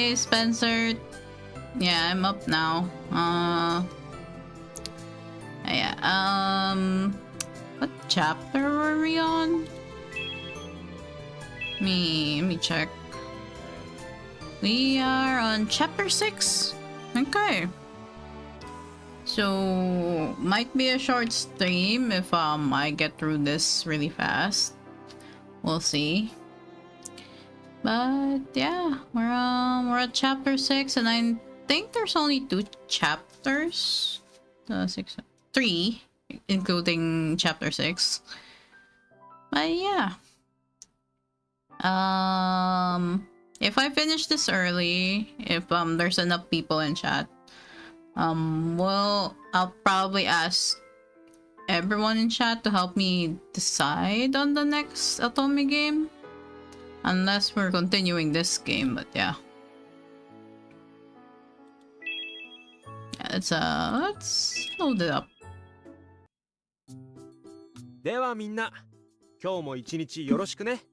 Hey, Spencer. Yeah, I'm up now. Yeah. What chapter were we on? Let me check. We are on chapter 6. Okay. So might be a short stream if I get through this really fast. We'll see. But yeah, we're at chapter 6, and I think there's only 2 chapters. 3, including chapter 6. But yeah. If I finish this early, if there's enough people in chat, well, I'll probably ask everyone in chat to help me decide on the next otome game. Unless we're continuing this game, but yeah. Let's load it up. ではみんな、今日も一日よろしくね。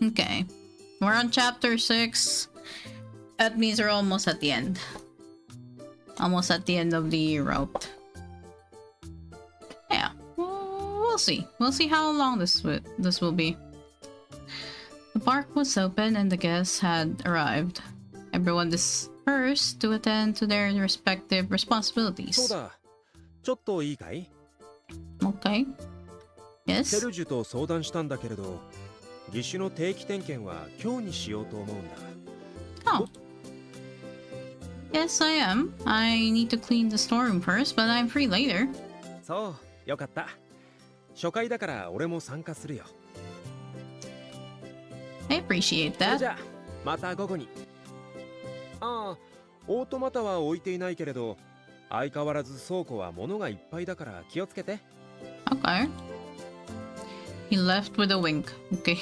Okay, we're on chapter 6. That means we're almost at the end. Almost at the end of the route. Yeah, we'll see. We'll see how long this will be. The park was open and the guests had arrived. Everyone dispersed to attend to their respective responsibilities. そうだ。ちょっといいかい? Okay. Yes. セルジュと相談したんだけれど、義手の定期点検は今日にしようと思うんだ。Oh. Yes, I am. I need to clean the storeroom first, but I'm free later. そう、よかった。初回だから俺も参加するよ。I appreciate that. じゃあ、また午後に。ああ、オートマタは置いていないけれど、相変わらず倉庫は物がいっぱいだから気をつけて。Okay. He left with a wink. Okay.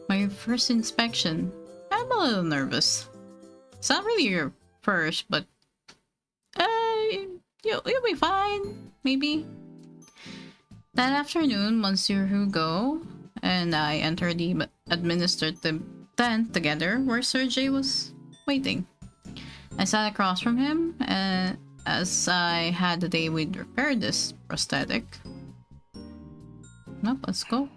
My first inspection. I'm a little nervous. It's not really your first, but you'll be fine, maybe. That afternoon, Monsieur Hugo and I entered the administrative tent together where Serge was waiting. I sat across from him, and as I had the day we'd repaired this prosthetic. Nope, let's go.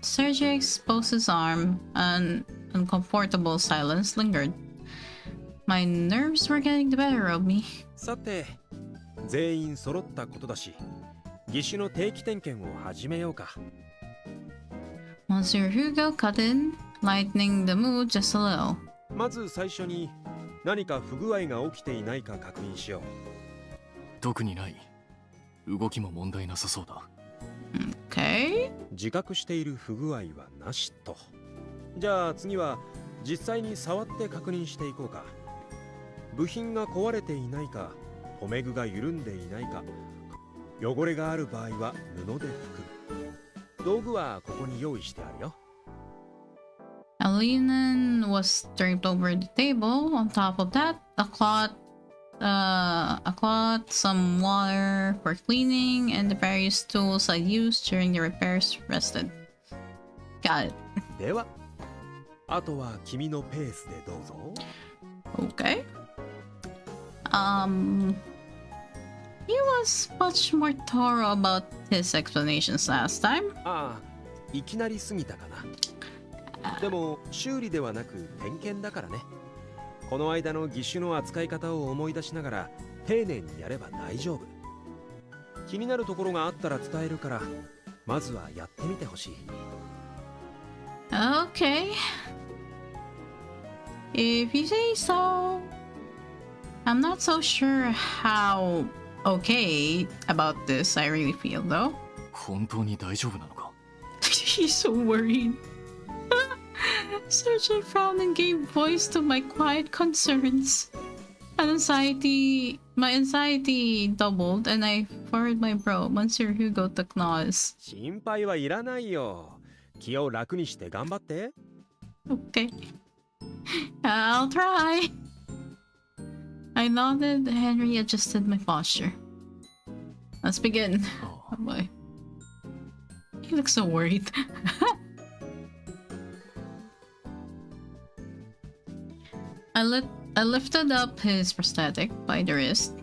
Serge exposed his arm, and uncomfortable silence lingered. My nerves were getting the better of me. さて、全員揃ったことだし、義手の定期点検を始めようか。Monsieur Hugo cut in, lightening the mood just a little. まず最初に何か不具合が起きていないか確認しよう。特にない。動きも問題なさそうだ。Okay. 自覚している不具合はなしと。じゃあ次は実際に触って確認していこうか。部品が壊れていないか、留め具が緩んでいないか、汚れがある場合は布で拭く。道具はここに用意してあるよ。A linen was draped over the table. On top of that, a cloth, some water for cleaning, and the various tools I used during the repairs rested. Got it. では、あとは君のペースでどうぞ。Okay. He was much more thorough about his explanations last time. ああ、いきなり過ぎたかな。でも修理ではなく点検だからね。この間の義手の扱い方を思い出しながら丁寧にやれば大丈夫。気になるところがあったら伝えるから、まずはやってみてほしい。Okay. If you say so. I'm not so sure how okay about this I really feel though. 本当に大丈夫なのか? He's so worried. Serge frowned and gave voice to my quiet concerns. My anxiety doubled, and I furrowed my brow. Monsieur Hugo took notice. 心配はいらないよ。気を楽にして頑張って。Okay. I'll try. I nodded and readjusted my posture. Let's begin. Oh boy. He looks so worried. I lifted up his prosthetic by the wrist.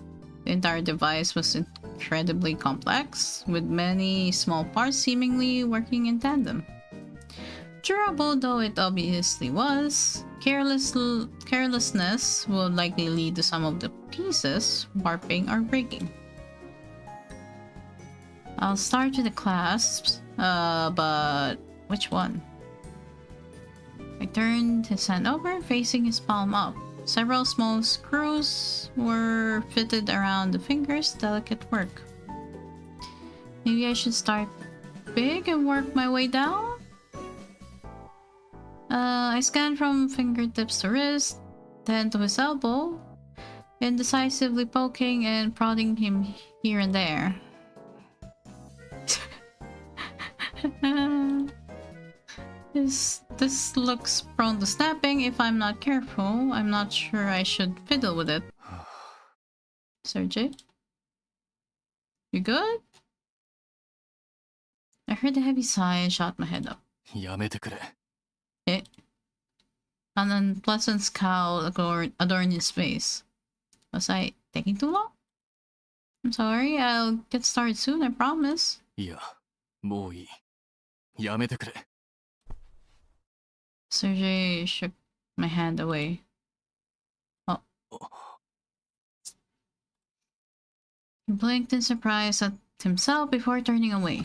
The entire device was incredibly complex, with many small parts seemingly working in tandem. Durable though it obviously was, carelessness would likely lead to some of the pieces warping or breaking. I'll start with the clasps, but which one? I turned his hand over, facing his palm up. Several small screws were fitted around the fingers, delicate work. Maybe I should start big and work my way down? I scanned from fingertips to wrist, then to his elbow, indecisively poking and prodding him here and there. This looks prone to snapping if I'm not careful. I'm not sure I should fiddle with it. Sergey? You good? I heard a heavy sigh and shot my head up. やめてくれ。 An unpleasant scowl adorned his face. Was I taking too long? I'm sorry, I'll get started soon, I promise. いや、もういい。やめてくれ。 Sergey shook my hand away. Oh. He blinked in surprise at himself before turning away.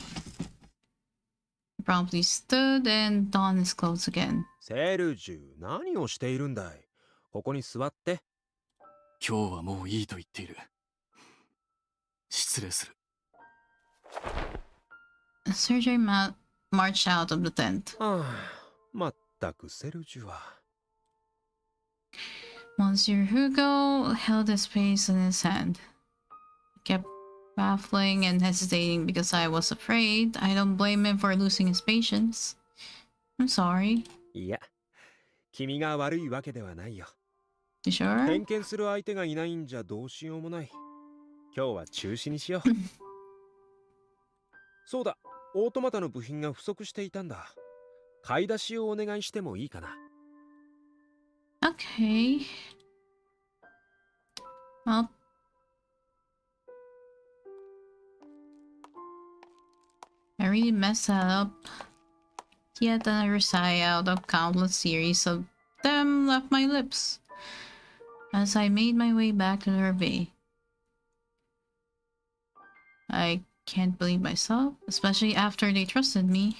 He promptly stood and donned his clothes again. セルジュ、何をしているんだい。ここに座って。今日はもういいと言っている。失礼する。Sergey marched out of the tent. はあ、まったくセルジュは。Monsieur Hugo held his face in his hand. He kept baffling and hesitating because I was afraid. I don't blame him for losing his patience. I'm sorry. いや、君が悪いわけではないよ。You sure? 偏見する相手がいないんじゃどうしようもない。今日は中止にしよう。そうだ、オートマタの部品が不足していたんだ。買い出しをお願いしてもいいかな。Okay. Well. I really messed that up. Yet another sigh out of countless series of them left my lips as I made my way back to her bay. I can't believe myself, especially after they trusted me.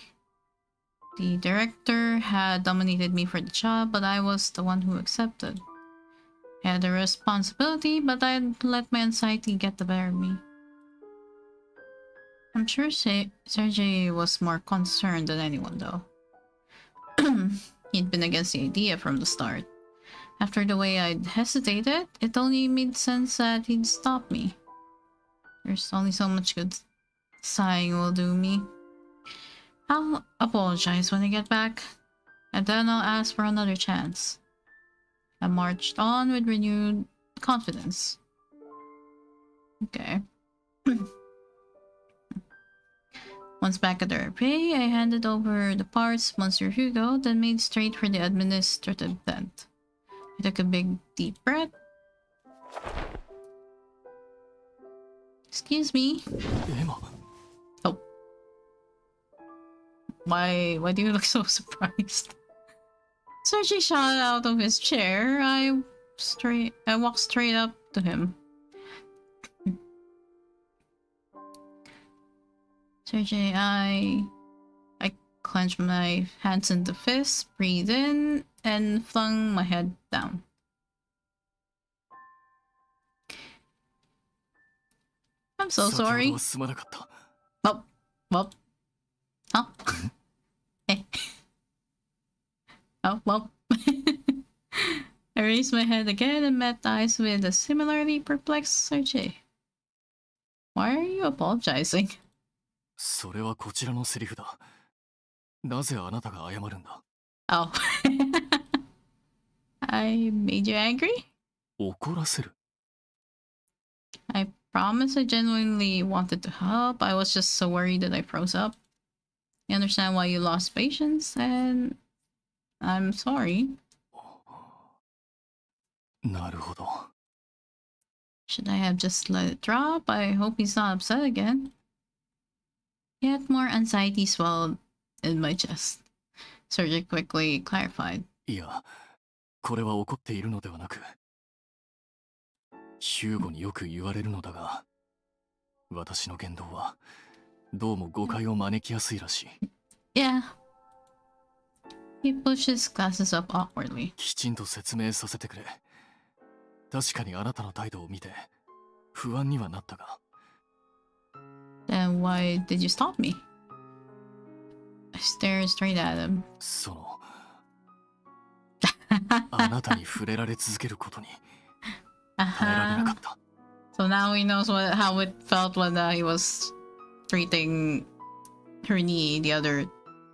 The director had nominated me for the job, but I was the one who accepted. I had a responsibility, but I'd let my anxiety get the better of me. I'm sure Sergey was more concerned than anyone, though. He'd been against the idea from the start. After the way I'd hesitated, it only made sense that he'd stop me. There's only so much good sighing will do me. I'll apologize when I get back, and then I'll ask for another chance. I marched on with renewed confidence. Okay. Once back at the RP, I handed over the parts Monsieur Hugo, then made straight for the administrative tent. I took a big, deep breath. Excuse me. Emma. Oh. Why do you look so surprised? Sergey shot out of his chair. I walked straight up to him. Sergey, I clenched my hands into fists, breathed in, and flung my head down. I'm so sorry. Well. Huh? Hey. Oh, well. I raised my head again and met eyes with a similarly perplexed Sergey. Why are you apologizing? それはこちらのセリフだ。なぜあなたが謝るんだ？ Oh. I made you angry? 怒らせる？ I promise I genuinely wanted to help. I was just so worried that I froze up. I understand why you lost patience, and I'm sorry. なるほど。 Should I have just let it drop? I hope he's not upset again. Yet more anxiety swelled in my chest. Sergei quickly clarified. いや、これは怒っているのではなく、ヒューゴによく言われるのだが、私の言動はどうも誤解を招きやすいらしい。Yeah. He pushed his glasses up awkwardly. きちんと説明させてくれ。確かにあなたの態度を見て不安にはなったが。Then why did you stop me? I stared straight at him. そのあなたに触れられ続けることに耐えられなかった。So now he knows how it felt when he was treating her knee the other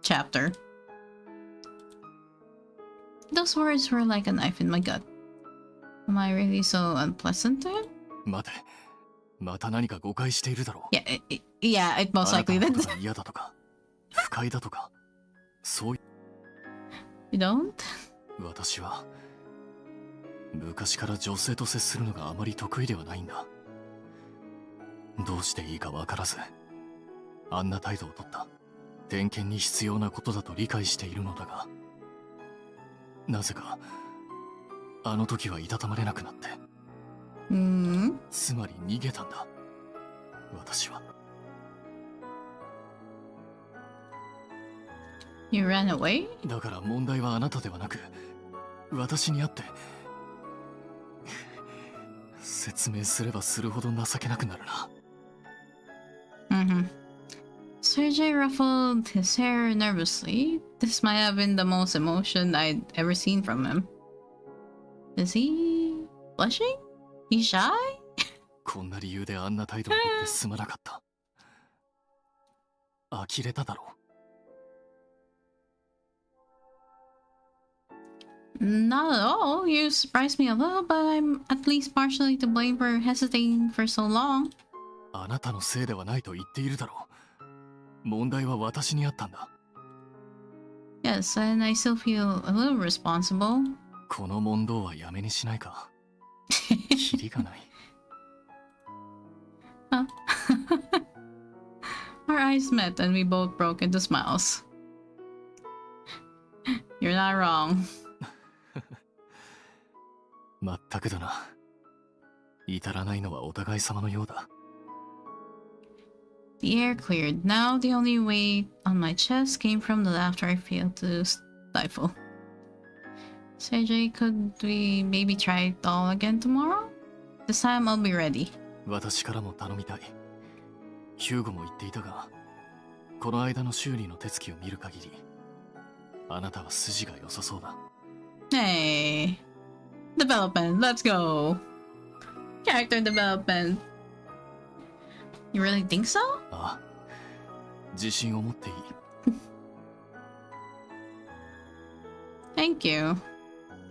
chapter. Those words were like a knife in my gut. Am I really so unpleasant to him? 待て、また何か誤解しているだろう。Yeah, it most likely あなたの did. ことが嫌だとか、不快だとか、そういう。You don't? 私は昔から女性と接するのがあまり得意ではないんだ。どうしていいかわからず、あんな態度をとった。点検に必要なことだと理解しているのだが、なぜかあの時はいたたまれなくなって。つまり逃げたんだ、私は。You ran away? だから問題はあなたではなく、私にあって。説明すればするほど情けなくなるな。Sergei ruffled his hair nervously. This might have been the most emotion I'd ever seen from him. Is he blushing? He's shy? こんな理由であんな態度をとってすまなかった。呆れただろう。Not at all. You surprised me a little, but I'm at least partially to blame for hesitating for so long. あなたのせいではないと言っているだろう。問題は私にあったんだ。Yes, and I still feel a little responsible. この問答はやめにしないか。キリがない。Our eyes met and we both broke into smiles. You're not wrong. まったくだな。至らないのはお互い様のようだ。The air cleared. Now the only weight on my chest came from the laughter I failed to stifle. Sergei, could we maybe try it all again tomorrow? This time I'll be ready. 私からも頼みたい。ヒューゴも言っていたが、この間の修理の手つきを見る限り、あなたは筋が良さそうだ。Hey, development, let's go. Character development. You really think so? ああ、自信を持っていい。Thank you.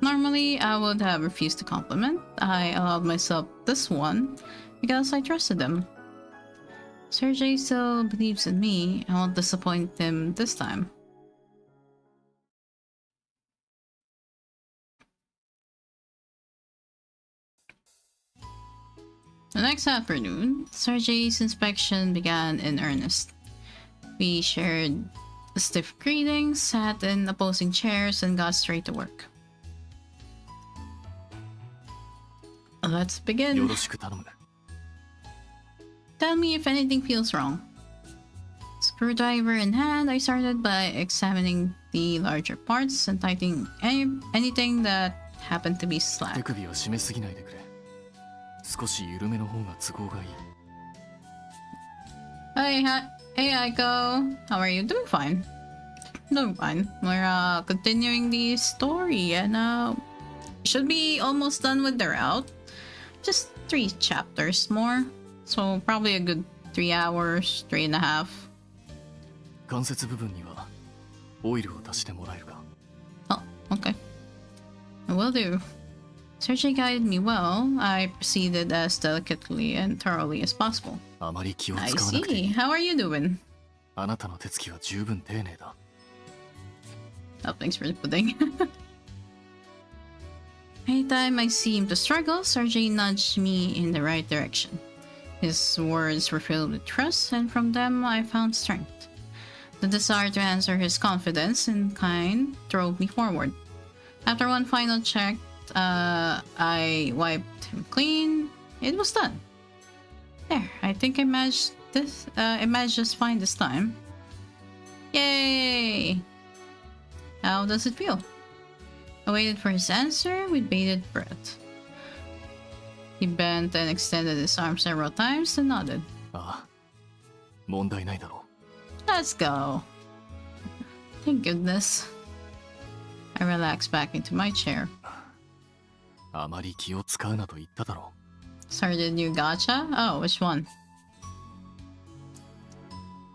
Normally, I would have refused to compliment. I allowed myself this one because I trusted him. Sergei still believes in me. I won't disappoint him this time. The next afternoon, Sergei's inspection began in earnest. We shared stiff greetings, sat in opposing chairs, and got straight to work. Let's よ begin. ろしく頼む。Tell me if anything feels wrong. Screwdriver in hand, I started by examining the larger parts and tightening anything that happened to be 手 slack. 首を締めすぎないでくれ。少し緩めの方が都合がいい。Hey, Aiko. How are you? Doing fine. Doing fine. We're continuing the story and should be almost done with the route. Just 3 chapters more. So probably a good 3 hours, 3.5. 関節部分にはオイルを足してもらえるか。 Oh, okay. I will do. Sergei guided me well. I proceeded as delicately and thoroughly as possible. あまり気を I 使わなくてい see. い。 How are you doing? あなたの手つきは十分丁寧だ。Oh, thanks for the pudding. Anytime I seemed to struggle, Sergey nudged me in the right direction. His words were filled with trust, and from them I found strength. The desire to answer his confidence in kind drove me forward. After one final check, I wiped him clean. It was done. There, I think I managed this. I managed just fine this time. Yay! How does it feel? I waited for his answer with bated breath. He bent and extended his arm several times and nodded. ああ、問題ないだろ Let's go. Thank goodness. I relaxed back into my chair. う。あまり気を使うなと言っただろ Started a new gacha? Oh, which one?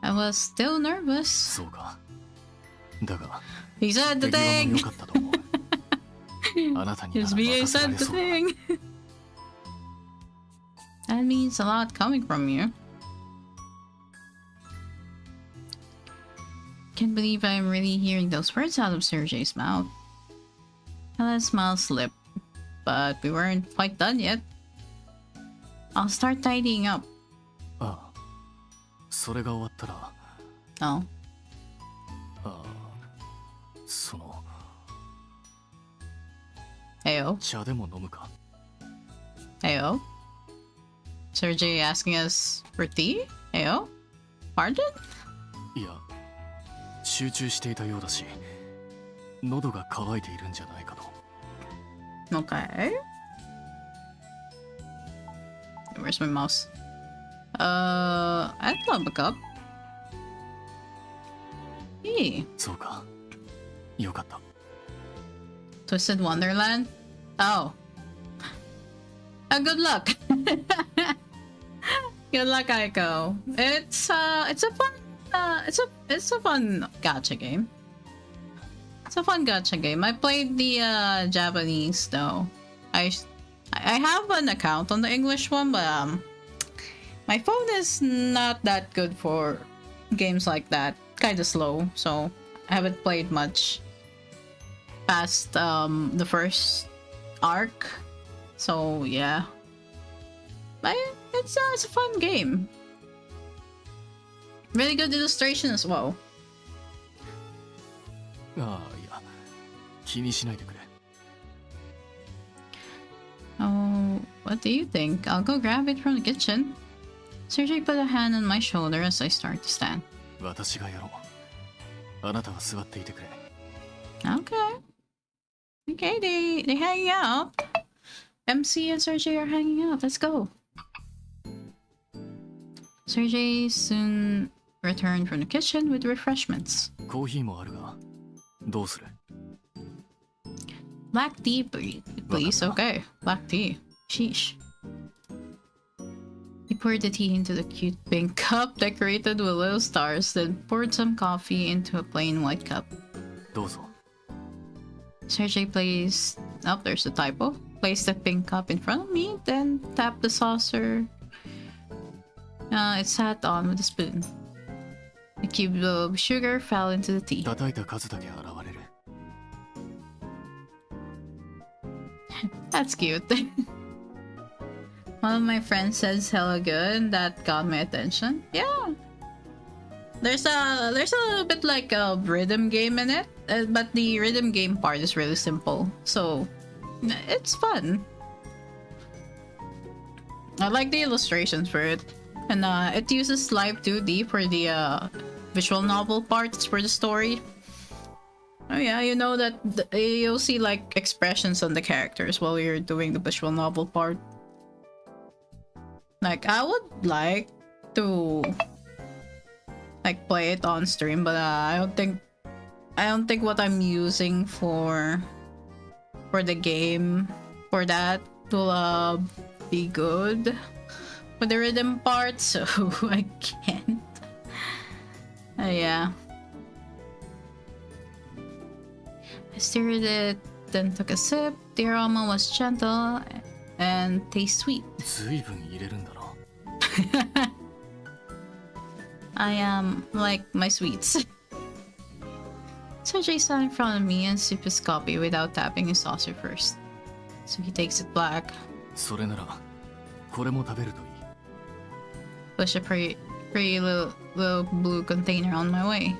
I was still nervous. そうか。だが、 He said the 手際も thing! 良かったと思う。あなたになら His BA 任せら said れ the そうだ。 thing! That means a lot coming from you. Can't believe I'm really hearing those words out of Sergey's mouth. I let a smile slip, but we weren't quite done yet. I'll start tidying up. ああ、それが終わったら、 Oh, ああ、その、 heyo, 茶でも飲むか heyo. Sergey asking us for tea? Heyo? Pardon? いや、集中していたようだし、喉が渇いているんじゃないかと。 Okay. Where's my mouse? I'd love a cup. Hey, そうか。よかった。 Twisted Wonderland? Oh. Good luck. Good luck, Aiko. It's a fun it's a fun gacha game. It's a fun gacha game. I played the Japanese though. I have an account on the English one, but my phone is not that good for games like that. Kind of slow, so I haven't played much past the first arc. So yeah, but it's a fun game. Really good illustration as well. ああ、いや、気にしないでくれ。 Oh, what do you think? I'll go grab it from the kitchen. Sergey put a hand on my shoulder as I start to stand. 私がやろう。あなたは座っていてくれ。 Okay. Okay, they hang out. MC and Sergey are hanging out. Let's go. Sergey soon returned from the kitchen with refreshments. コーヒーもあるが、どうする？ Black tea, please. Okay, black tea. Sheesh. He poured the tea into the cute pink cup decorated with little stars, then poured some coffee into a plain white cup. どうぞ。 Sergey placed... Oh, there's a typo. Placed the pink cup in front of me, then tapped the saucer. It sat on with a spoon. A cube of sugar fell into the tea. 叩いた数だけ現れる。 That's cute. One of my friends says hella good, and that got my attention. Yeah. There's a little bit like a rhythm game in it, but the rhythm game part is really simple, so it's fun. I like the illustrations for it, and it uses Live 2D for the visual novel parts for the story. Oh yeah, you know that you'll see like expressions on the characters while you're doing the visual novel part. Like I would like to like play it on stream, but I don't think what I'm using for the game for that will be good with the rhythm part, so I can't. Yeah. I stirred it, then took a sip. The aroma was gentle and tastes sweet. ずいぶん入れるんだな。 I like my sweets. Sergey sat in front of me and sipped his coffee without tapping his saucer first. So he takes it black. それならこれも食べるといい。 Push a pretty little blue container on my way.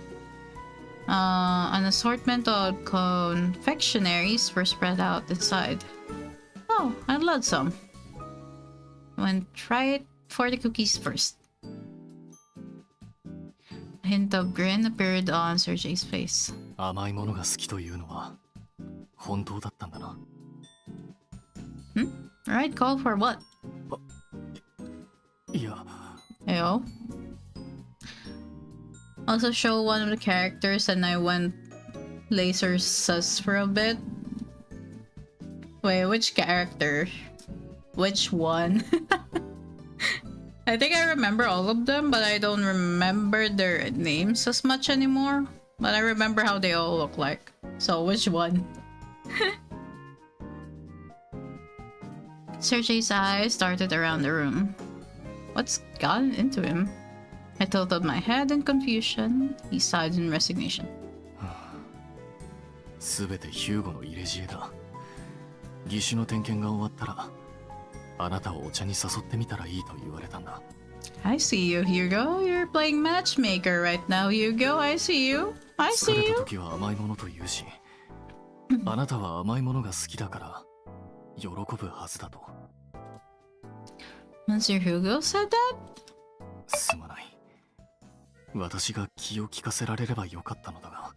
An assortment of confectionaries were spread out inside. Oh, I'd love some. When try it for the cookies first. A hint of grin appeared on Sergei's face. 甘いものが好きというのは本当だったんだな。 Alright, call for what? いや、 Ayo. Also show one of the characters and I went laser sus for a bit. Wait, which character? Which one? I think I remember all of them, but I don't remember their names as much anymore. But I remember how they all look like. So which one? Sergei's eyes darted around the room. What's gotten into him? I tilted my head in confusion. He sighed in resignation. すべてヒューゴの入れ知恵だ。義手の点検が終わったら、あなたをお茶に誘ってみたらいいと言われたんだ。I see you, Hugo. You're playing matchmaker right now, Hugo. I see you. I 疲 see れた you. 時は甘いものと言うし、あなたは甘いものが好きだから喜ぶはずだと。 Monsieur Hugo said that? すまない。私が気を利かせられればよかったのだが。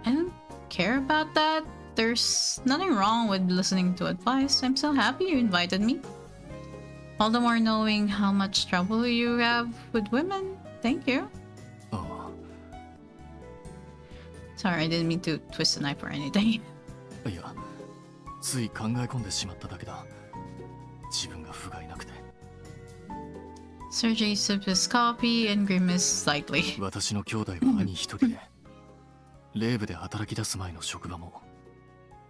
I don't care about that. There's nothing wrong with listening to advice. I'm so happy you invited me. All the more knowing how much trouble you have with women. Thank you. あ Sorry, I didn't mean to twist the knife or anything. あ、いや、つい考え込んでしまっただけだ。自分が不甲斐なくて。 Sergei sipped his coffee and grimaced slightly. 私の兄弟は兄一人で、レーブで働き出す前の職場も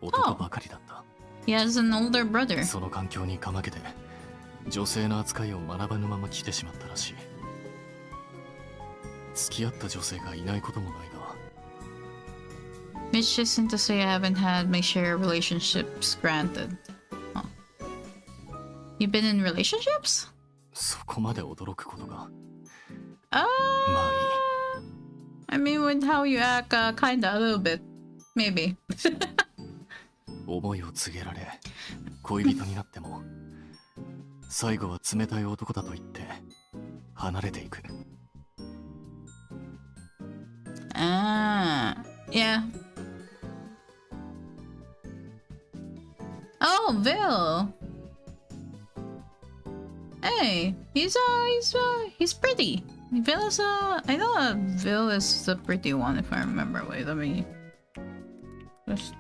男ばかりだった。 He has an older brother. その環境にかまけて、女性の扱いを学ばぬまま来てしまったらしい。付き合った女性がいないこともないが。 Which isn't to say I haven't had my share of relationships granted. Huh. You've been in relationships? そこまで驚くことが。 Uh, まあ I mean, with how you act, kinda, a little bit. Maybe. いい。思いを告げられ、恋人になっても、最後は冷たい男だと言って離れていく。 Yeah. Oh, Vil. Hey, he's pretty. Vil is I know Vil is the pretty one if I remember. Wait, let me just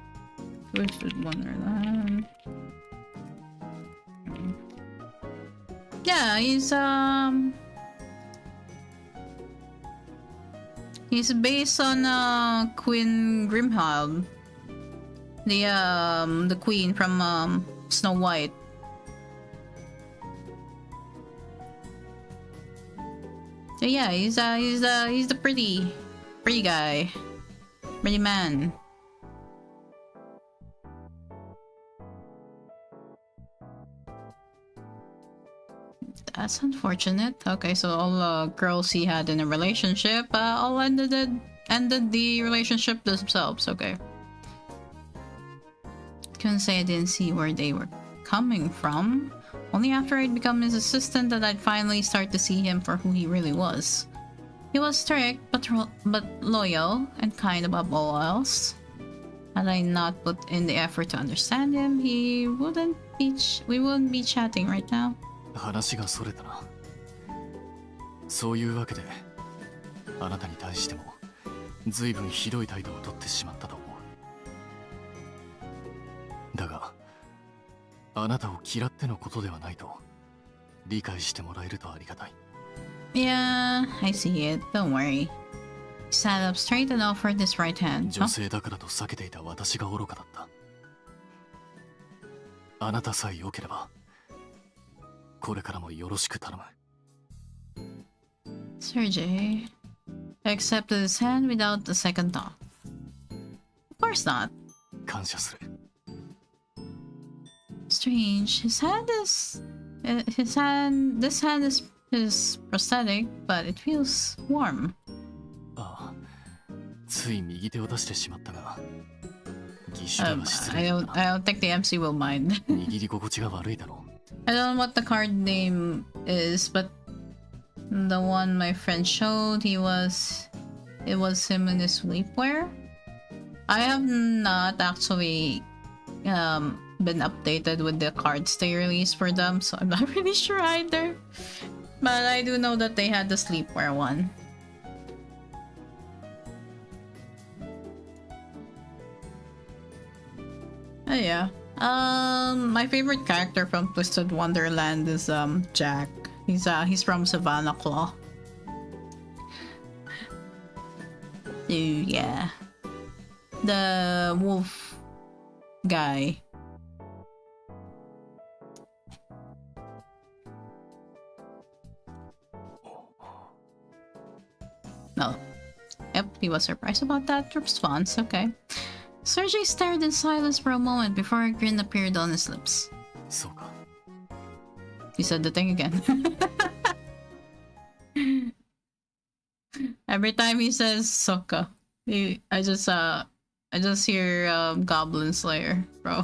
switch one or that. Yeah, he's based on Queen Grimhild, the queen from Snow White. So yeah, he's the pretty guy, pretty man. That's unfortunate. Okay, so all girls he had in a relationship all ended the relationship themselves. Okay. Couldn't say I didn't see where they were coming from. Only after I'd become his assistant that I'd finally start to see him for who he really was. He was strict, but loyal and kind above all else. Had I not put in the effort to understand him, we wouldn't be chatting right now. 話がそれたな。そういうわけで、あなたに対しても随分ひどい態度をとってしまったと思う。だが、あなたを嫌ってのことではないと理解してもらえるとありがたい。Yeah, I see it. Don't worry. He sat up straight and offered his right hand. 女性だからと避けていた私が愚かだった。あなたさえ良ければ、これからもよろしく頼む。Sergei accepted his hand without a second thought. Of course not. 感謝する。strange. His hand is... his hand... This hand is prosthetic, but it feels warm. ああ、つい右手を出してしまったが、義手では失 I 礼だ don't な。think the MC will mind. 握り心地が悪いだろ I don't know what the card name is, but the one my friend showed, it was him in his sleepwear. I have not actually been updated with the cards they released for them, so I'm not really sure either. But I do know that they had the sleepwear one. Oh yeah. My favorite character from Twisted Wonderland is Jack. He's from Savannah Claw. So yeah. The wolf guy. No. Yep, he was surprised about that response. Okay. Sergei stared in silence for a moment before a grin appeared on his lips. そうか。 He said the thing again. Every time he says Sokka, I just hear Goblin Slayer, bro.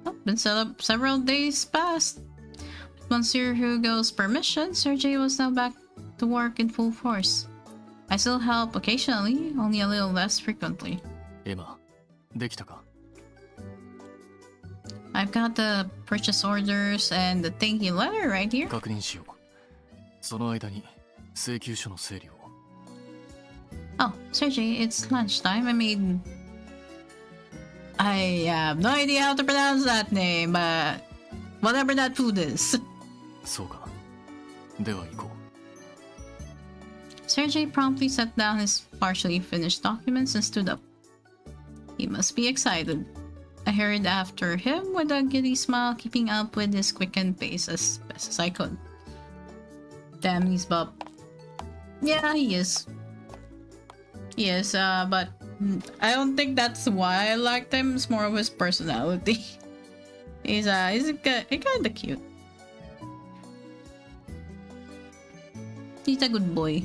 Oh, been set up several days past. With Monsieur Hugo's permission, Sergei was now back to work in full force. I still help occasionally, only a little less frequently. エマ、できたか？ I've got the purchase orders and the thank you letter right here. 確認しよう。その間に請求書の整理を。 Oh, Sergey, it's lunchtime. I have no idea how to pronounce that name, but whatever that food is. そうか。では行こう。 Sergey promptly set down his partially finished documents and stood up. He must be excited. I hurried after him with a giddy smile, keeping up with his quickened pace as best as I could. Damn, he's Bob. Yeah, he is. He is, but I don't think that's why I liked him. It's more of his personality. He's kinda cute. He's a good boy.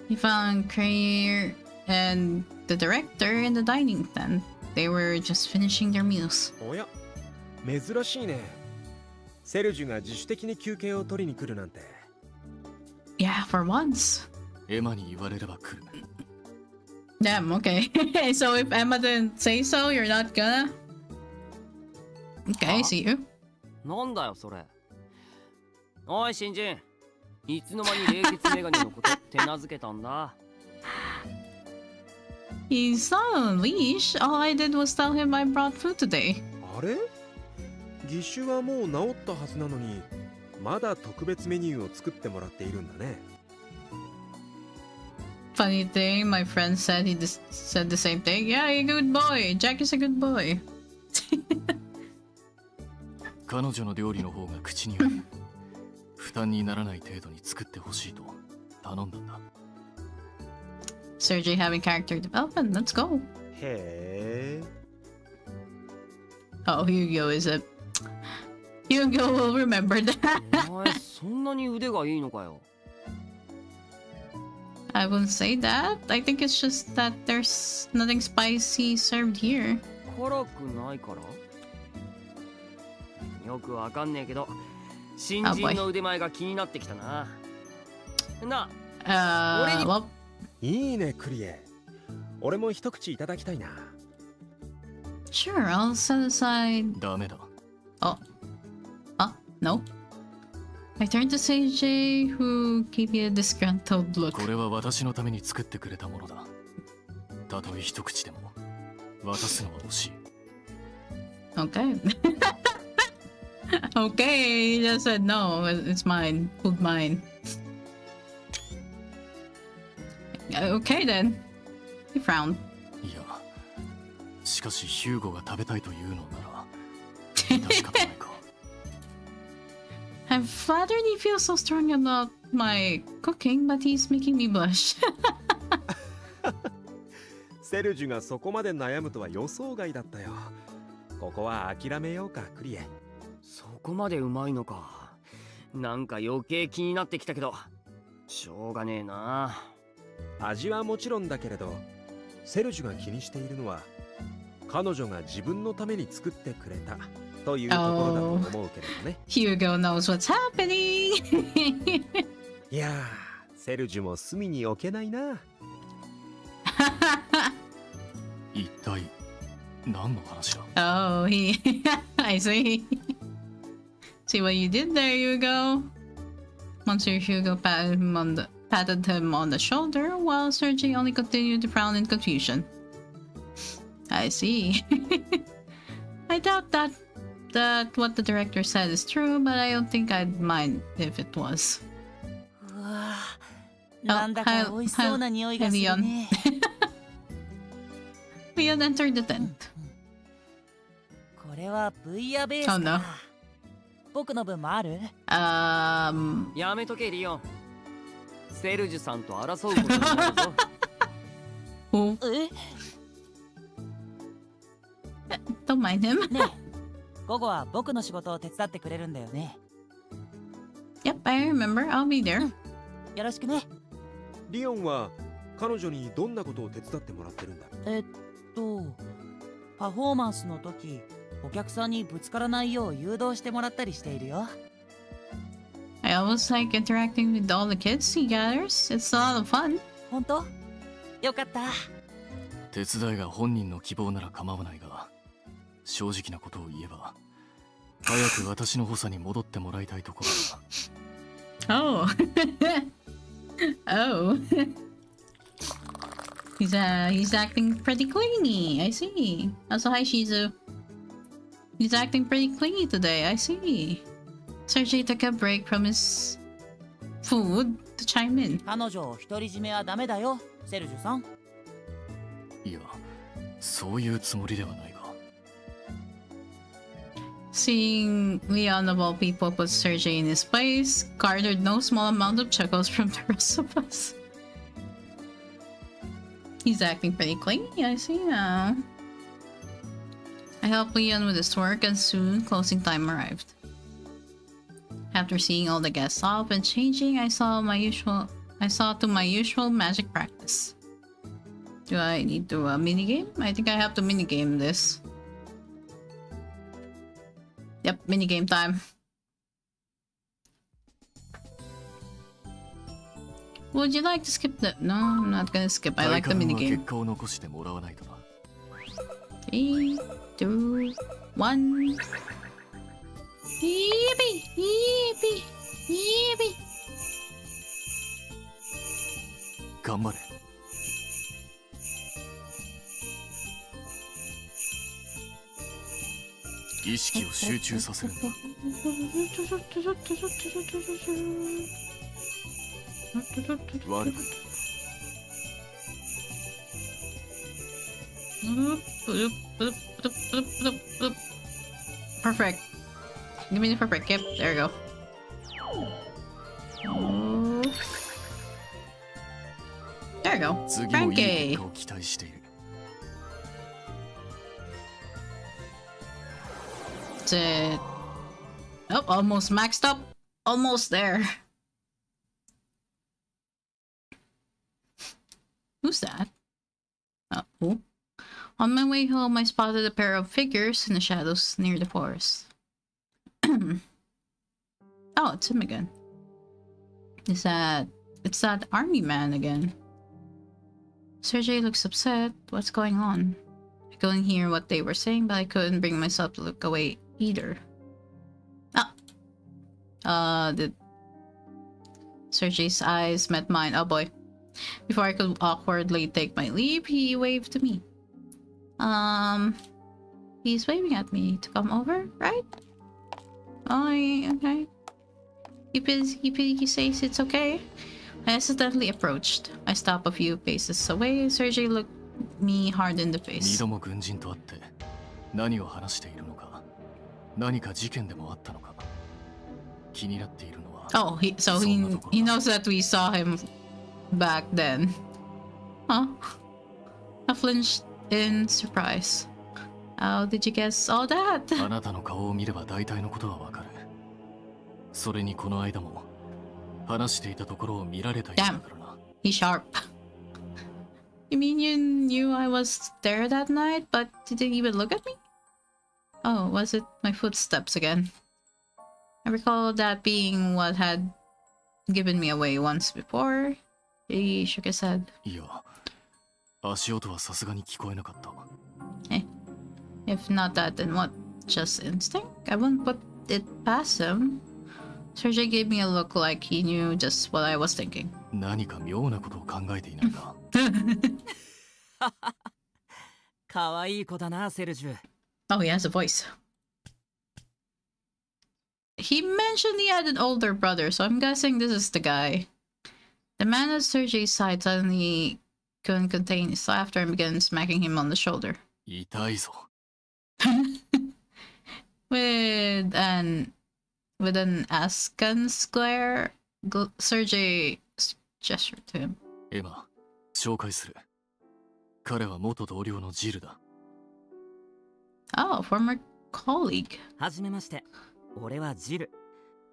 He found Crayer and the director in the dining tent. They were just finishing their meals. おや、珍しいね。セルジュが自主的に休憩を取りに来るなんて。Yeah, for once. エマに言われれば来る。 Damn, okay. So if Emma didn't say so, you're not gonna? Okay, see you. なんだよそれ。おい新人、いつの間に冷血メガネのこと手なずけたんだ。 He's not on a leash. All I did was tell him I brought food today. あれ？義手はもう治ったはずなのに、まだ特別メニューを作ってもらっているんだね。 Funny thing, my friend said said the same thing. Yeah, you're a good boy. Jack is a good boy. 彼女の料理の方が口に合う。負担にならない程度に作ってほしいと頼んだんだ。 Sergey having character development. Let's go. へえ。 Oh, Hugo is a... Hugo will remember that. お前そんなに腕がいいのかよ。 I wouldn't say that. I think it's just that there's nothing spicy served here. 辛くないからよくわかんねえけど、新人の腕前が気になってきたな。な、well... いいね、クリエ。俺も一口いただきたいな。 Sure, I'll set aside... ダメだ。 Oh. No. I turned to Seiji, who gave me a disgruntled look. これは私のために作ってくれたものだ。たとえ一口でも渡すのは惜しい。 Okay. Okay, he just said no, it's mine. Food mine. Okay then. He frowned. いや、しかしヒューゴが食べたいというのなら致し方ないか。 I'm flattered he feels so strong about my cooking, but he's making me blush. セルジュがそこまで悩むとは予想外だったよ。ここは諦めようかクリエ。そこまでうまいのか。なんか余計気になってきたけど、しょうがねえな。味はもちろんだけれど、セルジュが気にしているのは彼女が自分のために作ってくれたというところだと思うけれどね。Hugo knows what's happening. いやー、セルジュも隅に置けないな。一体何の話だ？ Oh, I see. See what you did there, Hugo. Monsieur Hugo patted him on the shoulder, while Sergei only continued to frown in confusion. I see. I doubt that what the director said is true, but I don't think I'd mind if it was. うわぁ、なんだか美味しそうな匂いがするね。Leon entered the tent. これはブイヤベースか。Oh no. 僕の分もある？やめとけリオン。セルジュさんと争うことになるぞ。Oh, え、 don't mind him. ねえ、午後は僕の仕事を手伝ってくれるんだよね。Yep, I remember. I'll be there. よろしくね。リオンは彼女にどんなことを手伝ってもらってるんだ？パフォーマンスの時、お客さんにぶつからないよう誘導してもらったりしているよ。I always like interacting with all the kids he gathers. It's a lot of fun. 本当？よかった。手伝いが本人の希望なら構わないが、正直なことを言えば早く私の補佐に戻ってもらいたいところだ。 Oh. Oh. He's acting pretty clingy. I see. Also, hi Shizu. He's acting pretty clingy today. I see. Sergei took a break from his food to chime in. 彼女を独り占めはダメだよ、セルジュさん。いや、そういうつもりではないが。Seeing Leon of all people put Sergei in his place garnered no small amount of chuckles from the rest of us. He's acting pretty clingy, I see now. I helped Leon with his work and soon closing time arrived. After seeing all the guests off and changing, I saw to my usual magic practice. Do I need to minigame? I think I have to minigame this. Yep, minigame time. Would you like to skip the... No, I'm not gonna skip. I like the 結 minigame. 果を残してもらわないとな。 3, 2, 1. Yippee! Yippee! Yippee! 頑張れ。意識を集中させるんだ。悪く Perfect. Give me the perfect. Yep, there we go. There we go. 次もいい Frankie. 結果を期待している。 That's it. Oh, almost maxed up. Almost there. Who's that? Oh. On my way home, I spotted a pair of figures in the shadows near the forest. Oh, it's him again. It's that army man again. Sergei looks upset. What's going on? I couldn't hear what they were saying, but I couldn't bring myself to look away either. Did Sergei's eyes met mine. Oh boy. Before I could awkwardly take my leave, he waved to me. He's waving at me to come over, right? Oh, okay. He says it's okay. I hesitantly approached. I stopped a few paces away. Sergei looked me hard in the 二 face. 度も軍人と会って何を話しているのか、何か事件でもあったのか、気になっているのは。 Oh, he knows that we saw him back then. Huh? I flinched in surprise. How did you guess all that? あなたの顔を見れば大体のことはわかる。それにこの間も話していたところを見られたようだからな。He's sharp. You mean you knew I was there that night, but didn't even look at me? Oh, was it my footsteps again? I recall that being what had given me away once before. He shook his head. いや、足音はさすがに聞こえなかった。If not that, then what? Just instinct? I wouldn't put it past him. Sergei gave me a look like he knew just what I was thinking. 何か妙なことを考えていないか。可愛い子だな、セルジュ。Oh, he has a voice. He mentioned he had an older brother, so I'm guessing this is the guy. The man at Sergei's side suddenly couldn't contain his laughter and began smacking him on the shoulder. 痛いぞ。With an askance glare, Sergei gestured to him. エマ、紹介する。彼は元同僚のジルだ。Oh, former colleague. はじめまして。俺はジル。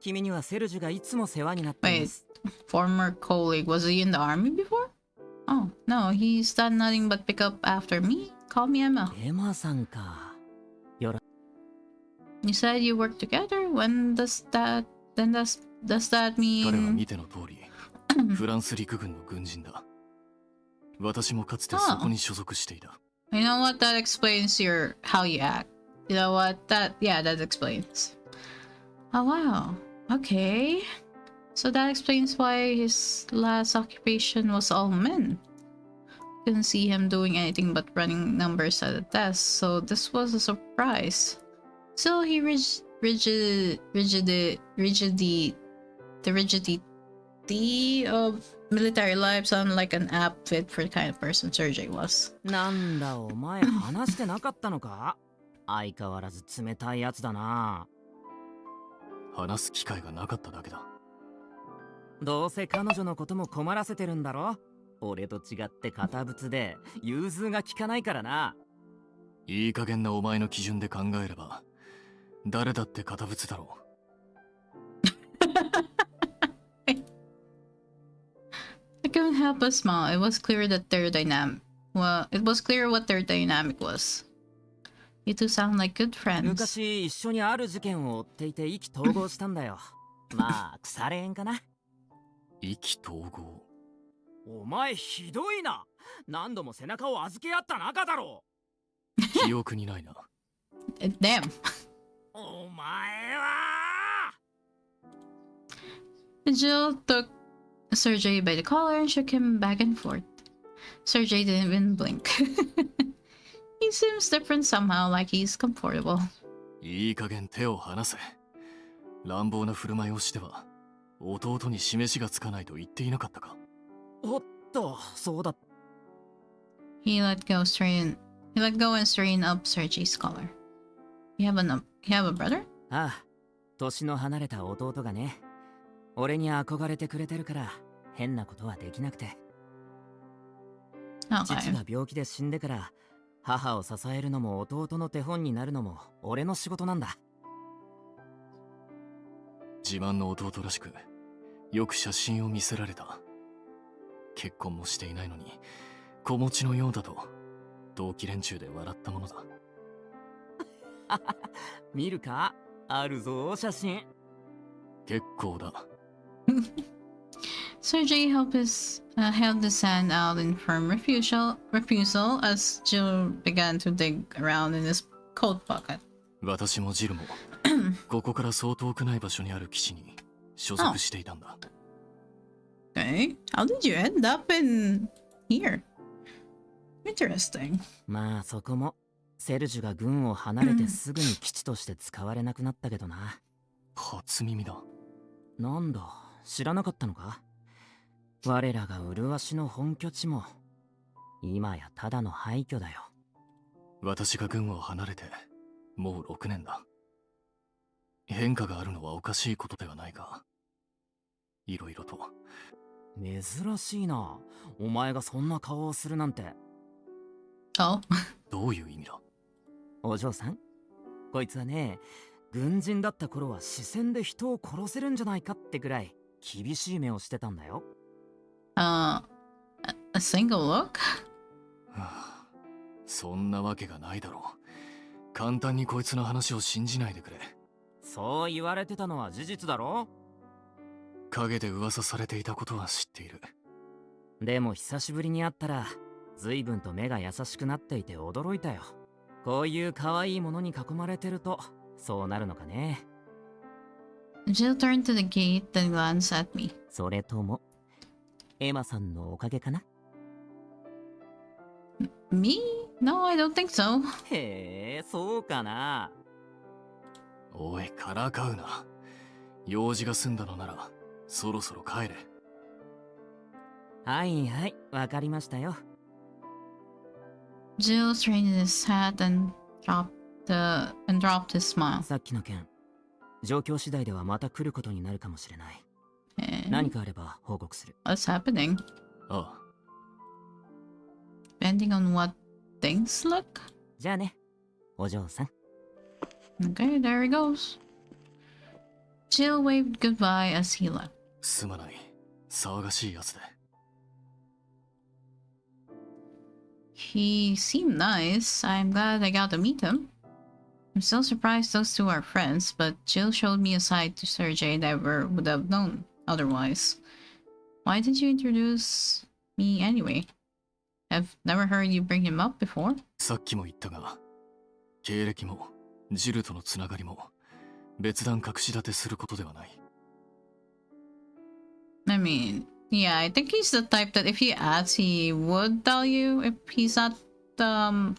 君にはセルジュがいつも世話になっています。Former colleague. Was he in the army before? Oh, no, he's done nothing but pick up after me. Call me Emma. エマさんか。You said you work together? When does that... Then does that 彼は mean... 見ての通り、フランス陸軍の軍人だ。私もかつてそこに所属していた。You know what? That explains how you act. You know what? That explains. Oh, wow. Okay. So that explains why his last occupation was all men. Couldn't see him doing anything but running numbers at a desk, so this was a surprise. So he rigidity of military life sounded like an apt fit for the kind of person Sergei was. なんだお前話してなかったのか？相変わらず冷たいやつだな。話す機会がなかっただけだ。どうせ彼女のことも困らせてるんだろ？俺と違って堅物で融通が利かないからな。いい加減なお前の基準で考えれば誰だって堅物だろう。I couldn't help but smile. It was clear what their dynamic was. You two sound like good friends. 昔一緒にある事件を追っていて意気投合したんだよ。まあ腐れ縁かな。意気投合。お前ひどいな。何度も背中を預け合った仲だろう。記憶にないな。Damn. お前は。Jill took Sergei by the collar and shook him back and forth. Sergei didn't even blink. He seems different somehow, like he's comfortable. いい加減手を離せ。乱暴な振る舞いをしては弟に示しがつかないと言っていなかったか。おっと、そうだ。He let go and straightened up Sergei's collar. You have a brother? ああ、年の離れた弟がね。俺に憧れてくれてるから変なことはできなくて。父が病気で死んでから母を支えるのも弟の手本になるのも俺の仕事なんだ。自慢の弟らしくよく写真を見せられた。結婚もしていないのに子持ちのようだと同期連中で笑ったものだ。見るか？あるぞ写真。結構だ。Sergei held his hand out in firm refusal as Jill began to dig around in his coat pocket. 私もジルもここからそう遠くない場所にある基地に所属していたんだ。Okay, how did you end up in here? Interesting. まあそこもセルジュが軍を離れてすぐに基地として使われなくなったけどな。初耳だ。なんだ、知らなかったのか？我らが麗しの本拠地も今やただの廃墟だよ。私が軍を離れてもう6年だ。変化があるのはおかしいことではないが、いろいろと。珍しいな、お前がそんな顔をするなんて。Oh. どういう意味だ？お嬢さん、こいつはね、軍人だった頃は視線で人を殺せるんじゃないかってくらい厳しい目をしてたんだよ。A single look? はあ、そんなわけがないだろう。簡単にこいつの話を信じないでくれ。そう言われてたのは事実だろ。陰で噂されていたことは知っている。でも久しぶりに会ったら随分と目が優しくなっていて驚いたよ。こういう可愛いものに囲まれてるとそうなるのかね。 Jill turned to the gate, then glanced at me. それともエマさんのおかげかな。 Me? No, I don't think so. へえ、そうかな。おい、からかうな。用事が済んだのならそろそろ帰れ。はいはい、わかりましたよ。 Jill straightened his hat and dropped his smile. さっきの件、状況次第ではまた来ることになるかもしれない。 And 何かあれば報告する。 what's happening? ああ、 Depending on what things look. じゃあね、お嬢さん。 Okay, there he goes. Jill waved goodbye as he left. すまない。騒がしいやつで。He seemed nice. I'm glad I got to meet him. I'm still surprised those two are friends, but Jill showed me a side to Serge I never would have known otherwise. Why did you introduce me anyway? I've never heard you bring him up before. さっきも言ったが、経歴もジルとのつながりも別段隠し立てすることではない。 I mean, yeah, I think he's the type that if you ask, he would tell you if he's not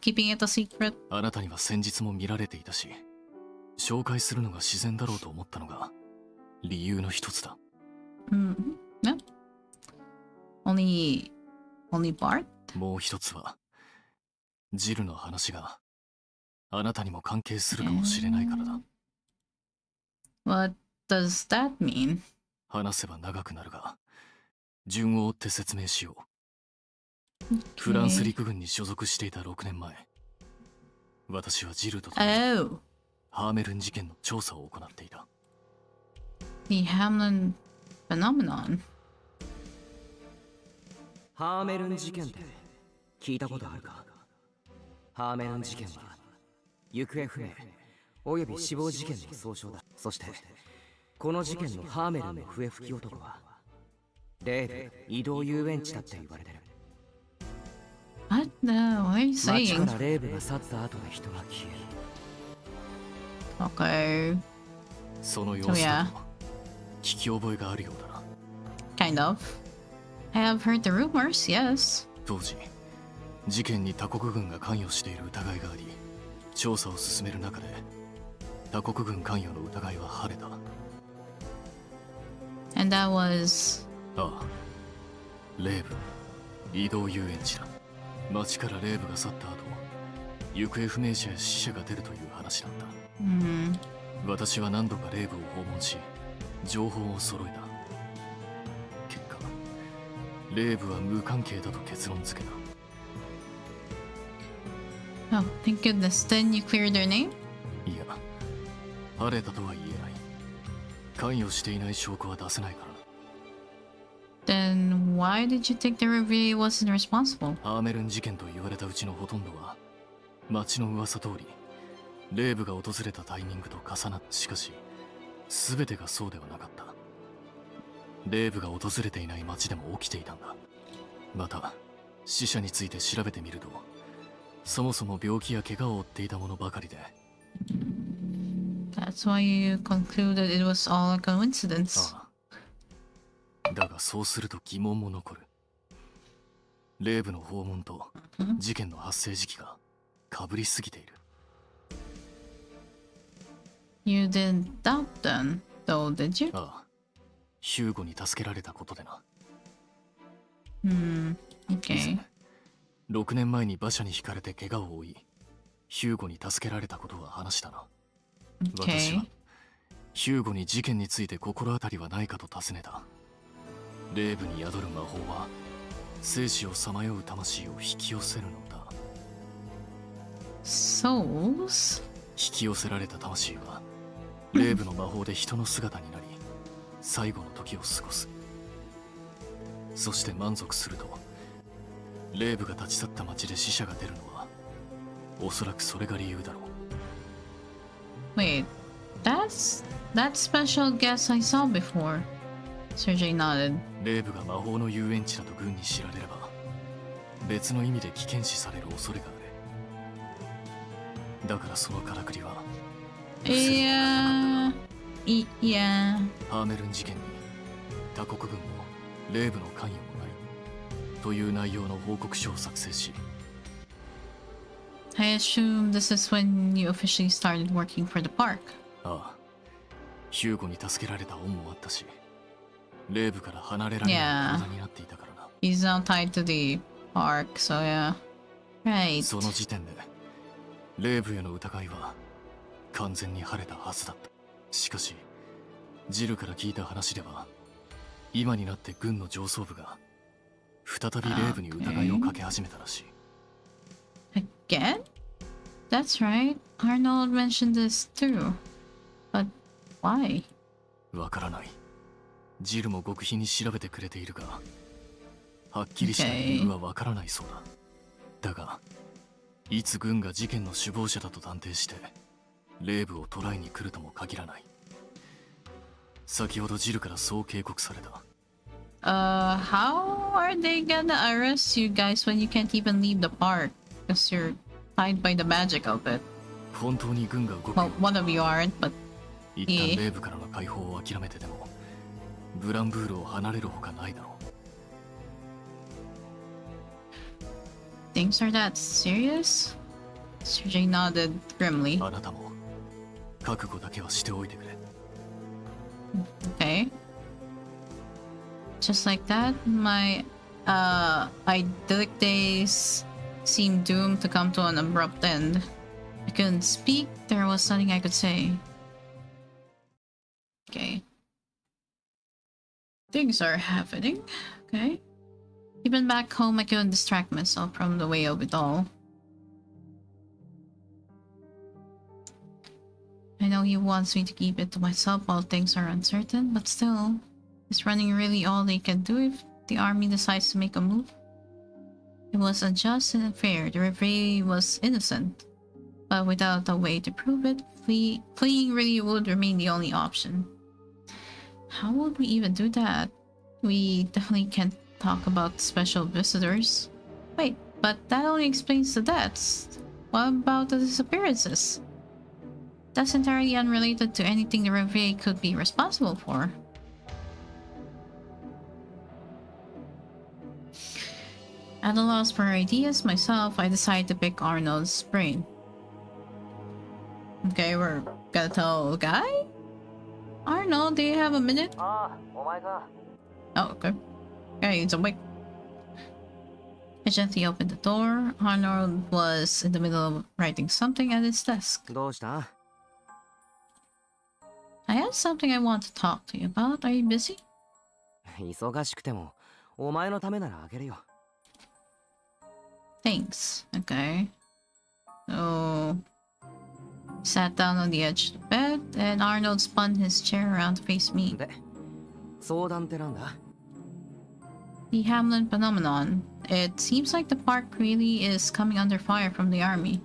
keeping it a secret. あなたには先日も見られていたし、紹介するのが自然だろうと思ったのが理由の一つだ。Mm-hmm. Yeah. Only Bart? もう一つは、ジルの話があなたにも関係するかもしれないからだ。What does that mean? 話せば長くなるが、順を追って説明しよう。フランス陸軍に所属していた6年前、私はジルと共に Oh, ハーメルン事件の調査を行っていた。 the Hamlin phenomenon. ハーメルン事件って聞いたことあるか。ハーメルン事件は行方不明および死亡事件の総称だ。そしてこの事件のハーメルンの笛吹き男はレーブ移動遊園地だって言われてる。 What the? What are you 街か saying? らレーブが去った後で人が消える。 Okay, その様 so 子 yeah, だと聞き覚えがあるようだな。 kind of. I have heard the rumors, yes. 当時、事件に他国軍が関与している疑いがあり、調査を進める中で他国軍関与の疑いは晴れた。 And that was... ああ、レーブ移動遊園地だ。街からレーブが去った後、行方不明者や死者が出るという話だった。 私は何度かレーブを訪問し、情報を揃えた。結果、レーブは無関係だと結論付けた。 Oh, thank goodness. Then you cleared their name? いや、晴れたとは言えない。関与していない証拠は出せないからな。 Then why did you think the review wasn't responsible? ハーメルン事件と言われたうちのほとんどは、町の噂通り、レーブが訪れたタイミングと重なった。しかし、全てがそうではなかった。レーブが訪れていない町でも起きていたんだ。また、死者について調べてみると、そもそも病気や怪我を負っていたものばかりで。 That's why you concluded it was all a coincidence. ああ。だがそうすると疑問も残る。レーブの訪問と事件の発生時期が被りすぎている。 You didn't doubt them, though, did you? ああ。ヒューゴに助けられたことでな。以 Okay. 前6年前に馬車にひかれて怪我を負い、ヒューゴに助けられたことは話したな。私 Okay. はヒューゴに事件について心当たりはないかと尋ねた。レーブに宿る魔法は生死をさまよう魂を引き寄せるのだ。souls? 引き寄せられた魂は霊部の魔法で人の姿になり最後の時を過ごす。そして満足すると霊部が立ち去った町で死者が出るのはおそらくそれが理由だろう。 Wait, that's that special guest I saw before. Sergey nodded. 霊部が魔法の遊園地だと軍に知られれば別の意味で危険視される恐れがある。だからそのからくりは Yeah. Yeah. ハーメルン事件に他国軍も霊部の関与もないという内容の報告書を作成し、 I assume this is when you officially started working for the park. ああ、ヒューゴに助けられた恩もあったし、霊部から離れられない体になっていたからな。He's now tied to the park, so yeah. Right. その時点で霊部への疑いは完全に晴れたはずだった。しかしジルから聞いた話では今になって軍の上層部が再び霊部に疑いをかけ始めたらしい。 Again? That's right. Arnold mentioned this too. But why? わからない。ジルも極秘に調べてくれているが、はっきりした理由はわからないそうだ。だが、いつ軍が事件の首謀者だと断定して霊部を捕らえに来るとも限らない。先ほどジルからそう警告された。How are they gonna arrest you guys when you can't even leave the park? Because you're tied by the magic of it. 本当に軍が動く Well, one of you aren't, but 一旦霊部からの解放を諦めてでもブランブールを離れるほかないだろう。 things are that serious? Sergey nodded grimly. あなたも覚悟だけはしておいてくれ。 Okay. Just like that, my idyllic days seemed doomed to come to an abrupt end. I couldn't speak, there was nothing I could say. Okay. Things are happening. Okay. Even back home, I couldn't distract myself from the way of it all. I know he wants me to keep it to myself while things are uncertain, but still, is running really all they can do if the army decides to make a move? It was unjust and unfair. The referee was innocent, but without a way to prove it, fleeing really would remain the only option. How would we even do that? We definitely can't talk about special visitors. Wait, but that only explains the deaths. What about the disappearances? That's entirely unrelated to anything the referee could be responsible for. At a loss for ideas myself, I decided to pick Arnold's brain. Okay, we're gonna tell the guy? Arnold, do you have a minute? Oh, okay. Okay, he's awake. I gently opened the door. Arnold was in the middle of writing something at his desk. どうした？ I have something I want to talk to you about. Are you busy? 忙しくてもお前のためならあげるよ。 Thanks. Okay. So, he sat down on the edge of the bed, and Arnold spun his chair around to face me. で、相談ってなんだ？ The Hamlin phenomenon. It seems like the park really is coming under fire from the army.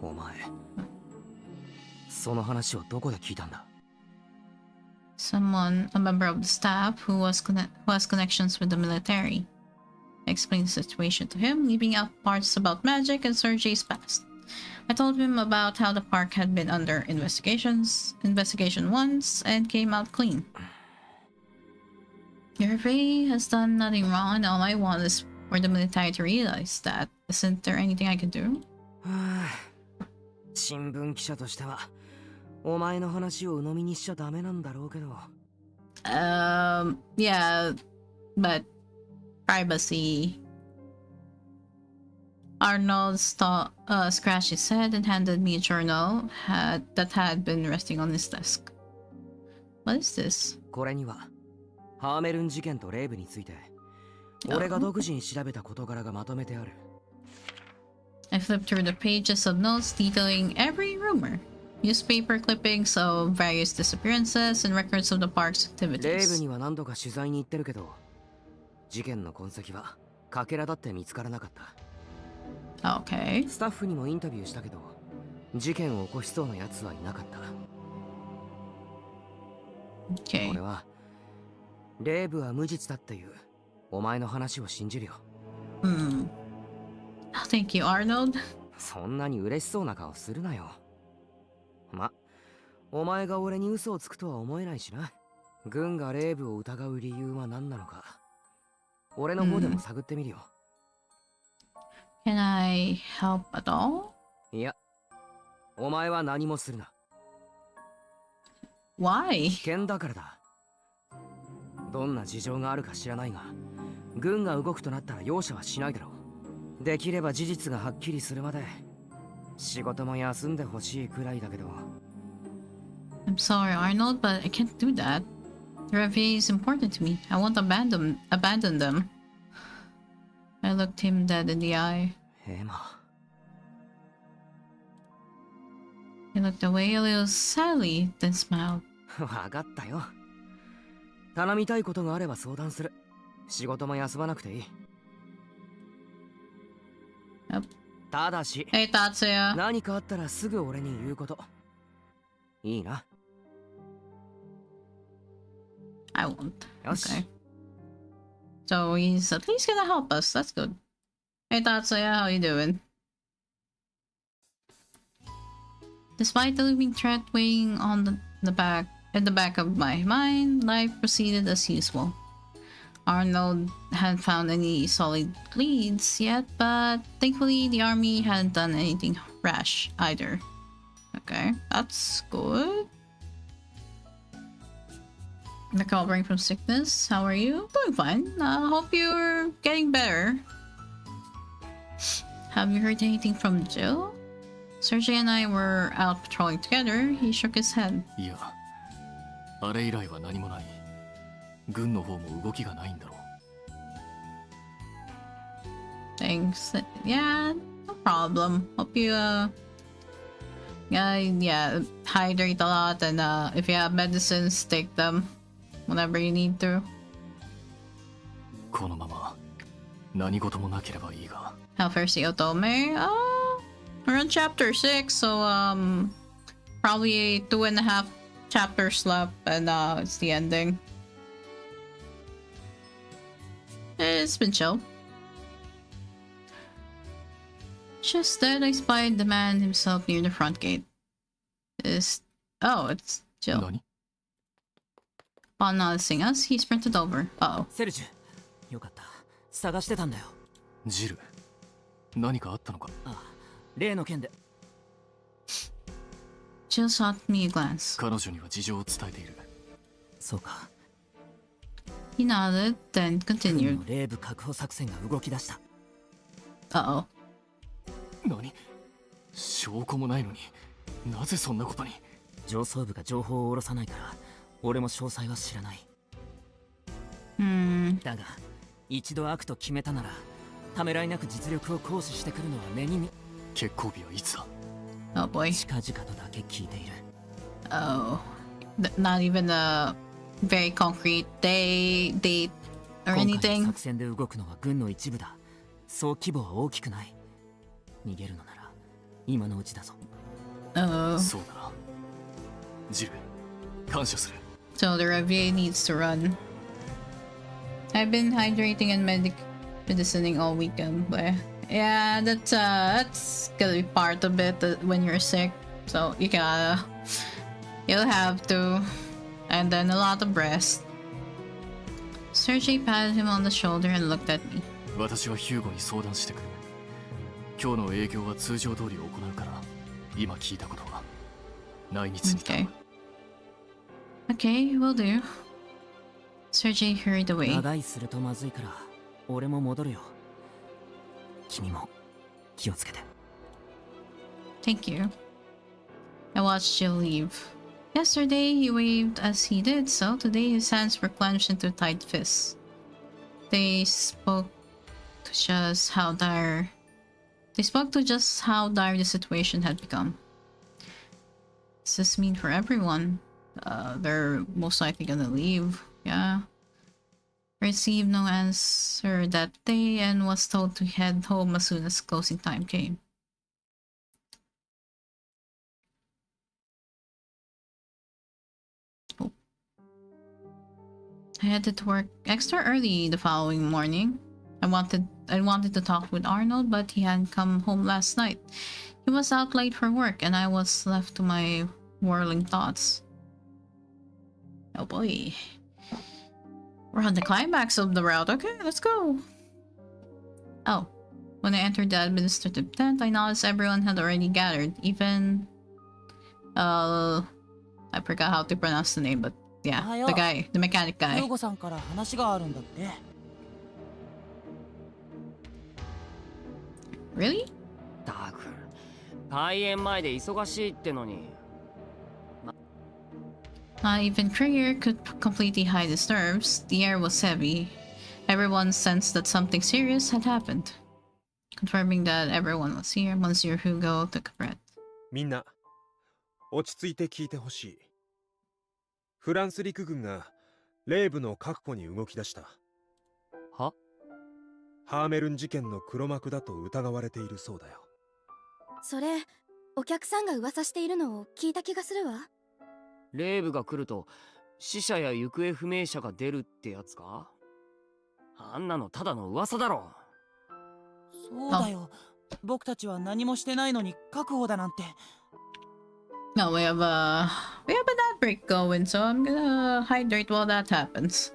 お前、その話をどこで聞いたんだ？ Someone, a member of the staff who has connections with the military. I explained the situation to him, leaving out parts about magic and Sergey's past. I told him about how the park had been under investigation once and came out clean. Your Ray has done nothing wrong, and all I want is for the military to realize that. Isn't there anything I can do? はあ、新聞記者としてはお前の話を鵜呑みにしちゃダメなんだろうけど。Yeah, but privacy. Arnold scratched his head and handed me a journal that had been resting on his desk. What is this? これにはハーメルン事件とレイブについて俺が独自に調べた事柄がまとめてある。I flipped through the pages of notes detailing every rumor. Newspaper clippings of various disappearances and records of the park's レイブ activities. には何度か取材に行ってるけど、事件の痕跡はかけらだって見つからなかった。 Okay. スタッフにもインタビューしたけど、事件を起こしそうな奴はいなかった。 Okay. 俺はレイブは無実だっていうお前の話を信じるよ。 Thank you, Arnold. そんなに嬉しそうな顔するなよ。ま、お前が俺に嘘をつくとは思えないしな。軍がレイブを疑う理由は何なのか、俺の方でも探ってみるよ。 Can I help at all? いや、お前は何もするな。 Why? 危険だからだ。どんな事情があるか知らないが、軍が動くとなったら容赦はしないだろう。できれば事実がはっきりするまで仕事も休んでほしいくらいだけど。 I'm sorry, Arnold, but I can't do that. The reverie is important to me. I won't abandon them. I looked him dead in the eye. エマ、 He looked away a little sadly, then smiled. 分かったよ。頼みたいことがあれば相談する。仕事も休まなくていい。 Yep. ただし、 Hey, Tatsuya. 何かあったらすぐ俺に言うこと。いいな。 I won't. よし。 Okay. So he's at least gonna help us. That's good. Hey, Tatsuya, how you doing? Despite the looming threat weighing on the back of my mind, life proceeded as usual. Arnold hadn't found any solid leads yet, but thankfully the army hadn't done anything rash either. Okay, that's good. Recovering from sickness, how are you? Doing fine. Hope you're getting better. Have you heard anything from Jill? Serge and I were out patrolling together. He shook his head. いや、あれ以来は何もない。軍の方も動きがないんだろう。 Thanks. Yeah, no problem. Hope you yeah, hydrate a lot, and if you have medicines, take them whenever you need to. このまま何事もなければいいが。 How fares the otome? We're on chapter 6, so probably 2.5 chapters left, and it's the ending. It's been chill. Just then I spied the man himself near the front gate. It's Jill. 何？ Upon noticing us, he sprinted over. Uh-oh. セルジュ、よかった。探してたんだよ。ジル、何かあったのか？ああ、例の件で。 Jill shot me a glance. 彼女には事情を伝えている。そうか。 He nodded, then continued. レイブ確保作戦が動き出した。 Uh-oh. 何？証拠もないのになぜそんなことに？上層部が情報を下ろさないから俺も詳細は知らない。だが一度悪と決めたならためらいなく実力を行使してくるのは目に見。決行日はいつだ？ Oh boy. 近々とだけ聞いている。 Oh. Not even a very concrete date or 今回 anything. 作戦で動くのは軍の一部だ。そう規模は大きくない。逃げるのなら今のうちだぞ。 Oh. そうだな。ジル、感謝する。 So the Revier needs to run. I've been hydrating and medicining all weekend, but yeah, that's gonna be part of it when you're sick. So you'll have to, and then a lot of rest. Sergei patted him on the shoulder and looked at me. 私はヒューゴに相談してくる。今日の営業は通常通り行うから、今聞いたことは内密に頼む。Okay, will do. Sergei hurried away. 長居するとまずいから俺も戻るよ。君も気をつけて。 Thank you. I watched Jill leave. Yesterday he waved as he did so. Today his hands were clenched into tight fists. They spoke to just how dire They spoke to just how dire the situation had become. Does this mean for everyone? They're most likely gonna leave. Yeah. Received no answer that day and was told to head home as soon as closing time came. Oh. I headed to work extra early the following morning. I wanted to talk with Arnold, but he hadn't come home last night. He was out late for work, and I was left to my whirling thoughts. Oh boy. We're on the climax of the route. Okay, let's go. Oh. When I entered the administrative tent, I noticed everyone had already gathered. Even... I forgot how to pronounce the name, but yeah, the guy, the mechanic guy. 優吾さんから話があるんだって。 Really? たく開演前で忙しいってのに。 Not even Krier could completely hide his nerves. The air was heavy. Everyone sensed that something serious had happened. Confirming that everyone was here, Monsieur Hugo took a breath. みんな落ち着いて聞いてほしい。フランス陸軍がレイブの確保に動き出した。は？ハーメルン事件の黒幕だと疑われているそうだよ。それ、お客さんが噂しているのを聞いた気がするわ。レイブが来ると死者や行方不明者が出るってやつか？あんなのただの噂だろ。そうだよ。僕たちは何もしてないのに確保だなんて。 No, we have an ad break going, so I'm gonna hydrate while that happens.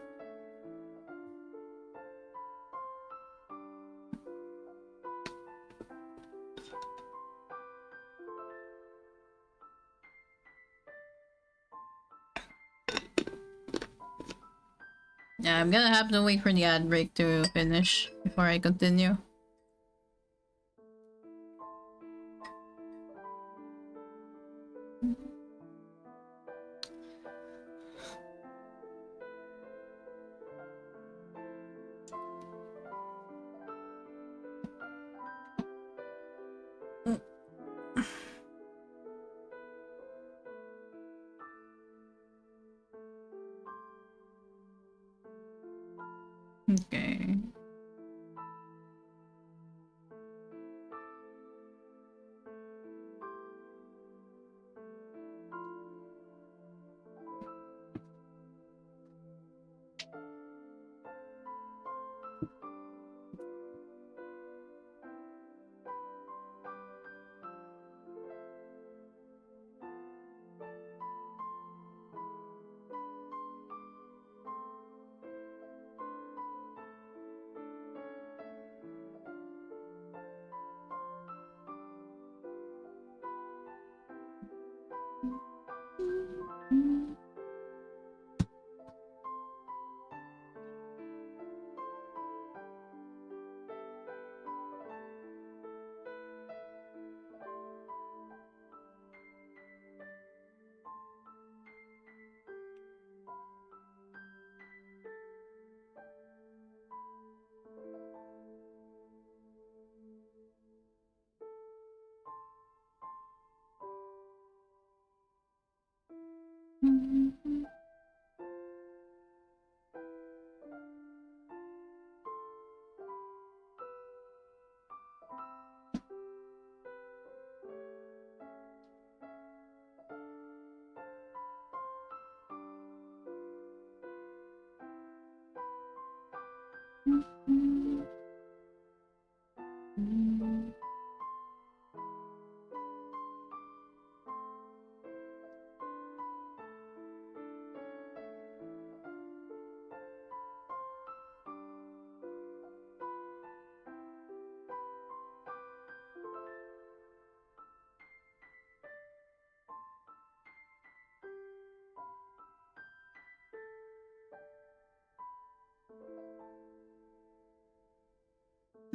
Yeah, I'm gonna have to wait for the ad break to finish before I continue. Okay.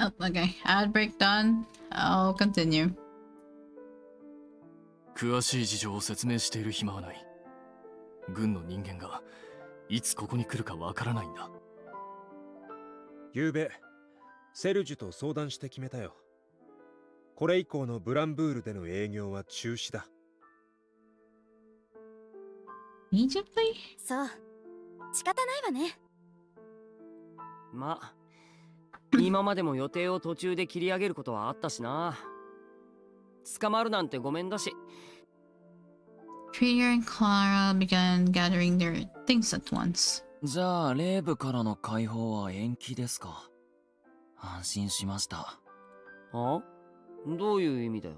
Oh, okay. Ad break done. I'll continue. 詳しい事情を説明している暇はない。軍の人間がいつここに来るかわからないんだ。ゆうべセルジュと相談して決めたよ。これ以降のブランブールでの営業は中止だ。Immediately? そう仕方ないわね。まあ今までも予定を途中で切り上げることはあったしな。捕まるなんてごめんだし。Trigger and Clara began gathering their things at once. じゃあレイブからの解放は延期ですか。安心しました。あ？どういう意味だよ。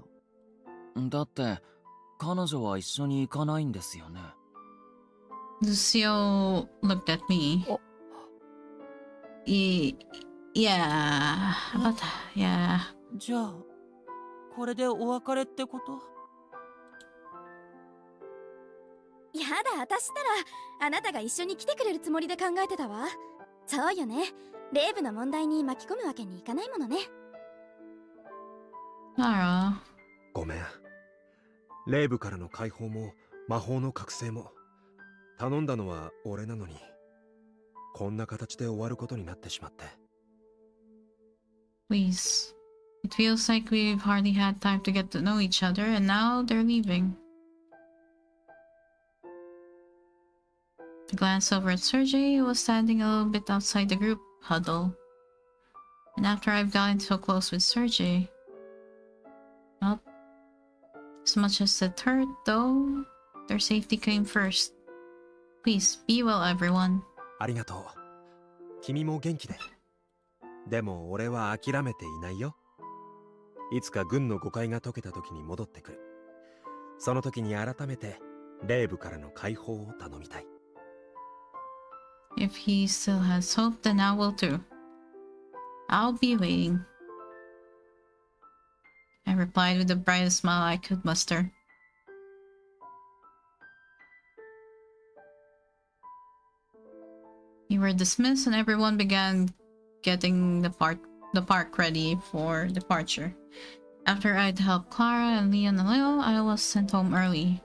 だって彼女は一緒に行かないんですよね。Lucio looked at me. Oh. Yeah, but yeah. じゃあこれでお別れってこと？やだ、私ったらあなたが一緒に来てくれるつもりで考えてたわ。そうよね、レイブの問題に巻き込むわけにいかないものね。Clara. ごめん。レイブからの解放も魔法の覚醒も頼んだのは俺なのに、こんな形で終わることになってしまって。Please. It feels like we've hardly had time to get to know each other, and now they're leaving. I glanced over at Sergey, who was standing a little bit outside the group huddle. And after I've gotten so close with Sergey, well, as much as it hurt, though, their safety came first. Please, be well, everyone. ありがとう。君も元気で。でも俺は諦めていないよ。いつか軍の誤解が解けた時に戻ってくる。その時に改めてレイブからの解放を頼みたい。If he still has hope, then I will too. I'll be waiting. I replied with the brightest smile I could muster. We were dismissed and everyone began getting the park ready for departure. After I'd helped Clara and Leon a little, I was sent home early.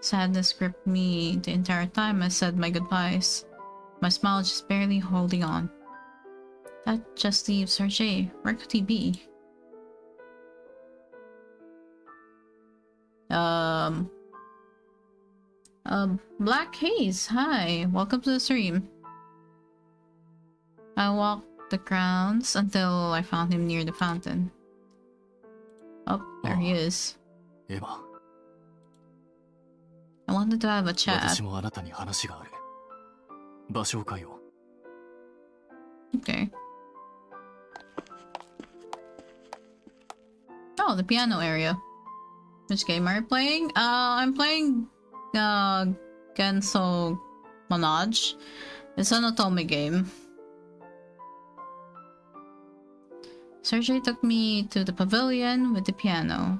Sadness gripped me the entire time I said my goodbyes. My smile just barely holding on. That just leaves Sergey. Where could he be? Black Haze, hi. Welcome to the stream. I walked the grounds until I found him near the fountain. Oh, there he is. エヴァ、 I wanted to have a chat. 私もあなたに話がある。場所を変えよう。Okay. Oh, the piano area. Which game are you playing? I'm playing GENSOU MANÈGE. It's an otome game. Sergey took me to the pavilion with the piano.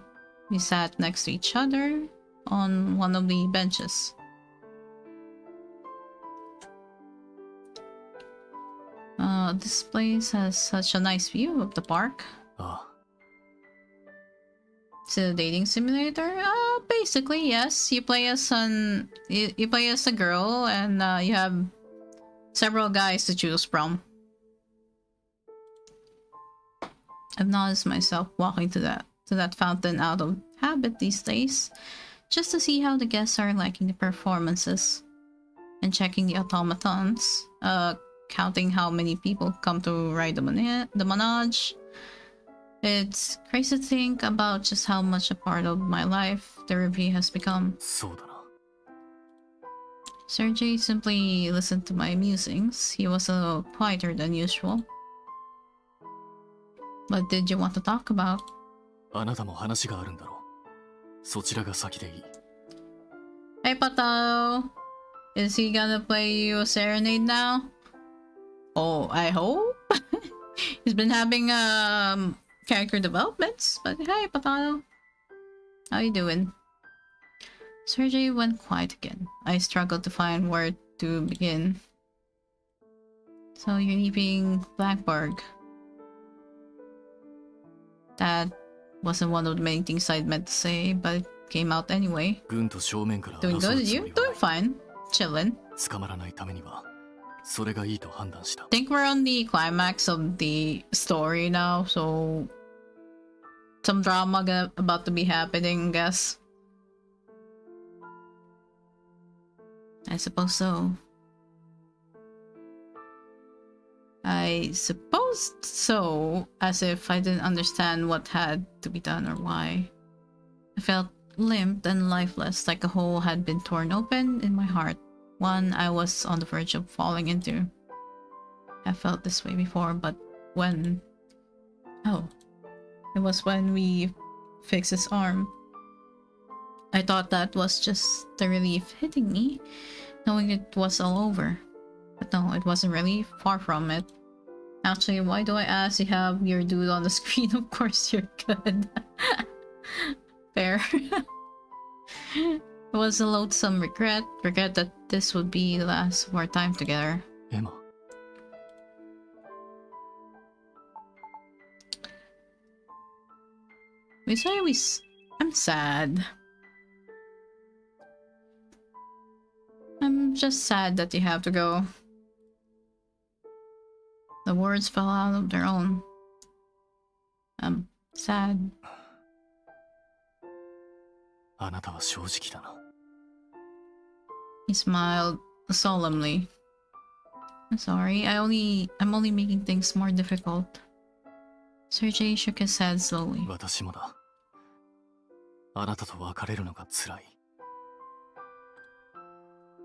We sat next to each other on one of the benches. This place has such a nice view of the park. ああ、 It's a dating simulator? Basically, yes. You play as you play as a girl, and you have several guys to choose from. I've noticed myself walking to that fountain out of habit these days, just to see how the guests are liking the performances, and checking the automatons, counting how many people come to ride the manège. It's crazy to think about just how much a part of my life the review has become. そうだな。 Sergey simply listened to my musings. He was a little quieter than usual. What did you want to talk about? あなたも話があるんだろう。そちらが先でいい。 Hey, Pato! Is he gonna play you a serenade now? Oh, I hope? He's been having character developments, but hey, Pato! How you doing? Sergey went quiet again. I struggled to find where to begin. So you're leaving Blackburg. That wasn't one of the many things I'd meant to say, but it came out anyway. 軍と正面から Doing 争 good, うつ you? もり Doing は fine. Chillin'. 捕まらないためにはそれがいいと判断した。 Think we're on the climax of the story now, so some drama about to be happening, I guess. I suppose so. I suppose so, as if I didn't understand what had to be done or why. I felt limp and lifeless, like a hole had been torn open in my heart, one I was on the verge of falling into. I felt this way before, but when... Oh. It was when we fixed his arm. I thought that was just the relief hitting me, knowing it was all over. But no, it wasn't really. Far from it. Actually, why do I ask? You have your dude on the screen. Of course you're good. Fair. It was a loathsome regret. Regret that this would be the last of our time together. Emma. I'm sad. I'm just sad that you have to go. The words fell out of their own. I'm sad. あなたは正直だな。 He smiled solemnly. I'm sorry, I'm only making things more difficult. Sergei shook his head slowly. 私もだ。あなたと別れるのが辛い。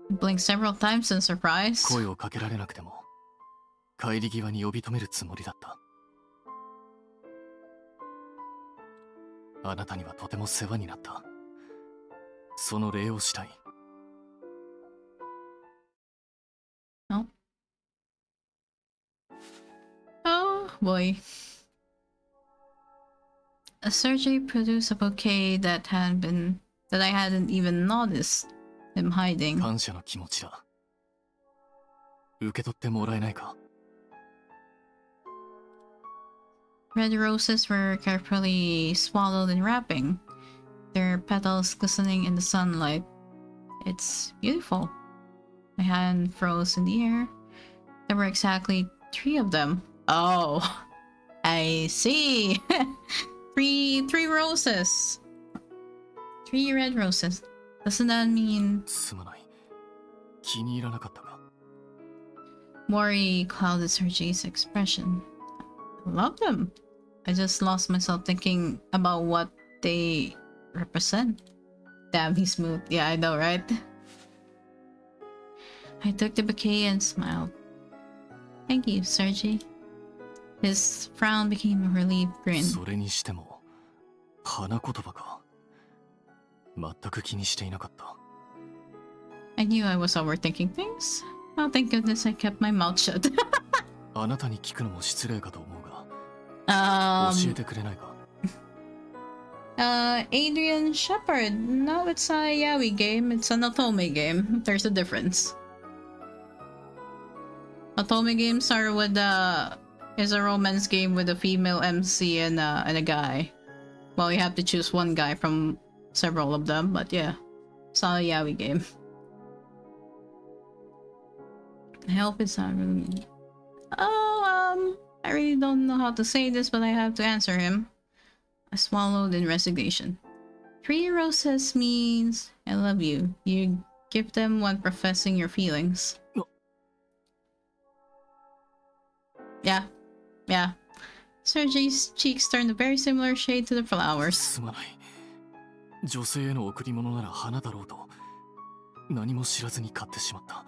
He blinked several times in surprise. 声をかけられなくても、帰り際に呼び止めるつもりだった。あなたにはとても世話になった。その礼をしたい。 No. Oh boy. Sergei produced a bouquet that I hadn't even noticed him hiding. 感謝の気持ちだ。受け取ってもらえないか。 Red roses were carefully swallowed in wrapping, their petals glistening in the sunlight. It's beautiful. My hand froze in the air. There were exactly 3 of them. Oh, I see. three roses. 3 red roses. Doesn't that mean... すまない。気に入らなかったか。 Worry clouded Sergei's expression. I love them. I just lost myself thinking about what they represent. Damn, he's smooth. Yeah, I know, right? I took the bouquet and smiled. Thank you, Sergei. His frown became a relieved grin. それにしても、花言葉か。全く気にしていなかった。 I knew I was overthinking things. Oh, thank goodness I kept my mouth shut. あなたに聞くのも失礼かと思うが、教えてくれないか。 Adrian Shepard. No, it's a yaoi game. It's an otome game. There's a difference. Otome games are with is a romance game with a female MC and a guy. Well, you have to choose one guy from several of them, but yeah, it's not a yaoi game. I hope it's not really... Oh, I really don't know how to say this, but I have to answer him. I swallowed in resignation. 3 roses means I love you. You give them when professing your feelings. Yeah. Sergei's cheeks turned a very similar shade to the flowers. すまない。女性への贈り物なら花だろうと、何も知らずに買ってしまった。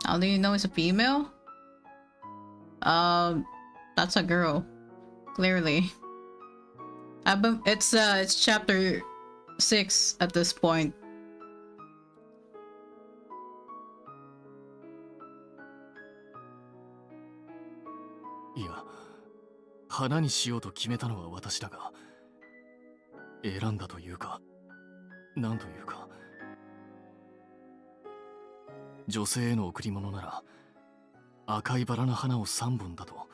How do you know it's a female? That's a girl. Clearly. It's chapter 6 at this point. Yeah. 花にしようと決めたのは私だが、選んだというか、なんというか、女性への贈り物なら赤いバラの花を3本だと、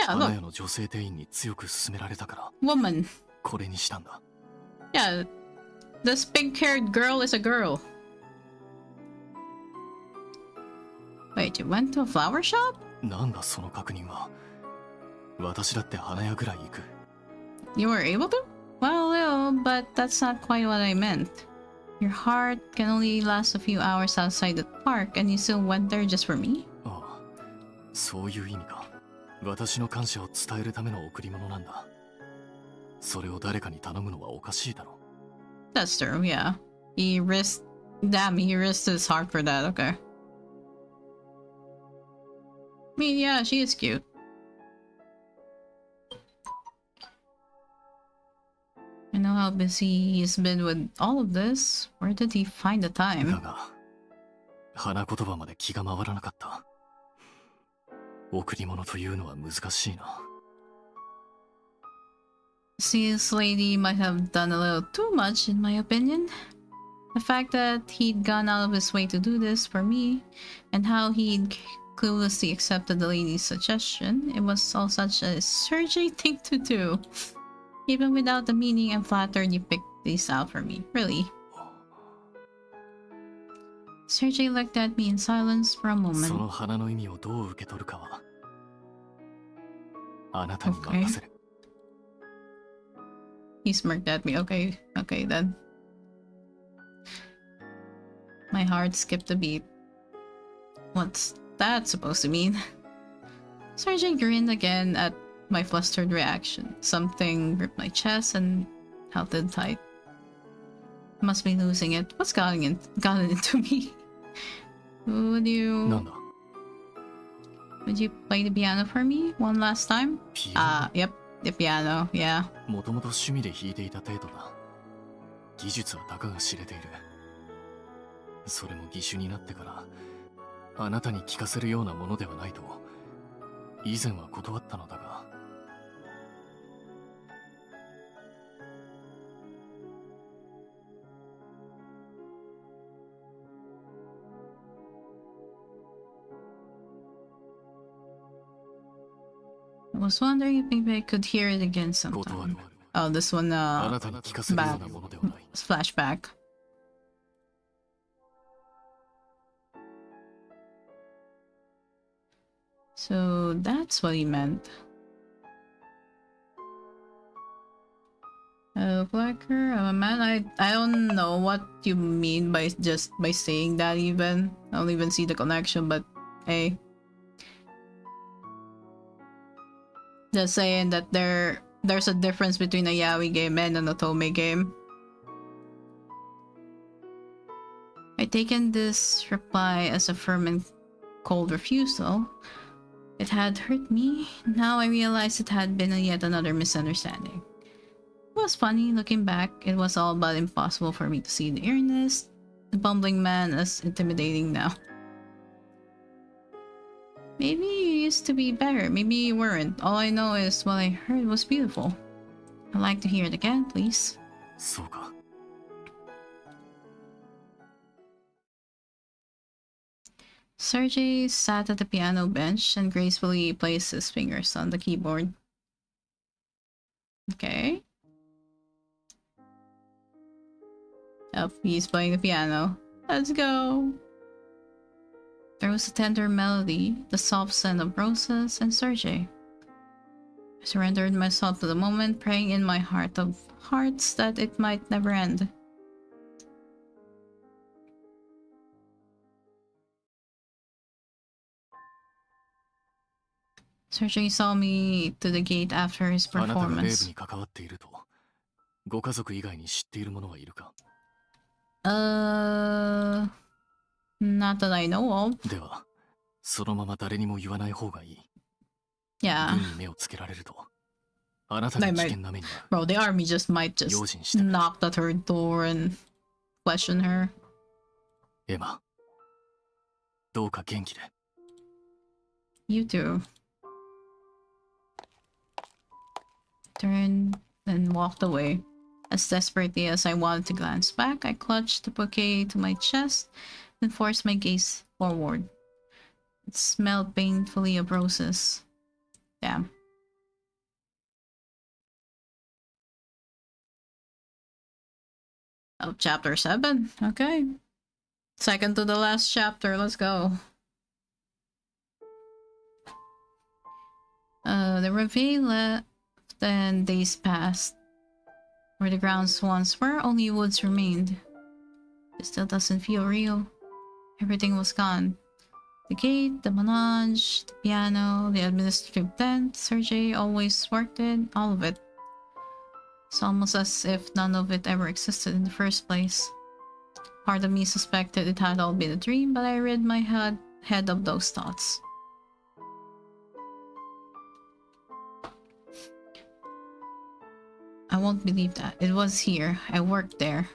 花屋の女性店員に強く勧められたから、woman. これにしたんだ。Yeah, this pink-haired girl is a girl. Wait, you went to a flower shop? なんだその確認は。私だって花屋ぐらい行く。 You were able to? Well, a little, but that's not quite what I meant. Your heart can only last a few hours outside the park, and you still went there just for me? ああ、そういう意味か。私の感謝を伝えるための贈り物なんだ。それを誰かに頼むのはおかしいだろ。 That's true, yeah. He risked... Damn, he risked his heart for that, okay. I mean, yeah, she is cute. I know how busy he's been with all of this. Where did he find the だ time? が、花言葉まで気が回らなかった。贈り物というのは難しいな。 See, this lady might have done a little too much, in my opinion. The fact that he'd gone out of his way to do this for me, and how he'd cluelessly accepted the lady's suggestion, it was all such a Sergei thing to do. Even without the meaning, I'm flattered you picked these out for me. Really? Sergei looked at me in silence for a そ moment. の花の意味をどう受け取るかは、あなたに任せる。 He smirked at me. Okay, okay then. My heart skipped a beat. What's that supposed to mean? Sergei grinned again at my flustered reaction. Something gripped my chest and held it tight. I must be losing it. What's gotten into me? Would なん you だ play the piano for me one last time? ピア Yep, the piano, yeah. ノ。もともと趣味で弾いていた程度だ。技術はたかが知れている。それも義手になってから、あなたに聞かせるようなものではないと、以前は断ったのだが。 I was wondering if maybe I could hear it again 断 sometime. る。 Oh, this one, あなたに聞かせるようなものではない。 flashback. So that's what he meant. I look like her. I'm a man. I don't know what you mean by just by saying that even. I don't even see the connection, but hey. Just saying that there's a difference between a yaoi game and an otome game. I'd taken this reply as a firm and cold refusal. It had hurt me. Now I realized it had been yet another misunderstanding. It was funny looking back. It was all but impossible for me to see the earnest, the bumbling man as intimidating now. Maybe you used to be better. Maybe you weren't. All I know is what I heard was beautiful. I'd like to hear it again, please. そうか。 Sergei sat at the piano bench and gracefully placed his fingers on the keyboard. Okay. Oh, he's playing the piano. Let's go! There was a tender melody, the soft scent of roses, and Sergei. I surrendered myself to the moment, praying in my heart of hearts that it might never end. Sergei saw me to the gate after his あなたがレイブ performance. に関わっていると、ご家族以外に知っている者はいるか？ Not that I know of. では、そのまま誰にも言わない方がいい。 Yeah. 軍に目をつけられると、あなたに危険な目には Bro, the army just might 用 just 心してくれ。 knock at her door and question her. エマ、どうか元気で。 You too. Turned and walked away. As desperately as I wanted to glance back, I clutched the bouquet to my chest and forced my gaze forward. It smelled painfully of roses. Damn. Oh, chapter 7. Okay. Second to the last chapter. Let's go. The reveille left and days passed. Where the grounds once were, only woods remained. It still doesn't feel real. Everything was gone. The gate, the manage, the piano, the administrative tent Sergei always worked in, all of it. It's almost as if none of it ever existed in the first place. Part of me suspected it had all been a dream, but I rid my head of those thoughts. I won't believe that. It was here. I worked there.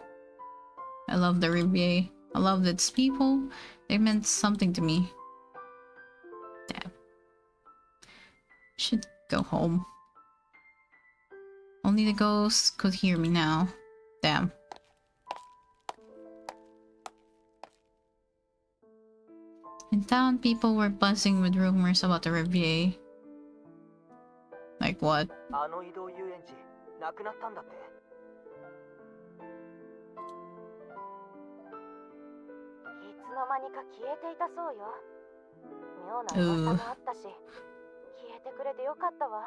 I loved the Riviera. I loved its people. They meant something to me. Damn. Should go home. Only the ghosts could hear me now. Damn. In town, people were buzzing with rumors about the Riviera. Like what? あの移動遊園地なくなったんだって。いつの間にか消えていたそうよ。妙な噂もあったし、消えてくれてよかったわ。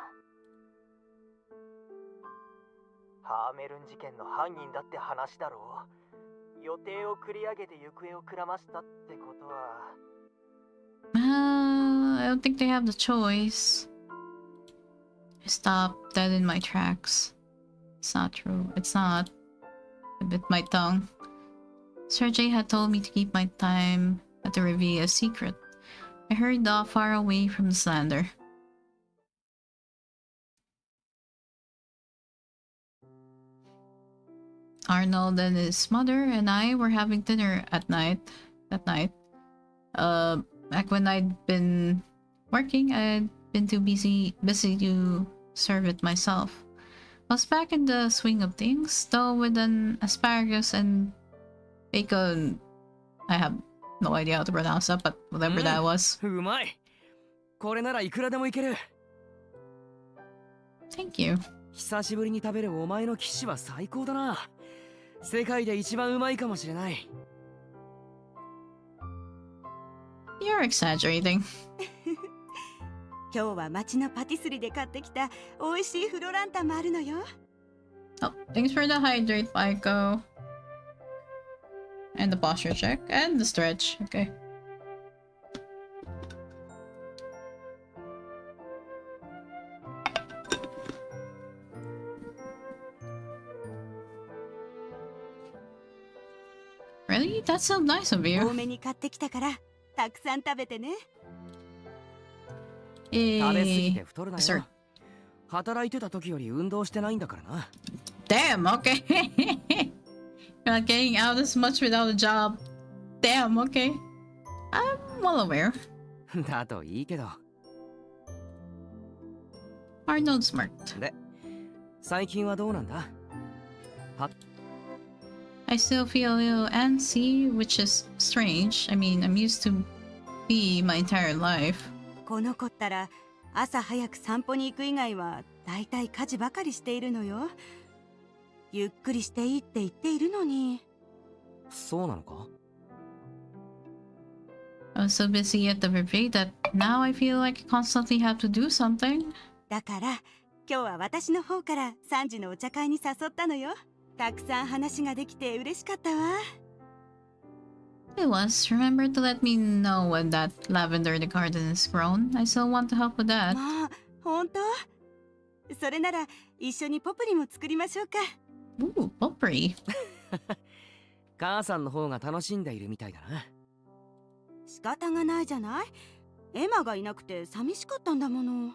ハーメルン事件の犯人だって話だろう。予定を繰り上げて行方をくらましたってことは。I don't think they have the choice. I stopped dead in my tracks. It's not true. It's not. I bit my tongue. Sergei had told me to keep my time at the Riviera a secret. I hurried off far away from the slander. Arnold and his mother and I were having dinner that night. Back when I'd been working, I'd been too busy to serve it myself. I was back in the swing of things, though with an asparagus and bacon. I have no idea how to pronounce that, but whatever that was. うまい。これならいくらでもいける。Thank you. 久しぶりに食べるお前の騎士は最高だな。世界で一番うまいかもしれない。You're exaggerating. 今日は町のパティスリーで買ってきた美味しいフロランタンもあるのよ。Oh, thanks for the hydrate, Paiko. And the posture check. And the stretch. Okay. Really? That's so nice of 多 you. めに買ってきたからたくさん食べてね。食べ過ぎて Eh, 太るな sir. よ。働いてた時より運動してないんだからな。Damn, okay. You're not getting out as much without a job. Damn, okay. I'm well aware. だといいけど。Arnold smirked. で、最近はどうなんだ？ I still feel a little antsy, which is strange. I mean, I'm used to be my entire life. この子ったら朝早く散歩に行く以外はだいたい家事ばかりしているのよ。ゆっくりしていいって言っているのに。そうなのか？ I was so busy at the retreat that now I feel like I constantly have to do something. だから今日は私の方から3時のお茶会に誘ったのよ。たくさん話ができて嬉しかったわ。It was. Remember to let me know when that lavender in the garden is grown. I still want to help with that. まあ、本当？それなら一緒にポプリも作りましょうか。Ooh, potpourri. 母さんの方が楽しんでいるみたいだな。仕方がないじゃない。エマがいなくて寂しかったんだもの。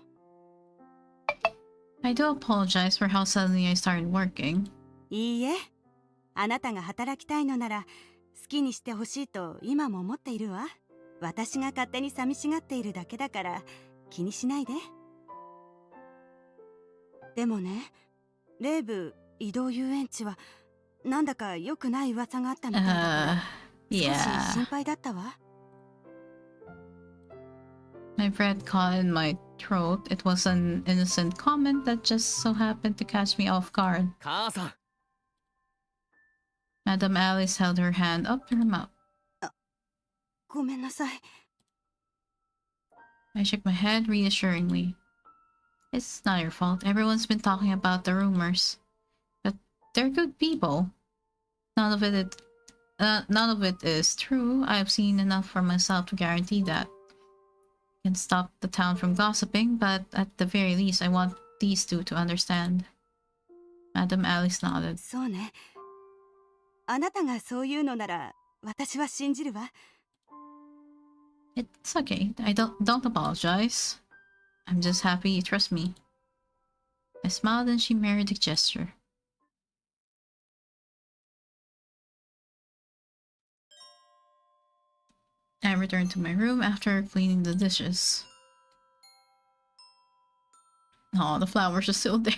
I do apologize for how suddenly I started working. いいえ、あなたが働きたいのなら好きにしてほしいと今も思っているわ。私が勝手に寂しがっているだけだから気にしないで。でもね、レイブ移動遊園地はなんだか良くない噂があったみたいだから、少し Yeah. 心配だったわ。My breath caught in my throat. It was an innocent comment that just so happened to catch me off guard. 母さん。Madame Alice held her hand up to her mouth. ごめんなさい。I shook my head reassuringly. It's not your fault. Everyone's been talking about the rumors. But they're good people. None of it is true. I've seen enough for myself to guarantee that. Can stop the town from gossiping, but at the very least, I want these two to understand. Madam Alice nodded. そうね。あなたがそう言うのなら私は信じるわ。 It's okay. I don't apologize. I'm just happy you trust me. I smiled and she mirrored the gesture. I returned to my room after cleaning the dishes. Oh, the flowers are still there.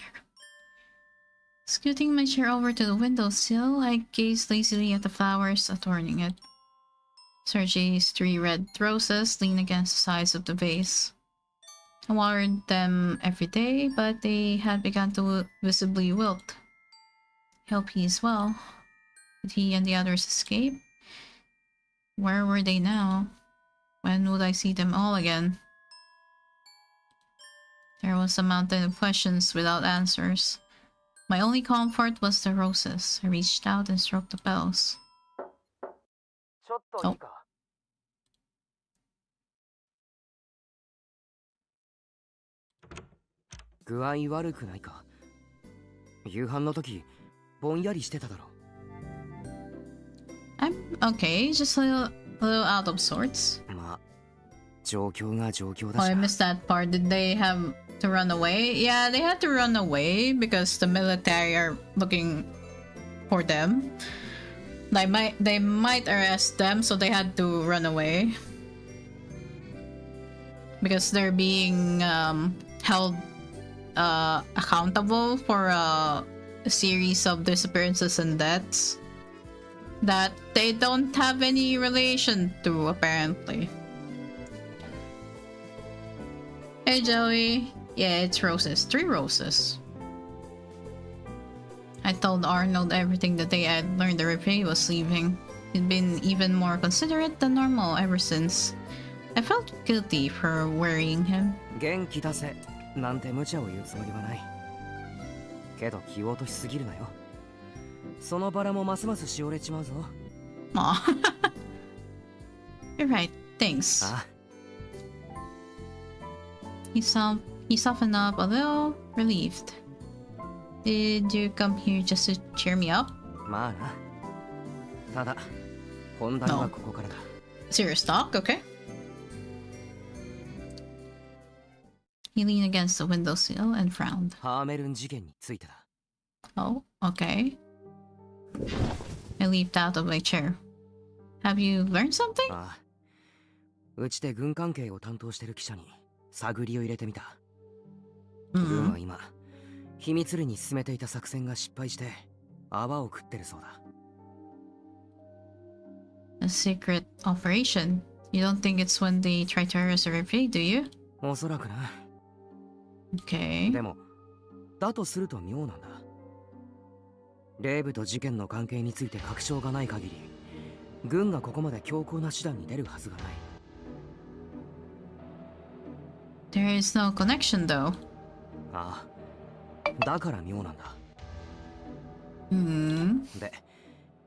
Scooting my chair over to the windowsill, I gazed lazily at the flowers adorning it. Sergei's 3 red roses lean against the sides of the vase. I watered them every day, but they had begun to visibly wilt. I hope he is well. Did he and the others escape? Where were they now? When would I see them all again? There was a mountain of questions without answers. My only comfort was the roses. I reached out and stroked the petals. ちょっといいか。具合悪くないか。夕飯の時ぼんやりしてただろ。 I'm okay, just a little out of sorts. まあ状況が状況だ Oh, し I な。 missed that part. Did they have to run away? Yeah, they had to run away because the military are looking for them. They might arrest them, so they had to run away. Because they're being held accountable for a series of disappearances and deaths that they don't have any relation to, apparently. Hey Joey. Yeah, it's roses. 3 roses. I told Arnold everything the day I'd learned the Repay was leaving. He'd been even more considerate than normal ever since. I felt guilty for worrying him. 元気出せなんて無茶を言うつもりはない。けど気落としすぎるなよ。そのバラもますますしおれちまうぞ。 Aw. You're right. Thanks. ああ He softened up a little, relieved. Did you come here just to cheer me up? まあな。ただ本題はここからだ。 Serious talk? Okay. He leaned against the windowsill and frowned. ハーメルン事件についてだ。 Oh, okay. I leaped out of my chair. Have you learned something? ああ。うちで軍関係を担当してる記者に探りを入れてみた。軍は今、秘密裏に進めていた作戦が失敗して泡を食ってるそうだ。A secret operation? You don't think it's when they try to arrest a referee, do you? おそらくな。 Okay. でも、だとすると妙なんだ。レイブと事件の関係について確証がない限り、軍がここまで強硬な手段に出るはずがない。There is no connection, though. ああ、だから妙なんだ。で、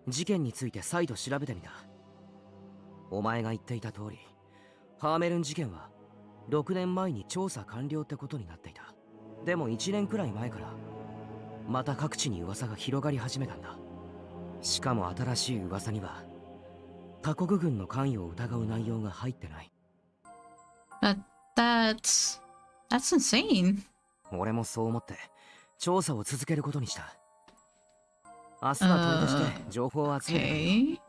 事件について再度調べてみた。お前が言っていた通り、ハーメルン事件は6年前に調査完了ってことになっていた。でも1年くらい前からまた各地に噂が広がり始めたんだ。しかも新しい噂には他国軍の関与を疑う内容が入ってない。 But that's insane. 俺もそう思って調査を続けることにした。明日は取り出して情報を集める。Okay.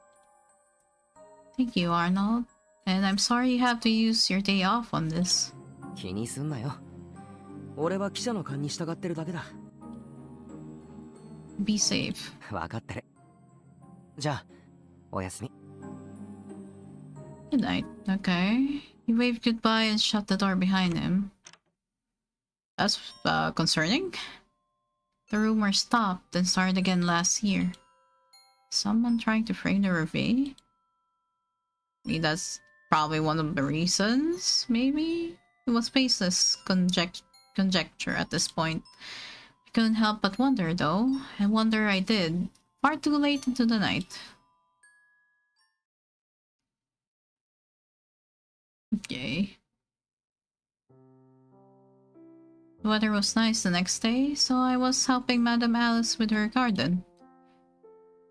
Thank you, Arnold. And I'm sorry you have to use your day off on this. 気にすんなよ。俺は記者の勘に従ってるだけだ。 Be safe. 分かってる。じゃあ、おやすみ。 Good night. Okay. He waved goodbye and shut the door behind him. That's concerning. The rumor stopped and started again last year. Someone trying to frame the Reveille? I mean, that's probably one of the reasons, maybe? It was baseless conjecture at this point. I couldn't help but wonder, though, and wonder I did, far too late into the night. Okay. The weather was nice the next day, so I was helping Madame Alice with her garden.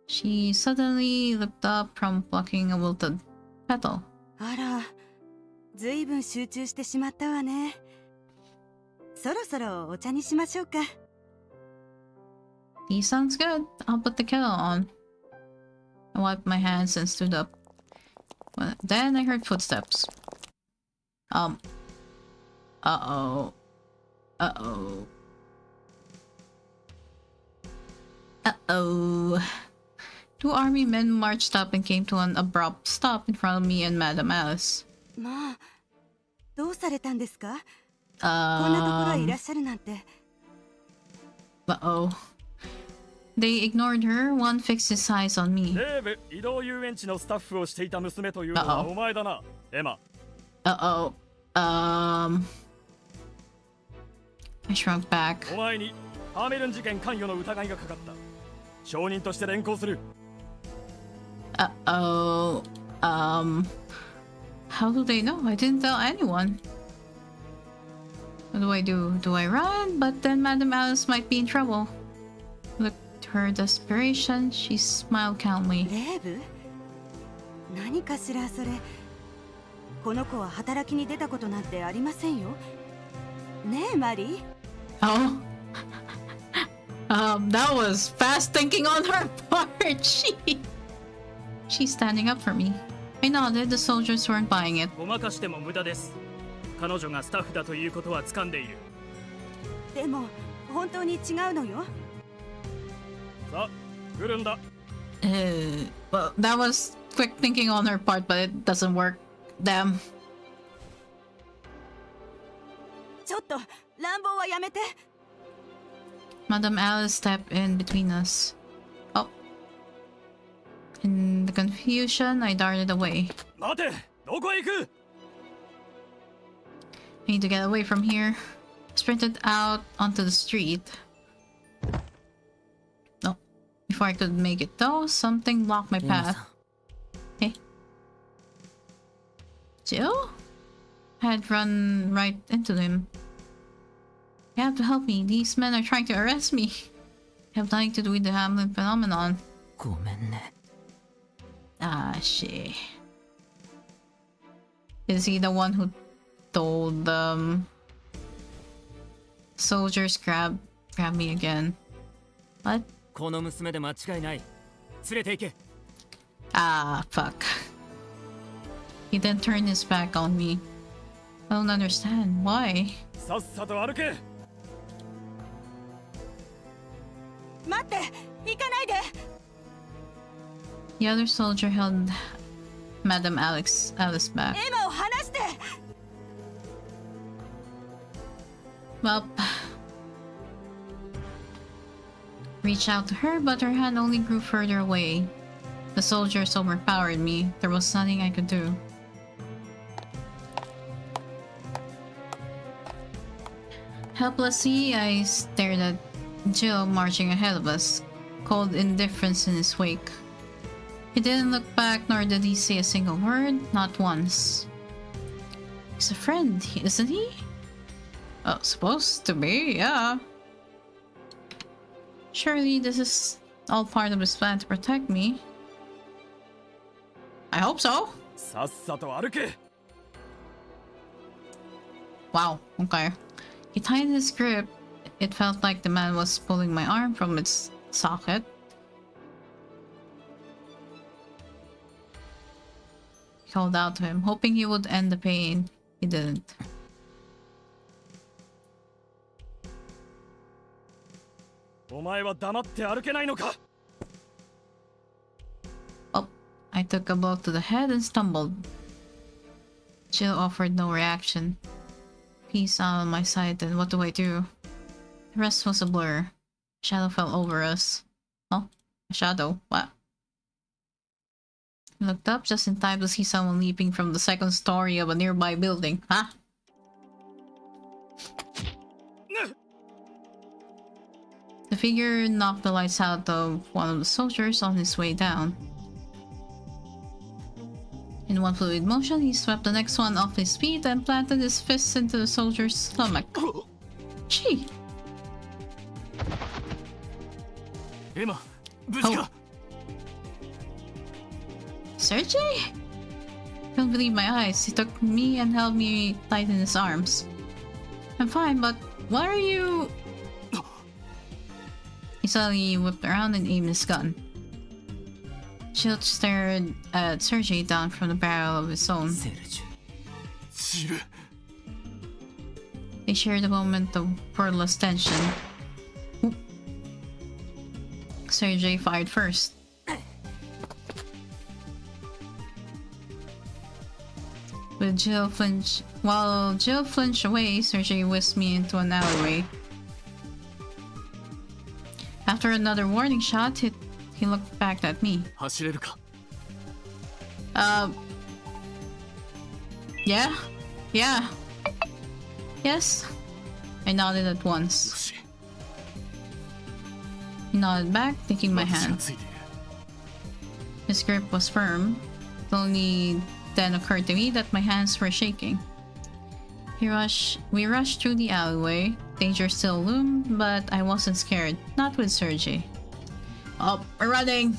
She suddenly looked up from plucking a wilted petal. あら、ずいぶん集中してしまったわね。そろそろお茶にしましょうか。Tea sounds good. I'll put the kettle on. I wiped my hands and stood up. Well, then I heard footsteps. Uh-oh. Uh-oh. Uh-oh. Two army men marched up and came to an abrupt stop in front of me and Madame Alice. まあ、どうされたんですか？こんなところへいらっしゃるなんて。Uh-oh. They ignored her. One fixed his eyes on me. レーブ移動遊園地のスタッフをしていた娘というのはお前だな、エマ。Uh-oh. I shrunk back. お前にハーメルン事件関与の疑いがかかった。証人として連行する。Uh-oh. How do they know? I didn't tell anyone. What do I do? Do I run? But then Madame Alice might be in trouble. Look to her desperation, she smiled calmly. レーブ？何かしらそれ。この子は働きに出たことなんてありませんよ。ねえ、マリー。Oh. That was fast thinking on her part. She's standing up for me. I nodded. The soldiers weren't buying it. ごまかしても無駄です。彼女がスタッフだということは掴んでいる。でも本当に違うのよ。さあ、来るんだ。Well, that was quick thinking on her part, but it doesn't work. Damn. ちょっと乱暴はやめて。Madame Alice stepped in between us. Oh. In the confusion, I darted away. 待て、どこへ行く？ I need to get away from here. I sprinted out onto the street. Oh. Before I could make it though, something blocked my path. Hey. Jill? I had run right into him. You have to help me. These men are trying to arrest me. I have nothing to do with the Hamlin phenomenon. ごめんね。Ah, shit. Is he the one who told soldiers grab me again? What? この娘で間違いない。連れて行け。Ah, fuck. He then turned his back on me. I don't understand. Why? さっさと歩け。待って、行かないで。The other soldier held Madame Alice back. エマを離して。Well, reached out to her, but her hand only grew further away. The soldiers overpowered me. There was nothing I could do. Helplessly, I stared at Jill marching ahead of us, cold indifference in his wake. He didn't look back, nor did he say a single word, not once. He's a friend, isn't he? Oh, supposed to be, yeah. Surely this is all part of his plan to protect me. I hope so. さっさと歩け。Wow, okay. He tightened his grip. It felt like the man was pulling my arm from its socket. I called out to him, hoping he would end the pain. He didn't. Oh, I took a blow to the head and stumbled. Jill offered no reaction. Peace out on my side, then what do I do? The rest was a blur. Shadow fell over us. Oh, a shadow? What? I looked up just in time to see someone leaping from the second story of a nearby building. Huh? The figure knocked the lights out of one of the soldiers on his way down. In one fluid motion, he swept the next one off his feet and planted his fists into the soldier's stomach. Gee! Emma, 無事か? Sergei? I couldn't believe my eyes. He took me and held me tight in his arms. I'm fine, but why are you... He suddenly whipped around and aimed his gun. Jill stared at Sergei down from the barrel of his own. They shared a moment of wordless tension. Oop. Sergei fired first. While Jill flinched away, Sergei whisked me into an alleyway. After another warning shot, he looked back at me. Yeah? Yeah. Yes? I nodded at once. He nodded back, taking my hand. His grip was firm. It only then occurred to me that my hands were shaking. We rushed through the alleyway. Danger still loomed, but I wasn't scared. Not with Sergei. Oh, we're running!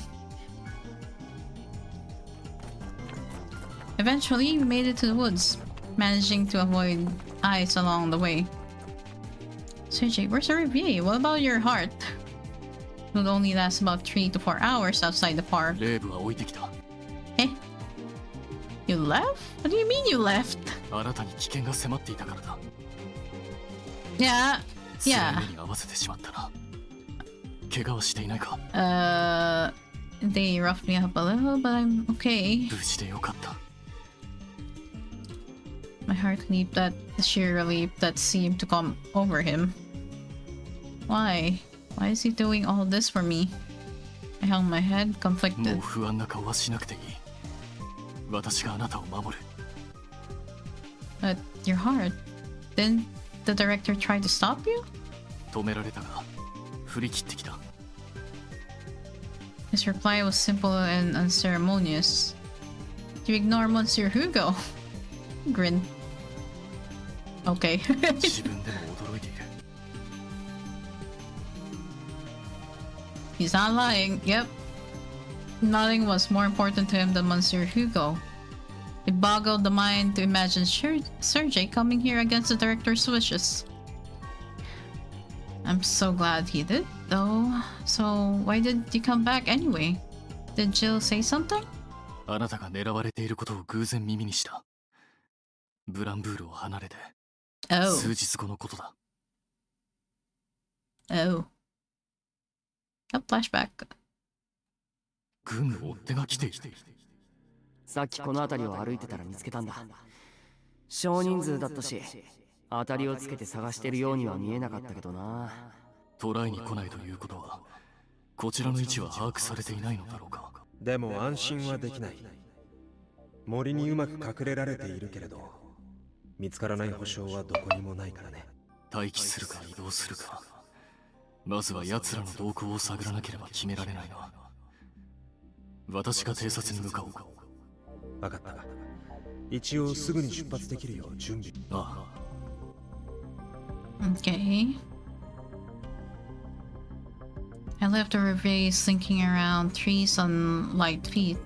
Eventually, we made it to the woods, managing to avoid eyes along the way. Sergei, where's the reverie? What about your heart? It would only last about 3 to 4 hours outside the park. Eh? You left? What do you mean you left? Yeah. Yeah. They roughed me up a little, but I'm okay. My heart leaped at the sheer relief that seemed to come over him. Why? Why is he doing all this for me? I hung my head, conflicted. But your heart? Didn't the director try to stop you? His reply was simple and unceremonious. You ignore Monsieur Hugo. Grin. Okay. He's not lying. Yep. Nothing was more important to him than Monsieur Hugo. It boggled the mind to imagine Sergei coming here against the director's wishes. I'm so glad he did, though. So why did you come back anyway? Did Jill say something? Oh. Oh. A flashback. さっきこの辺りを歩いてたら見つけたんだ。少人数だったし、当たりをつけて探してるようには見えなかったけどな。捕らえに来ないということは、こちらの位置は把握されていないのだろうか。でも安心はできない。森にうまく隠れられているけれど、見つからない保証はどこにもないからね。待機するか移動するか、まずは奴らの動向を探らなければ決められないな。私が偵察に向かおうか。分かった。一応すぐに出発できるよう準備。ああ。Okay. I left the reverie slinking around trees on light feet.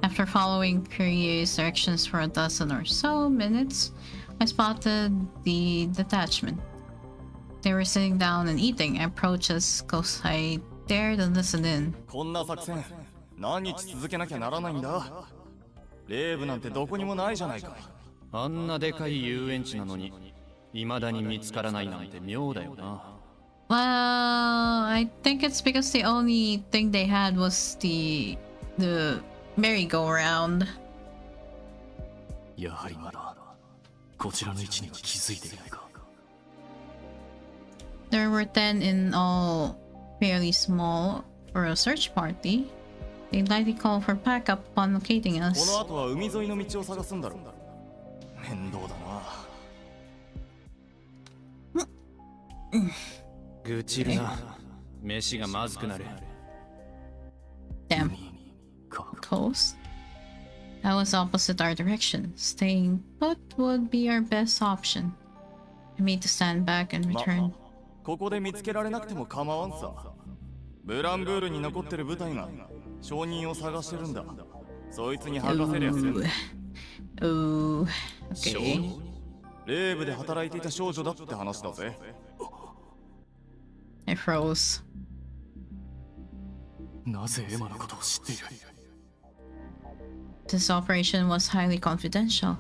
After following curious directions for a dozen or so minutes, I spotted the detachment. They were sitting down and eating. I approached as close as I dared and listened in. こんな作戦何日続けなきゃならないんだ。レーブなんてどこにもないじゃないか。あんなでかい遊園地なのに未だに見つからないなんて妙だよな。Well, I think it's because the only thing they had was the merry-go-round. やはりまだこちらの位置には気づいていないか。There were 10 in all, fairly small for a search party. They likely called for backup upon locating us. この後は海沿いの道を探すんだろう。面倒だな。愚痴るな。飯がまずくなる。Damn. Close. That was opposite our direction. Staying put would be our best option. I made to stand back and return. ここで見つけられなくても構わんさ。ブランブールに残ってる部隊が証人を探してるんだ。そいつに吐かせりゃする。Ooh. Okay. レーブで働いていた少女だって話だぜ。I froze. なぜエマのことを知っている？ This operation was highly confidential.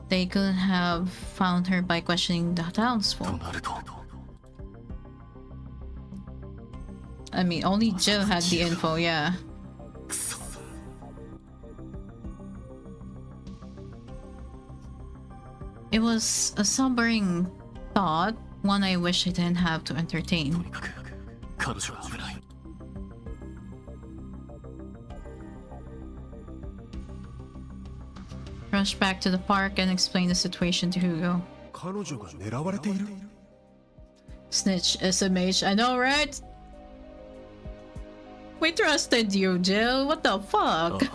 They couldn't have found her by questioning the townsfolk. I mean, only Jill had the info, yeah. It was a sobering thought, one I wish I didn't have to entertain. Rushed back to the park and explained the situation to Hugo. Snitch, SMH, I know, right? We trusted you, Jill. What the fuck?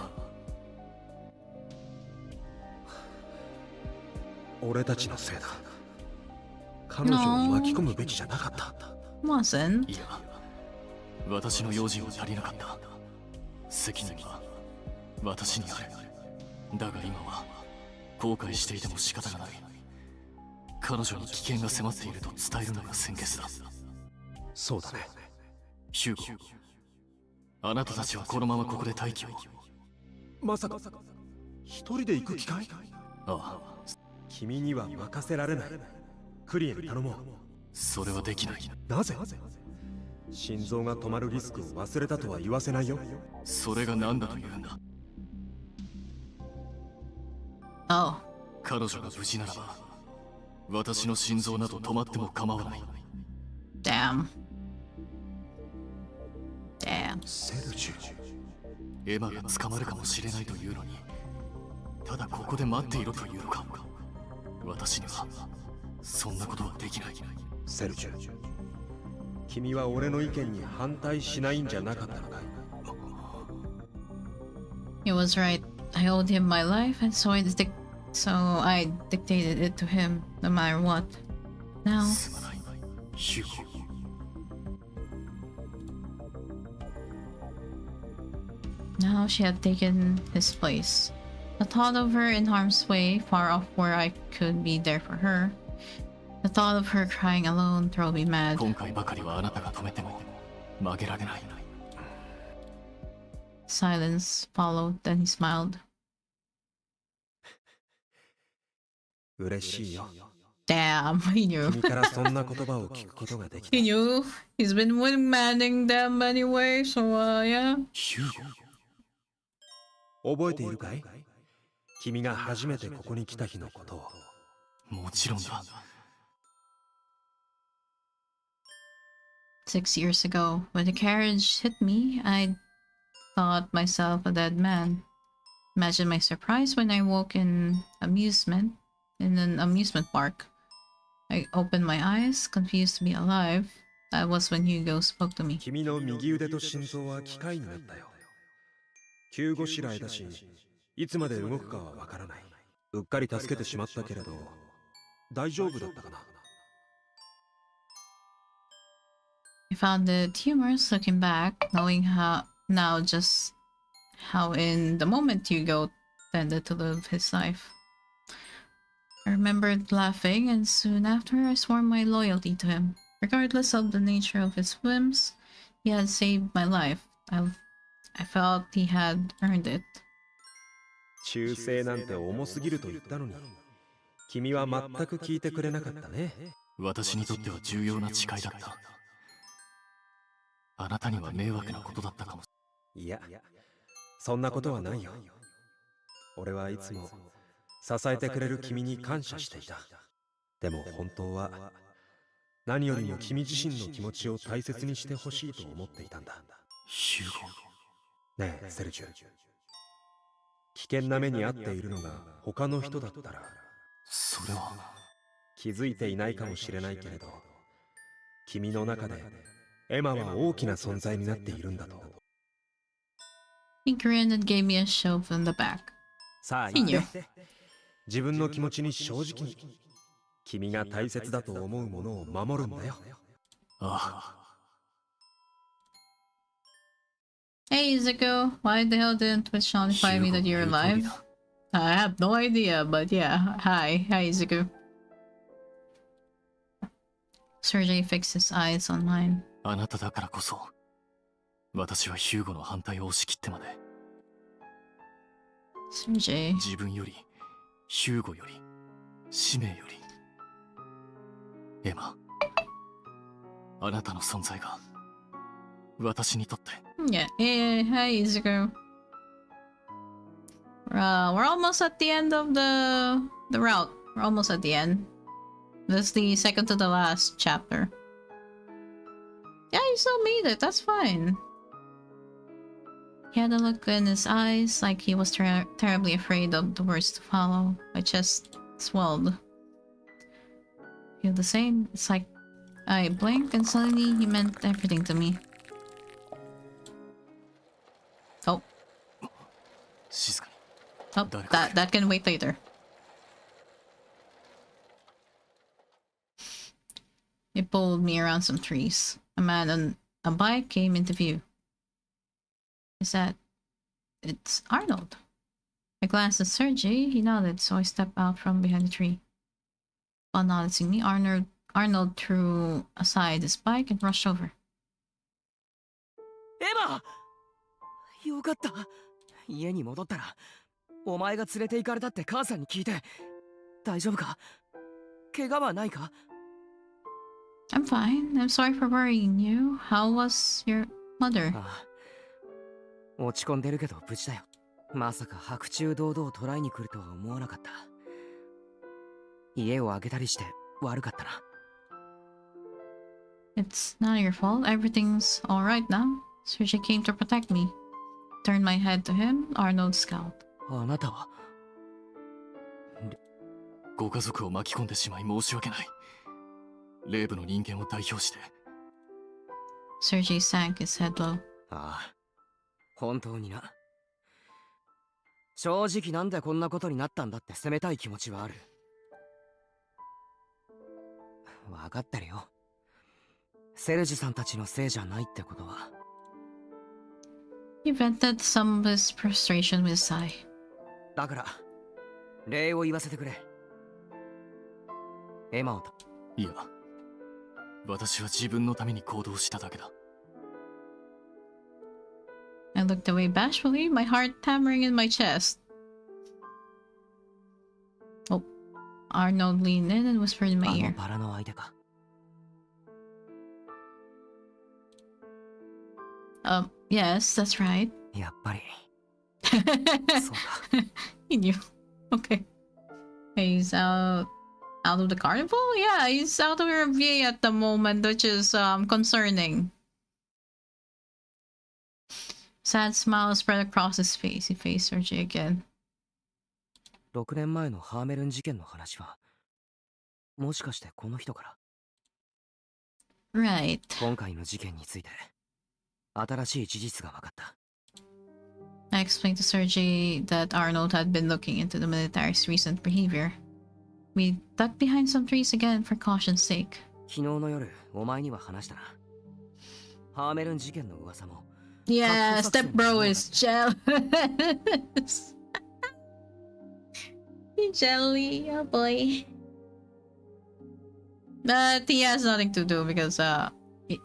俺たちのせいだ。彼女を巻き込むべきじゃなかった。Wasn't. いや、私の用心は足りなかった。責任は私にある。だが今は後悔していても仕方がない。彼女に危険が迫っていると伝えるのが先決だ。そうだね。ヒューゴ、あなたたちはこのままここで待機を。まさか一人で行く気かい？ああ。君には任せられない。クリエに頼もう。それはできない。なぜ？心臓が止まるリスクを忘れたとは言わせないよ。それが何だというんだ。Oh. 彼女が無事ならば、私の心臓など止まっても構わない。Damn. Damn. セルジュ。エマが捕まるかもしれないというのに、ただここで待っていろというのか。私にはそんなことはできない。セルジュ、君は俺の意見に反対しないんじゃなかったのかい？ He was right. I owed him my life, and so I dictated it to him, no matter what. Now. すまない、ヒューゴ。Now she had taken his place. The thought of her in harm's way, far off where I could be there for her. The thought of her crying alone drove me mad. 今回ばかりはあなたが止めても曲げられない。Silence followed, then he smiled. 嬉しいよ。Damn, he knew. 君からそんな言葉を聞くことができた。He knew. He's been wingmanning them anyway, so yeah. ヒューゴ。覚えているかい？君が初めてここに来た日のことを。もちろんだ。6 years ago, when the carriage hit me, I thought myself a dead man. Imagine my surprise when I woke in an amusement park. I opened my eyes, confused to be alive. That was when Hugo spoke to me. 君の右腕と心臓は機械になったよ。急ごしらえだし、いつまで動くかはわからない。うっかり助けてしまったけれど、大丈夫だったかな？ I found it humorous looking back, knowing just how in the moment Hugo tended to live his life. I remembered laughing, and soon after I swore my loyalty to him. Regardless of the nature of his whims, he had saved my life. I felt he had earned it. 忠誠なんて重すぎると言ったのに、君は全く聞いてくれなかったね。私にとっては重要な誓いだった。あなたには迷惑なことだったかも。いや、そんなことはないよ。俺はいつも支えてくれる君に感謝していた。でも本当は何よりも君自身の気持ちを大切にしてほしいと思っていたんだ。ヒューゴ。ねえ、セルジュ。危険な目に遭っているのが他の人だったら、それは気づいていないかもしれないけれど、君の中でエマは大きな存在になっているんだと。 He grinned and gave me a shove in the back. さあ He 言 knew. って。自分の気持ちに正直に。君が大切だと思うものを守るんだよ。ああ。 Hey Izuku, why the hell didn't Twitch notify me that you're alive? I have no idea, but yeah. Hi Izuku. Sergey fixed his eyes on mine. あなただからこそ、私はヒューゴの反対を押し切ってまで。Sergey. 自分より、ヒューゴより、使命より。エマ、あなたの存在が、私にとって。Yeah, hi Izuku. We're almost at the end of the route. We're almost at the end. That's the second to the last chapter. Yeah, you still made it. That's fine. He had a look in his eyes like he was terribly afraid of the words to follow. My chest swelled. Feel the same? It's like I blinked and suddenly he meant everything to me. Oh. 静かに。 Oh, that can wait later. It pulled me around some trees. A man on a bike came into view. Is that... It's Arnold. I glanced at Sergey. He nodded, so I stepped out from behind the tree. While noticing me, Arnold threw aside his bike and rushed over. エマ！よかった。家に戻ったら、お前が連れて行かれたって母さんに聞いて、大丈夫か？怪我はないか？ I'm fine. I'm sorry for worrying you. How was your mother? ああ、落ち込んでるけど無事だよ。まさか白昼堂々捕らえに来るとは思わなかった。家を開けたりして悪かったな。It's not your fault. Everything's alright now. Sergey came to protect me. Turned my head to him. Arnold scowled. あなたはご家族を巻き込んでしまい申し訳ない。霊部の人間を代表して。Sergey sank his head low. ああ、本当にな。正直なんでこんなことになったんだって責めたい気持ちはある。わかってるよ。セルジさんたちのせいじゃないってことは。He vented some of his frustration with a sigh. だから、礼を言わせてくれ。エマをと。いや、私は自分のために行動しただけだ。I looked away bashfully, my heart hammering in my chest. Oh, Arnold leaned in and whispered in my ear. バラの相手か。Yes, that's right. やっぱり。He knew. Okay. He's out of the carnival? Yeah, he's out of your VA at the moment, which is concerning. Sad smile spread across his face. He faced Sergey again. 6年前のハーメルン事件の話は、もしかしてこの人から？ Right. 今回の事件について、新しい事実が分かった。I explained to Sergey that Arnold had been looking into the military's recent behavior. We ducked behind some trees again for caution's sake. 昨日の夜、お前には話したな。ハーメルン事件の噂も。Yeah, stepbro is jealous. He's jelly, oh boy. But he has nothing to do because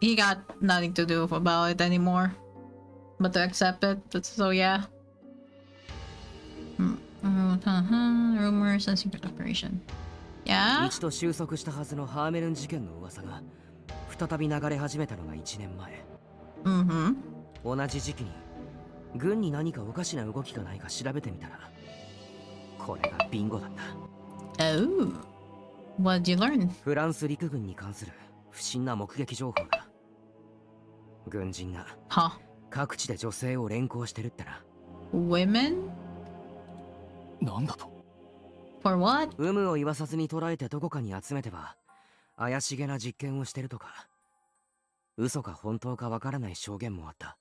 he got nothing to do about it anymore. But to accept it, so yeah. Rumors and secret operation. Yeah? 一度収束したはずのハーメルン事件の噂が再び流れ始めたのが1年前。Mm-hmm. 同じ時期に軍に何かおかしな動きがないか調べてみたら、これがビンゴだった。Oh. What did you learn? フランス陸軍に関する不審な目撃情報だ。軍人が各地で女性を連行してるってな。Women? なんだと？ For what? 有無を言わさずに捕らえてどこかに集めては怪しげな実験をしてるとか。嘘か本当かわからない証言もあった。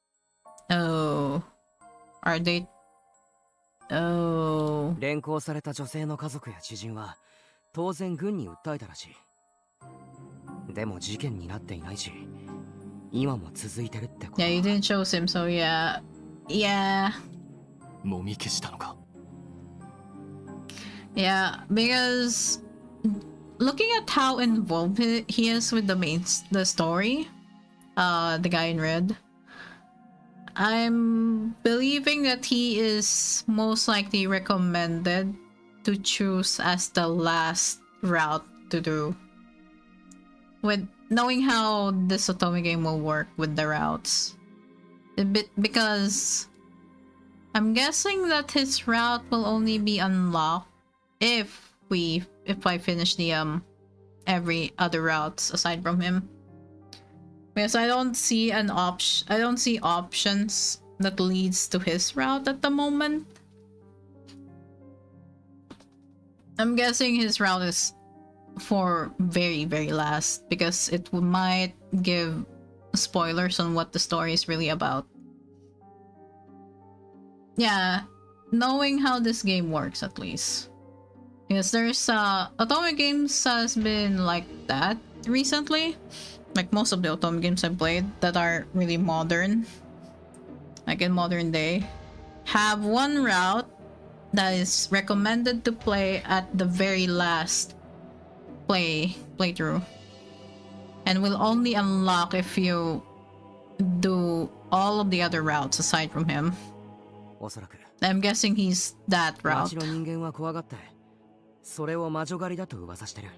Oh. Are they... Oh. 連行された女性の家族や知人は当然軍に訴えたらしい。でも事件になっていないし、今も続いてるってこと。Yeah, you didn't choose him, so yeah. Yeah. もみ消したのか。 Yeah, because looking at how involved he is with the story, the guy in red, I'm believing that he is most likely recommended to choose as the last route to do. With knowing how this otome game will work with the routes, because I'm guessing that his route will only be unlocked if I finish the every other routes aside from him, because I don't see options that leads to his route at the moment. I'm guessing his route is for very last, because it might give spoilers on what the story is really about. Yeah, knowing how this game works at least. Yes, there's otome games has been like that recently. Like most of the otome games I've played that are really modern, like in modern day, have one route that is recommended to play at the very last playthrough, and will only unlock if you do all of the other routes aside from him. I'm guessing he's that route. それを魔女狩りだと噂してる。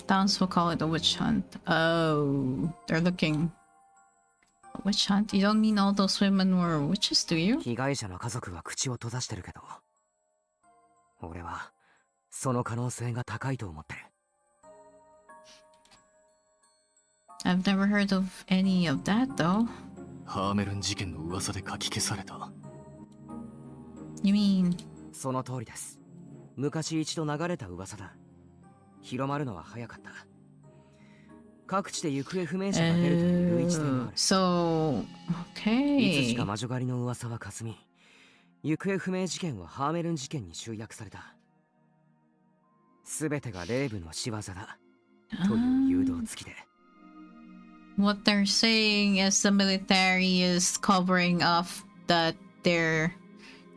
Downs will call it a witch hunt. Oh, they're looking. A witch hunt? You don't mean all those women were witches, do you? 被害者の家族は口を閉ざしてるけど、俺はその可能性が高いと思ってる。I've never heard of any of that though. ハーメルン事件の噂で書き消された。You mean? その通りです。昔一度流れた噂だ。広まるのは早かった。各地で行方不明者が出るという類似点もある。So, okay. いつしか魔女狩りの噂は霞み、行方不明事件はハーメルン事件に集約された。すべてがレイブの仕業だという誘導付きで。What they're saying is the military is covering up that they're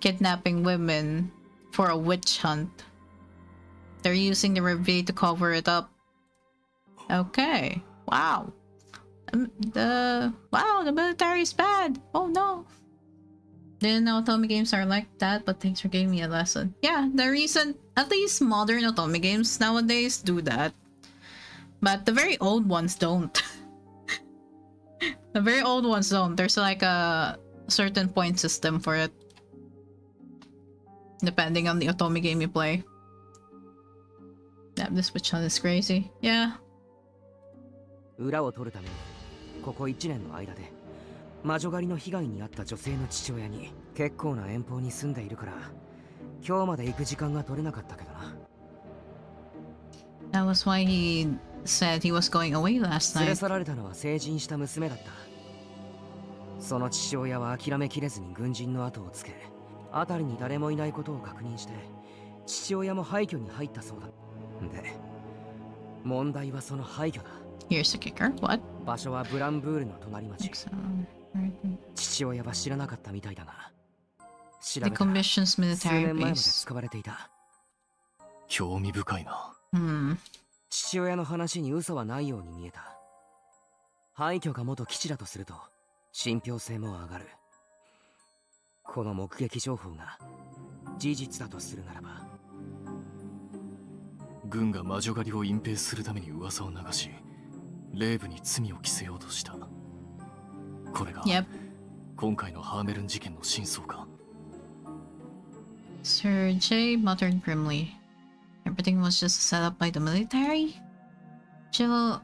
kidnapping women for a witch hunt. They're using the review to cover it up. Okay. Wow. The military is bad. Oh no. Didn't know otome games are like that, but thanks for giving me a lesson. Yeah, the recent, at least modern otome games nowadays do that. But the very old ones don't. The very old ones don't. There's like a certain point system for it, depending on the otome game you play. Yeah, this witch hunt is crazy. Yeah. 裏を取るためにここ1年の間で魔女狩りの被害に遭った女性の父親に結構な遠方に住んでいるから今日まで行く時間が取れなかったけどな。That was why he said he was going away last 連れ night. 去られたのは成人した娘だった。その父親は諦めきれずに軍人の後をつけ、辺りに誰もいないことを確認して父親も廃墟に入ったそうだ。で、問題はその廃墟だ。Here's the kicker. What? 場所はブランブールの隣町。父親は知らなかったみたいだが、調べ The たら commission's 数 military 年前まで base. 使われていた。興味深いな。父親の話に嘘はないように見えた。廃墟が元基地だとすると信憑性も上がる。この目撃情報が事実だとするならば、軍が魔女狩りを隠蔽するために噂を流し、レイブに罪を着せようとした。これが Yep. 今回のハーメルン事件の真相か。Sir J muttered grimly. Everything was just set up by the military? Jill's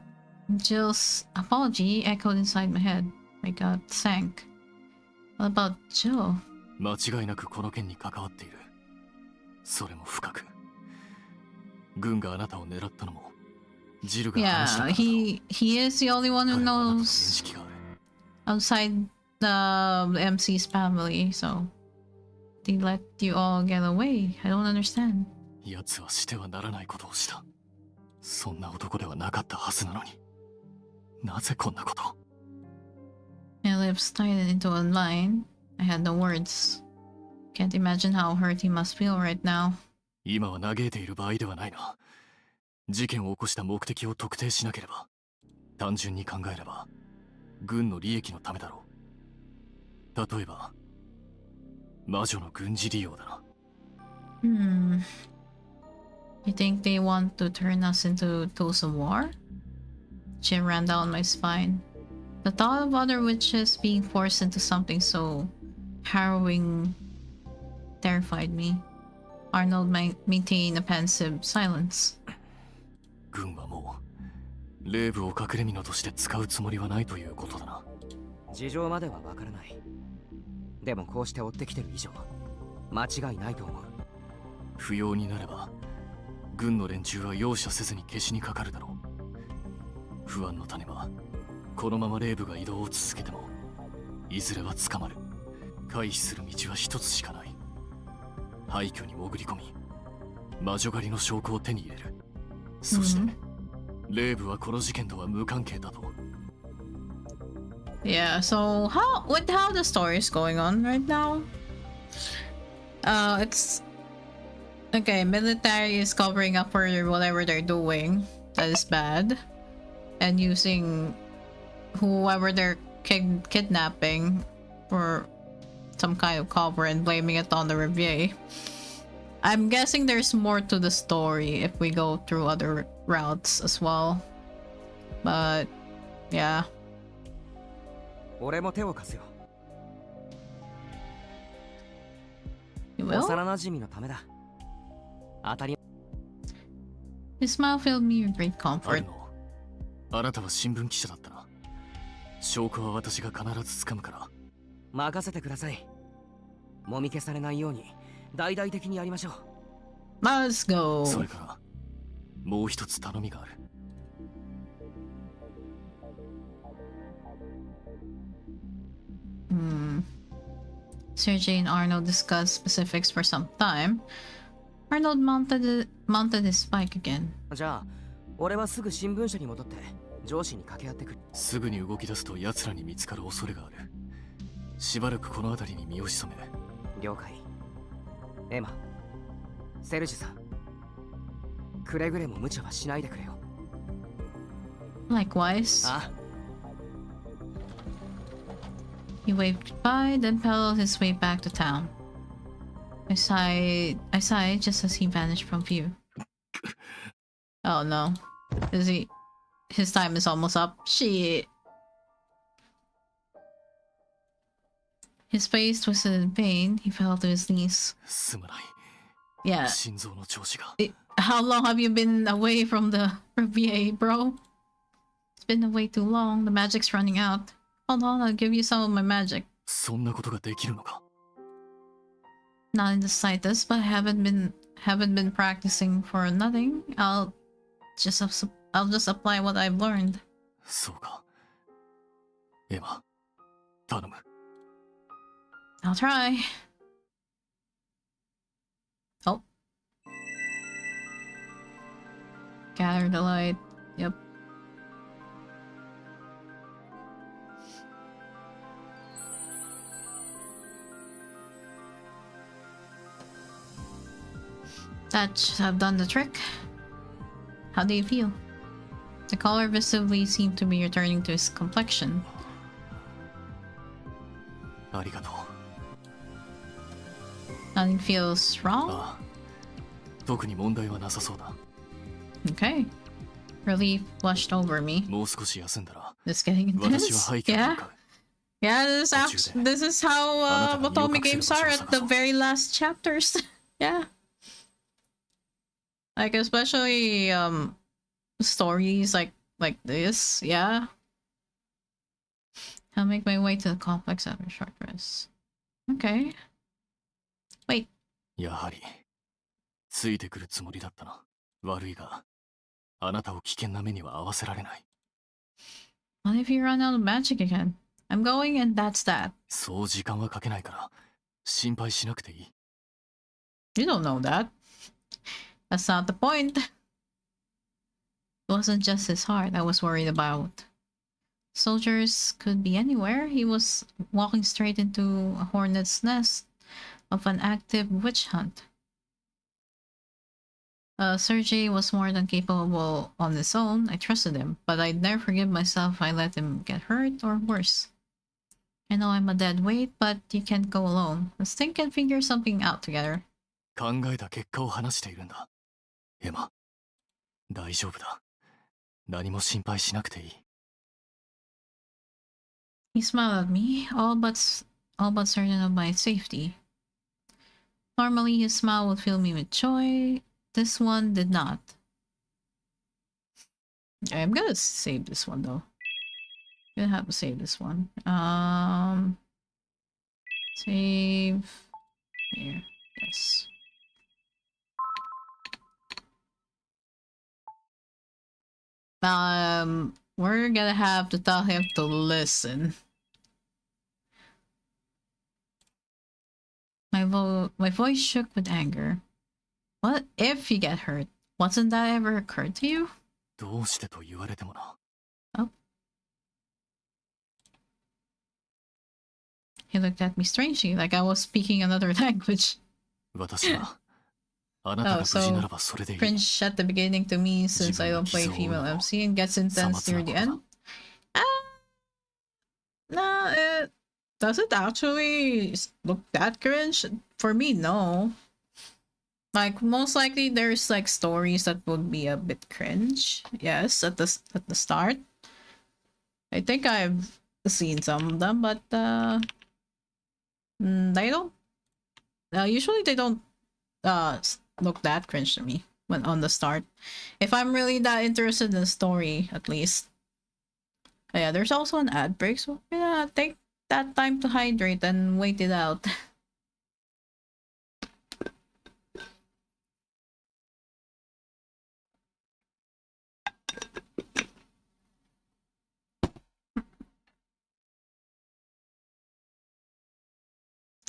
apology echoed inside my head. My gut sank. What about Jill? 間違いなくこの件に関わっている。それも深く。軍があなたを狙ったのも Yeah, he is the only one who knows outside the MC's family, so they let you all get away. I don't understand. 奴はしてはならないことをした。そんな男ではなかったはずなのに。なぜこんなこと。 My lips tightened into a line. I had no words. Can't imagine how hurt he must feel right now. 今は嘆いている場合ではないな。事件を起こした目的を特定しなければ。単純に考えれば、軍の利益のためだろう。例えば、魔女の軍事利用だな。You think they want to turn us into tools of war? Chill ran down my spine. The thought of other witches being forced into something so harrowing terrified me. Arnold maintained a pensive silence. 軍はもう霊部を隠れ蓑として使うつもりはないということだな。事情まではわからない。でもこうして追ってきてる以上間違いないと思う。不要になれば軍の連中は容赦せずに消しにかかるだろう。不安の種はこのまま霊部が移動を続けてもいずれは捕まる。回避する道は一つしかない。廃墟に潜り込み魔女狩りの証拠を手に入れる。そして霊部はこの事件とは無関係だと。Yeah, so how the story is going on right now? It's okay, military is covering up for whatever they're doing that is bad and using whoever they're kidnapping for some kind of cover and blaming it on the Riviere. I'm guessing there's more to the story if we go through other routes as well. But yeah. 俺も手を貸すよ。 You will? 幼馴染のためだ。当たり。 His smile filled me with great comfort. あなたは新聞記者だったな。証拠は私が必ず掴むから。任せてください。もみ消されないように大々的にやりましょう。 Let's go. それからもう一つ頼みがある。Serge and Arnold discussed specifics for some time. Arnold mounted his bike again. じゃあ、俺はすぐ新聞社に戻って上司に掛け合ってくる。すぐに動き出すと奴らに見つかる恐れがある。しばらくこの辺りに身を潜め。了解。エマ、セルジュさん、くれぐれも無茶はしないでくれよ。Likewise. ああ。He waved goodbye, then pedaled his way back to town. I sighed just as he vanished from view. Oh no. His time is almost up. Shit. His face twisted in pain. He fell to his knees. Yeah. How long have you been away from the VA, bro? It's been away too long. The magic's running out. Hold on, I'll give you some of my magic. そんなことができるのか? Not in the slightest, but I haven't been practicing for nothing. I'll just apply what I've learned. そうか。エマ、頼む。I'll try. Oh. Gather the light. Yep. That should have done the trick. How do you feel? The color visibly seemed to be returning to his complexion. ありがとう。 Nothing feels wrong? ああ、特に問題はなさそうだ。Okay. Relief washed over me. もう少し休んだら、 Just getting intense. 私は廃墟に向かう。Yeah, this is how otome games are at the very last chapters. Yeah. Like especially stories like this, yeah. I'll make my way to the complex after a short rest. Okay. Wait. やはりついてくるつもりだったな。悪いがあなたを危険な目には合わせられない。 What if you run out of magic again? I'm going and that's that. そう時間はかけないから心配しなくていい。 You don't know that. That's not the point. It wasn't just his heart I was worried about. Soldiers could be anywhere. He was walking straight into a hornet's nest of an active witch hunt. Sergei was more than capable on his own. I trusted him, but I'd never forgive myself if I let him get hurt or worse. I know I'm a dead weight, but you can't go alone. Let's think and figure something out together. 考えた結果を話しているんだ。エマ、大丈夫だ。何も心配しなくていい。 He smiled at me, all but certain of my safety. Normally, his smile would fill me with joy. This one did not. I'm gonna save this one though. Gonna have to save this one. Save here. Yes. We're gonna have to tell him to listen. My voice shook with anger. What if you get hurt? Wasn't that ever occurred to you? どうしてと言われてもな。 Oh. He looked at me strangely, like I was speaking another language. 私はあなたが無事ならばそれでいい。 Cringe at the beginning to me since I don't play female MC and gets intense near the end. Nah, it doesn't actually look that cringe. For me, no. Like, most likely there's like stories that would be a bit cringe. Yes, at the start. I think I've seen some of them, but they don't usually they don't look that cringe to me when on the start. If I'm really that interested in the story, at least. Yeah, there's also an ad break, so yeah, take that time to hydrate and wait it out.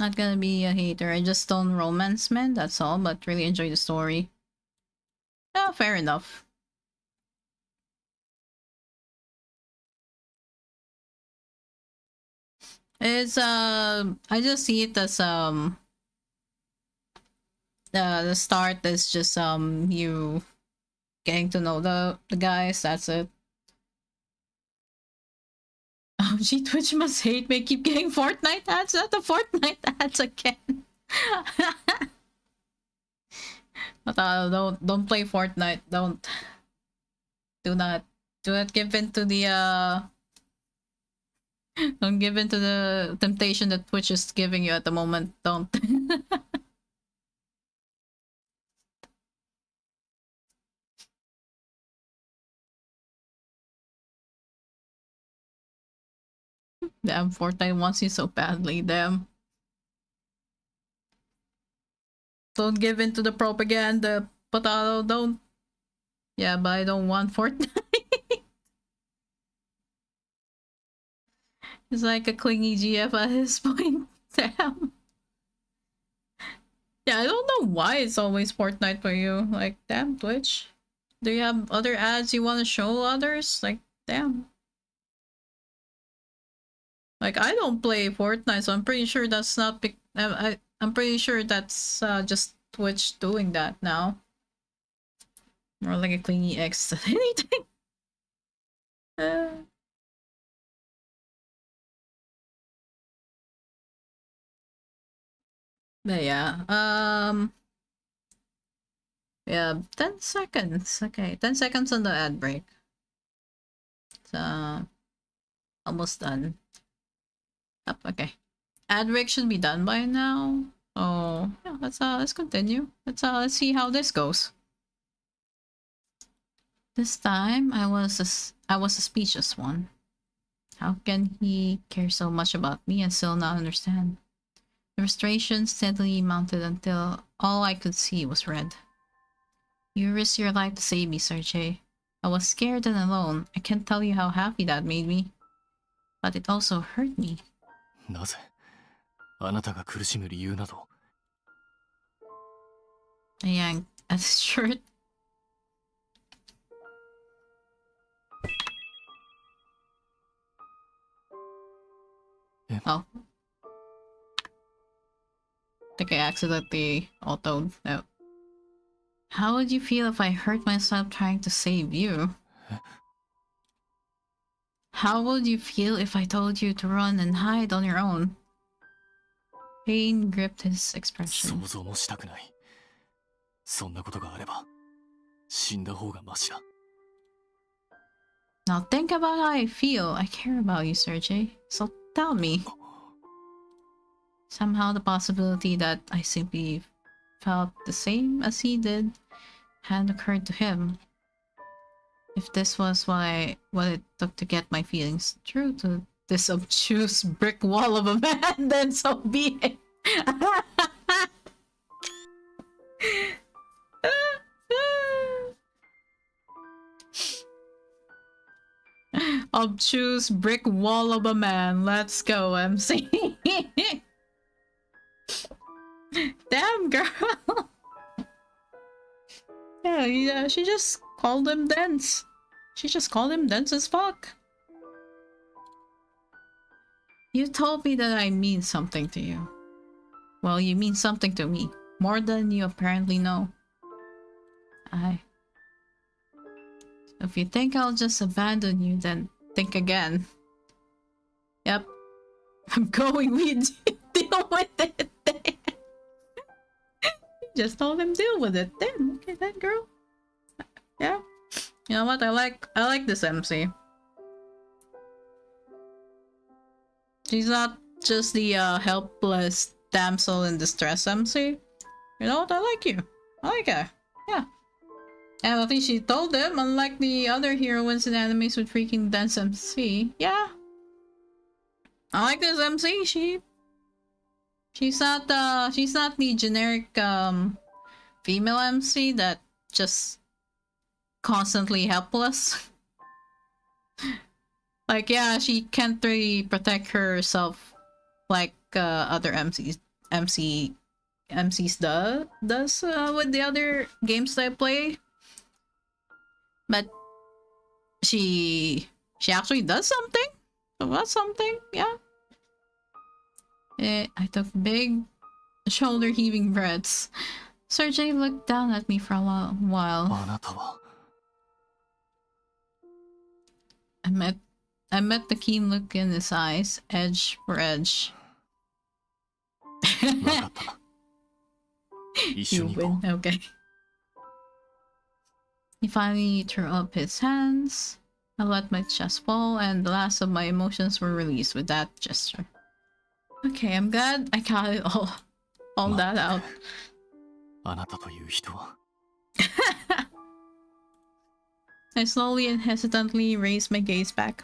Not gonna be a hater. I just don't romance men, that's all, but really enjoy the story. Yeah, fair enough. It's I just see it as the start is just you getting to know the guys, that's it. Oh gee, Twitch must hate me, keep getting Fortnite ads, not the Fortnite ads again. But don't play Fortnite, do not give in to the don't give in to the temptation that Twitch is giving you at the moment. Don't. Damn, Fortnite wants you so badly, damn. Don't give in to the propaganda, Potato, don't. Yeah, but I don't want Fortnite. It's like a clingy GF at this point. Damn. Yeah, I don't know why it's always Fortnite for you. Like, damn, Twitch. Do you have other ads you want to show others? Like, damn. Like, I don't play Fortnite, so I'm pretty sure that's not... I'm pretty sure that's just Twitch doing that now. More like a clingy X than anything. But yeah, yeah, 10 seconds. Okay, 10 seconds on the ad break. It's almost done. Oh, okay. Ad break should be done by now. Oh, yeah, let's continue. Let's see how this goes. This time I was a speechless one. How can he care so much about me and still not understand? The frustration steadily mounted until all I could see was red. You risked your life to save me, Sergei. I was scared and alone. I can't tell you how happy that made me. But it also hurt me. なぜあなたが苦しむ理由など。 I yanked at his shirt. Oh. I think I accidentally autoed. No. How would you feel if I hurt myself trying to save you? How would you feel if I told you to run and hide on your own? Pain gripped his expression. 想像もしたくない。そんなことがあれば死んだ方がマシだ。 Now think about how I feel. I care about you, Sergei. So tell me. Somehow the possibility that I simply felt the same as he did had occurred to him. If this was what it took to get my feelings through to this obtuse brick wall of a man, then so be it. Obtuse brick wall of a man. Let's go, MC. Damn, girl. Yeah, she just called him dense. She just called him dense as fuck. You told me that I mean something to you. Well, you mean something to me. More than you apparently know. If you think I'll just abandon you, then think again. Yep. I'm going with you. Deal with it. Just told him deal with it. Damn, okay then, girl. Yeah. You know what? I like this MC. She's not just the helpless damsel in distress MC. You know what? I like you. I like her. Yeah. And I think she told him, unlike the other heroines in animes with freaking dense MC. Yeah. I like this MC. She's not the generic female MC that just constantly helpless. Like, yeah, she can't really protect herself like other MCs does with the other games that I play. But she actually does something. About something, yeah. I took big shoulder heaving breaths. Sergei looked down at me for a long while. I met the keen look in his eyes, edge for edge. You win, okay. He finally threw up his hands. I let my chest fall, and the last of my emotions were released with that gesture. Okay, I'm glad I got it all that out. I slowly and hesitantly raised my gaze back.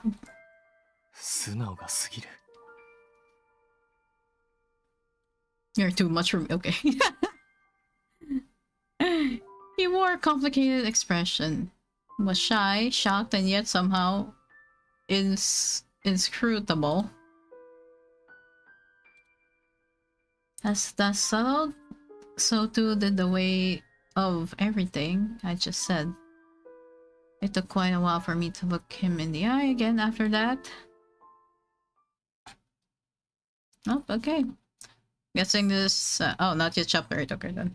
You're too much for me, okay. He wore a complicated expression. Was shy, shocked, and yet somehow inscrutable. As that settled, so too did the way of everything I just said. It took quite a while for me to look him in the eye again after that. Oh, okay. Guessing this... oh, not yet chapter 8. Okay, then.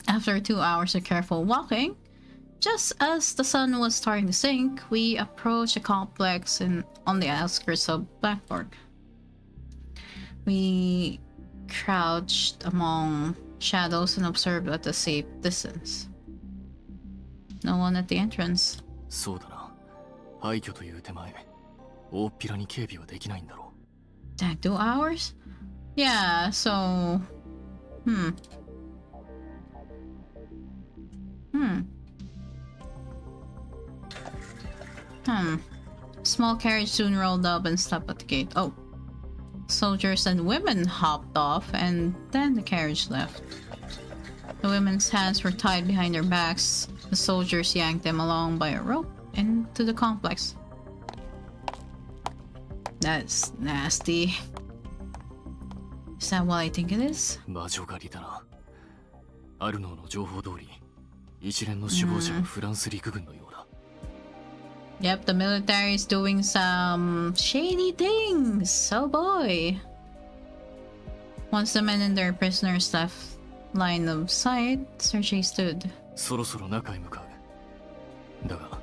After 2 hours of careful walking, just as the sun was starting to sink, we approached a complex on the outskirts of Blackboard. We crouched among shadows and observed at a safe distance. No one at the entrance. そうだな。廃墟という手前、大っぴらに警備はできないんだろう。That 2 hours? Yeah, so... Small carriage soon rolled up and stopped at the gate. Oh. Soldiers and women hopped off, and then the carriage left. The women's hands were tied behind their backs. The soldiers yanked them along by a rope into the complex. That's nasty. Is that what I think it is? 魔女狩りだな。アルノーの情報通り、一連の首謀者はフランス陸軍のようだ。Yep, the military is doing some shady things. Oh boy. Once the men and their prisoners left line of sight, Sergei stood. そろそろ中へ向かう。だが、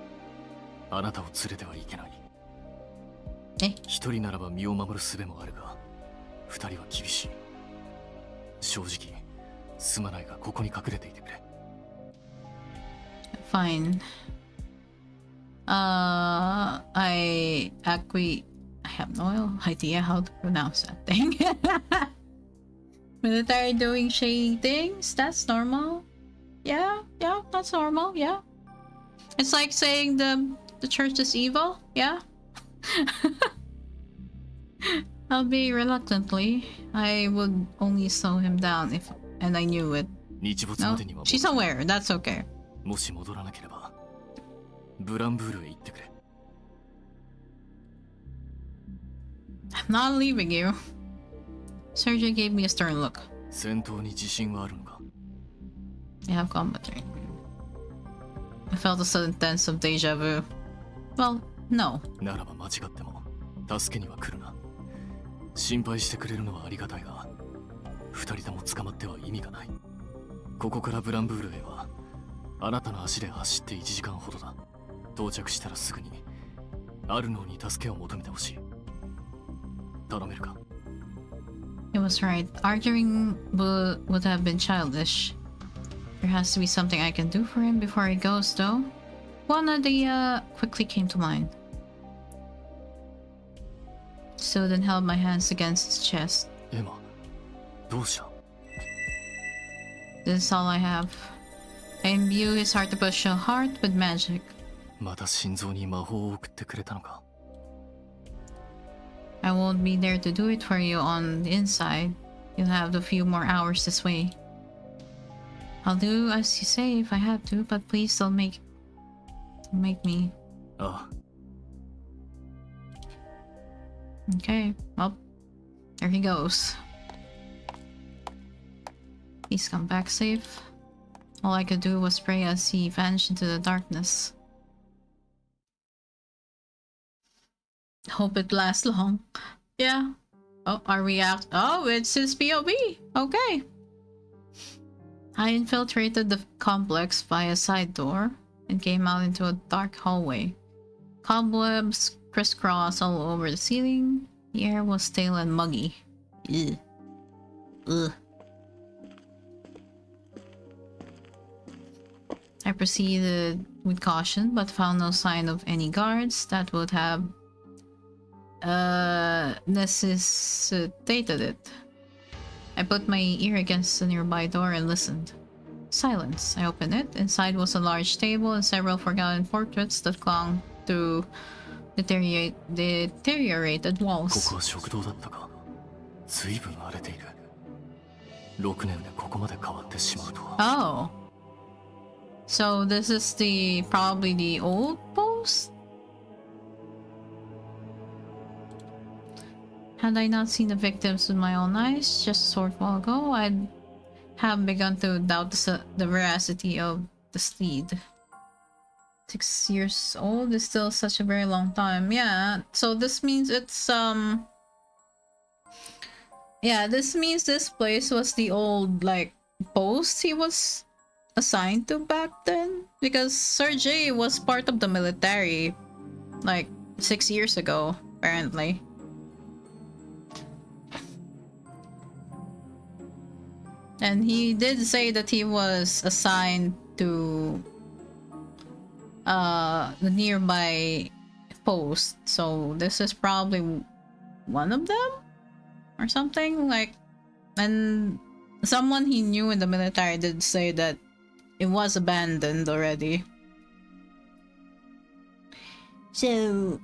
あなたを連れてはいけない。一人ならば身を守る術もあるが、二人は厳しい。正直、すまないがここに隠れていてくれ。Fine. I have no idea how to pronounce that thing. Military doing shady things? That's normal. Yeah, that's normal, yeah. It's like saying the church is evil, yeah. Albeit reluctantly, I would only slow him down if and I knew it. No, she's aware, that's okay. もし戻らなければ、ブランブールへ行ってくれ。I'm not leaving you. Sergei gave me a stern look. 戦闘に自信はあるのか? You have combat training. I felt a sudden sense of deja vu. Well, no. ならば間違っても助けには来るな。心配してくれるのはありがたいが、二人とも捕まっては意味がない。ここからブランブールへはあなたの足で走って1時間ほどだ。到着したらすぐにアルノーに助けを求めてほしい。頼めるか? He was right. Arguing would have been childish. There has to be something I can do for him before he goes, though. One idea quickly came to mind. Stood and held my hands against his chest. Emma, どうした? This is all I have. I imbue his artificial heart with magic. また心臓に魔法を送ってくれたのか? I won't be there to do it for you on the inside. You'll have a few more hours this way. I'll do as you say if I have to, but please don't make me. Ah. Okay, well, there he goes. He's come back safe. All I could do was pray as he vanished into the darkness. Hope it lasts long. Yeah. Oh, are we out? Oh, it's his POV. Okay. I infiltrated the complex via a side door and came out into a dark hallway. Cobwebs crisscrossed all over the ceiling. The air was stale and muggy. Ugh. Ugh. I proceeded with caution, but found no sign of any guards that would have necessitated it. I put my ear against the nearby door and listened. Silence. I opened it. Inside was a large table and several forgotten portraits that clung to deteriorated walls. ここは食堂だったか。随分荒れている。6年でここまで変わってしまうとは。Oh. So this is probably the old post? Had I not seen the victims with my own eyes just a short while ago, I'd have begun to doubt the veracity of the steed. 6 years old is still such a very long time. Yeah, so this means it's yeah, this means this place was the old like post he was assigned to back then, because Sergei was part of the military like 6 years ago apparently. And he did say that he was assigned to the nearby post, so this is probably one of them or something like. And someone he knew in the military did say that it was abandoned already. So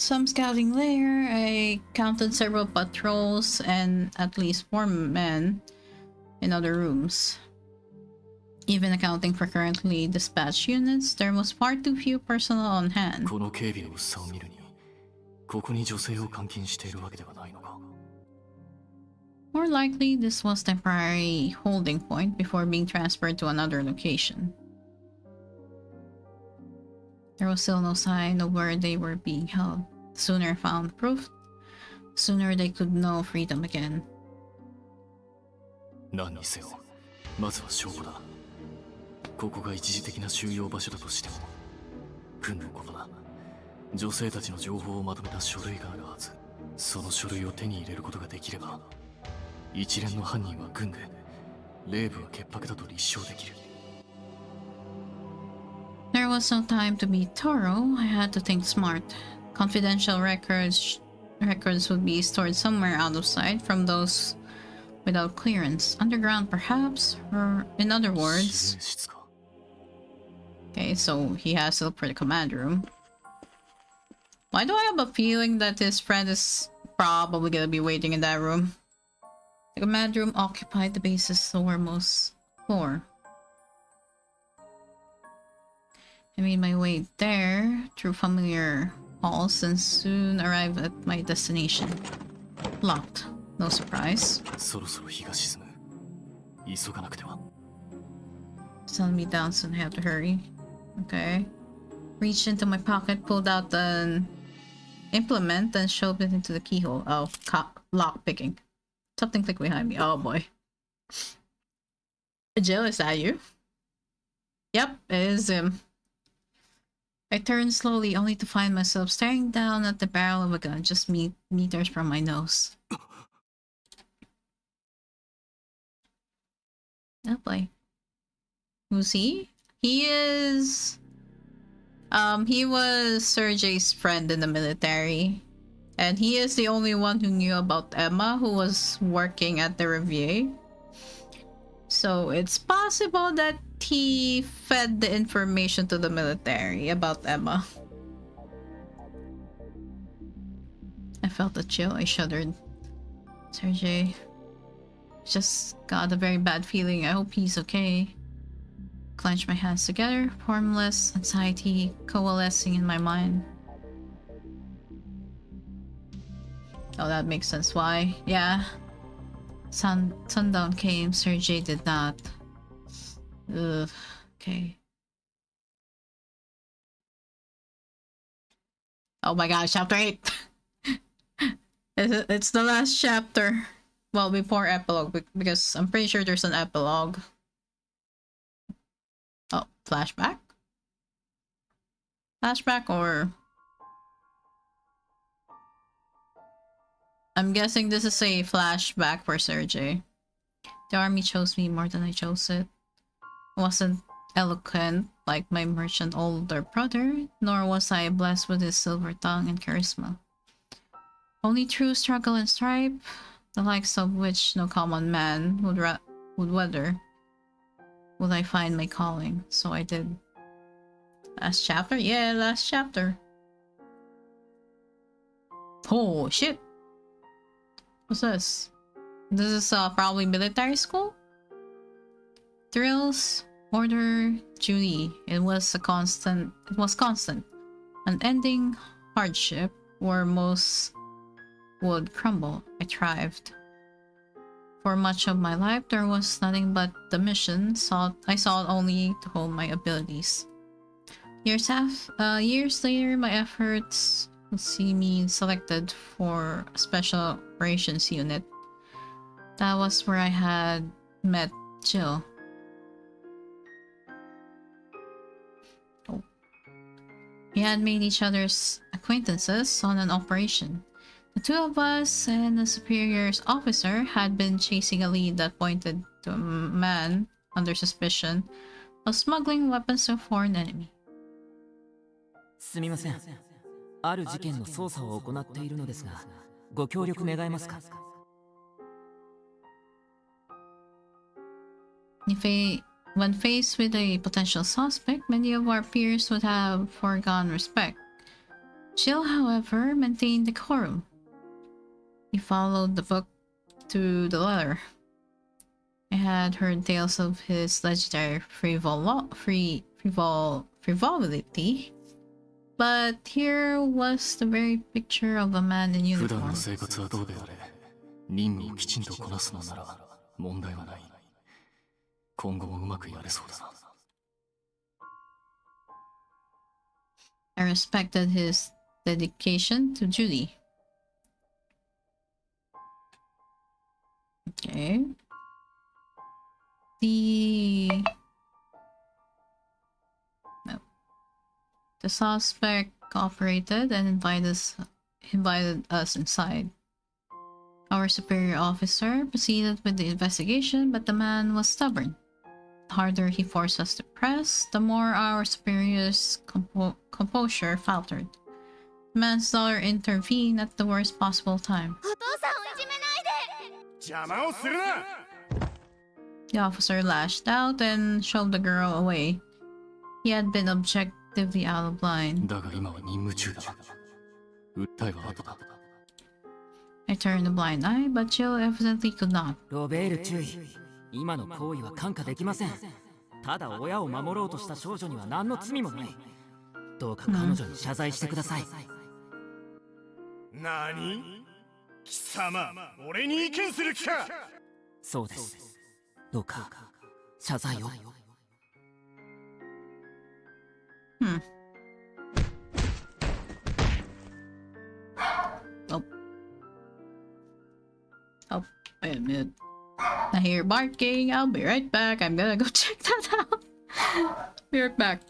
some scouting later. I counted several patrols and at least 4 men in other rooms. Even accounting for currently dispatched units, there was far too few personnel on hand. この警備の薄さを見るに、ここに女性を監禁しているわけではないのか。More likely, this was temporary holding point before being transferred to another location. There was still no sign of where they were being held. The sooner I found proof, the sooner they could know freedom again. 何にせよ、まずは証拠だ。ここが一時的な収容場所だとしても、軍のことだ。女性たちの情報をまとめた書類があるはず。その書類を手に入れることができれば、一連の犯人は軍で、霊部は潔白だと立証できる。There was no time to be thorough. I had to think smart. Confidential records would be stored somewhere out of sight from those without clearance. Underground, perhaps? Or, in other words... Okay, so he has to look for the command room. Why do I have a feeling that his friend is probably gonna be waiting in that room? The command room occupied the base's lowermost floor. I made my way there through familiar halls and soon arrived at my destination. Locked. No surprise. そろそろ日が沈む。急がなくては。It's telling me down soon. I have to hurry. Okay. Reached into my pocket, pulled out an implement, and shoved it into the keyhole. Oh, lock picking. Something clicked behind me. Oh boy. Jill, is that you? Yep, it is him. I turned slowly, only to find myself staring down at the barrel of a gun just meters from my nose. Oh boy. Who's he? He is... he was Sergei's friend in the military. And he is the only one who knew about Emma, who was working at the Riviera. So it's possible that he fed the information to the military about Emma. I felt a chill. I shuddered. Sergei... just got a very bad feeling. I hope he's okay. Clenched my hands together, formless anxiety coalescing in my mind. Oh, that makes sense why. Yeah. Sundown came, Sergei did not. Ugh, okay. Oh my gosh, chapter 8! It's the last chapter. Well, before epilogue, because I'm pretty sure there's an epilogue. Oh, flashback? Flashback or... I'm guessing this is a flashback for Sergei. The army chose me more than I chose it. I wasn't eloquent like my merchant older brother, nor was I blessed with his silver tongue and charisma. Only through struggle and strife, the likes of which no common man would weather, would I find my calling. So I did. Last chapter? Yeah, last chapter. Oh, shit. What's this? This is probably military school? Drills, order, duty. It was constant. Unending hardship where most would crumble. I thrived. For much of my life, there was nothing but the mission. I sought only to hone my abilities. Years later, my efforts would see me selected for a special operations unit. That was where I had met Jill. Oh. We had made each other's acquaintances on an operation. The two of us and the superior's officer had been chasing a lead that pointed to a man under suspicion of smuggling weapons to a foreign enemy. すみません。ある事件の捜査を行っているのですが、ご協力願えますか? When faced with a potential suspect, many of our peers would have foregone respect. Jill, however, maintained decorum. He followed the book to the letter. I had heard tales of his legendary frivolity, but here was the very picture of a man in 普段 uniform. の生活はどうであれ、任務をきちんとこなすのなら問題はない。今後もうまくやれそうだな。I respected his dedication to duty. Okay. No. The suspect cooperated and invited us inside. Our superior officer proceeded with the investigation, but the man was stubborn. The harder he forced us to press, the more our superior's composure faltered. The manslaughter intervened at the worst possible time. The officer lashed out and shoved the girl away. He had been objectively out of line. だが今は任務中だ。訴えは後だ。I turned a blind eye, but Jill evidently could not. ロベール注意。今の行為は看過できません。ただ親を守ろうとした少女には何の罪もない。どうか彼女に謝罪してください。何？貴様、俺に意見する気か？そうです。どうか謝罪を。Oh, wait a minute. I hear barking. I'll be right back. I'm gonna go check that out. Be right back.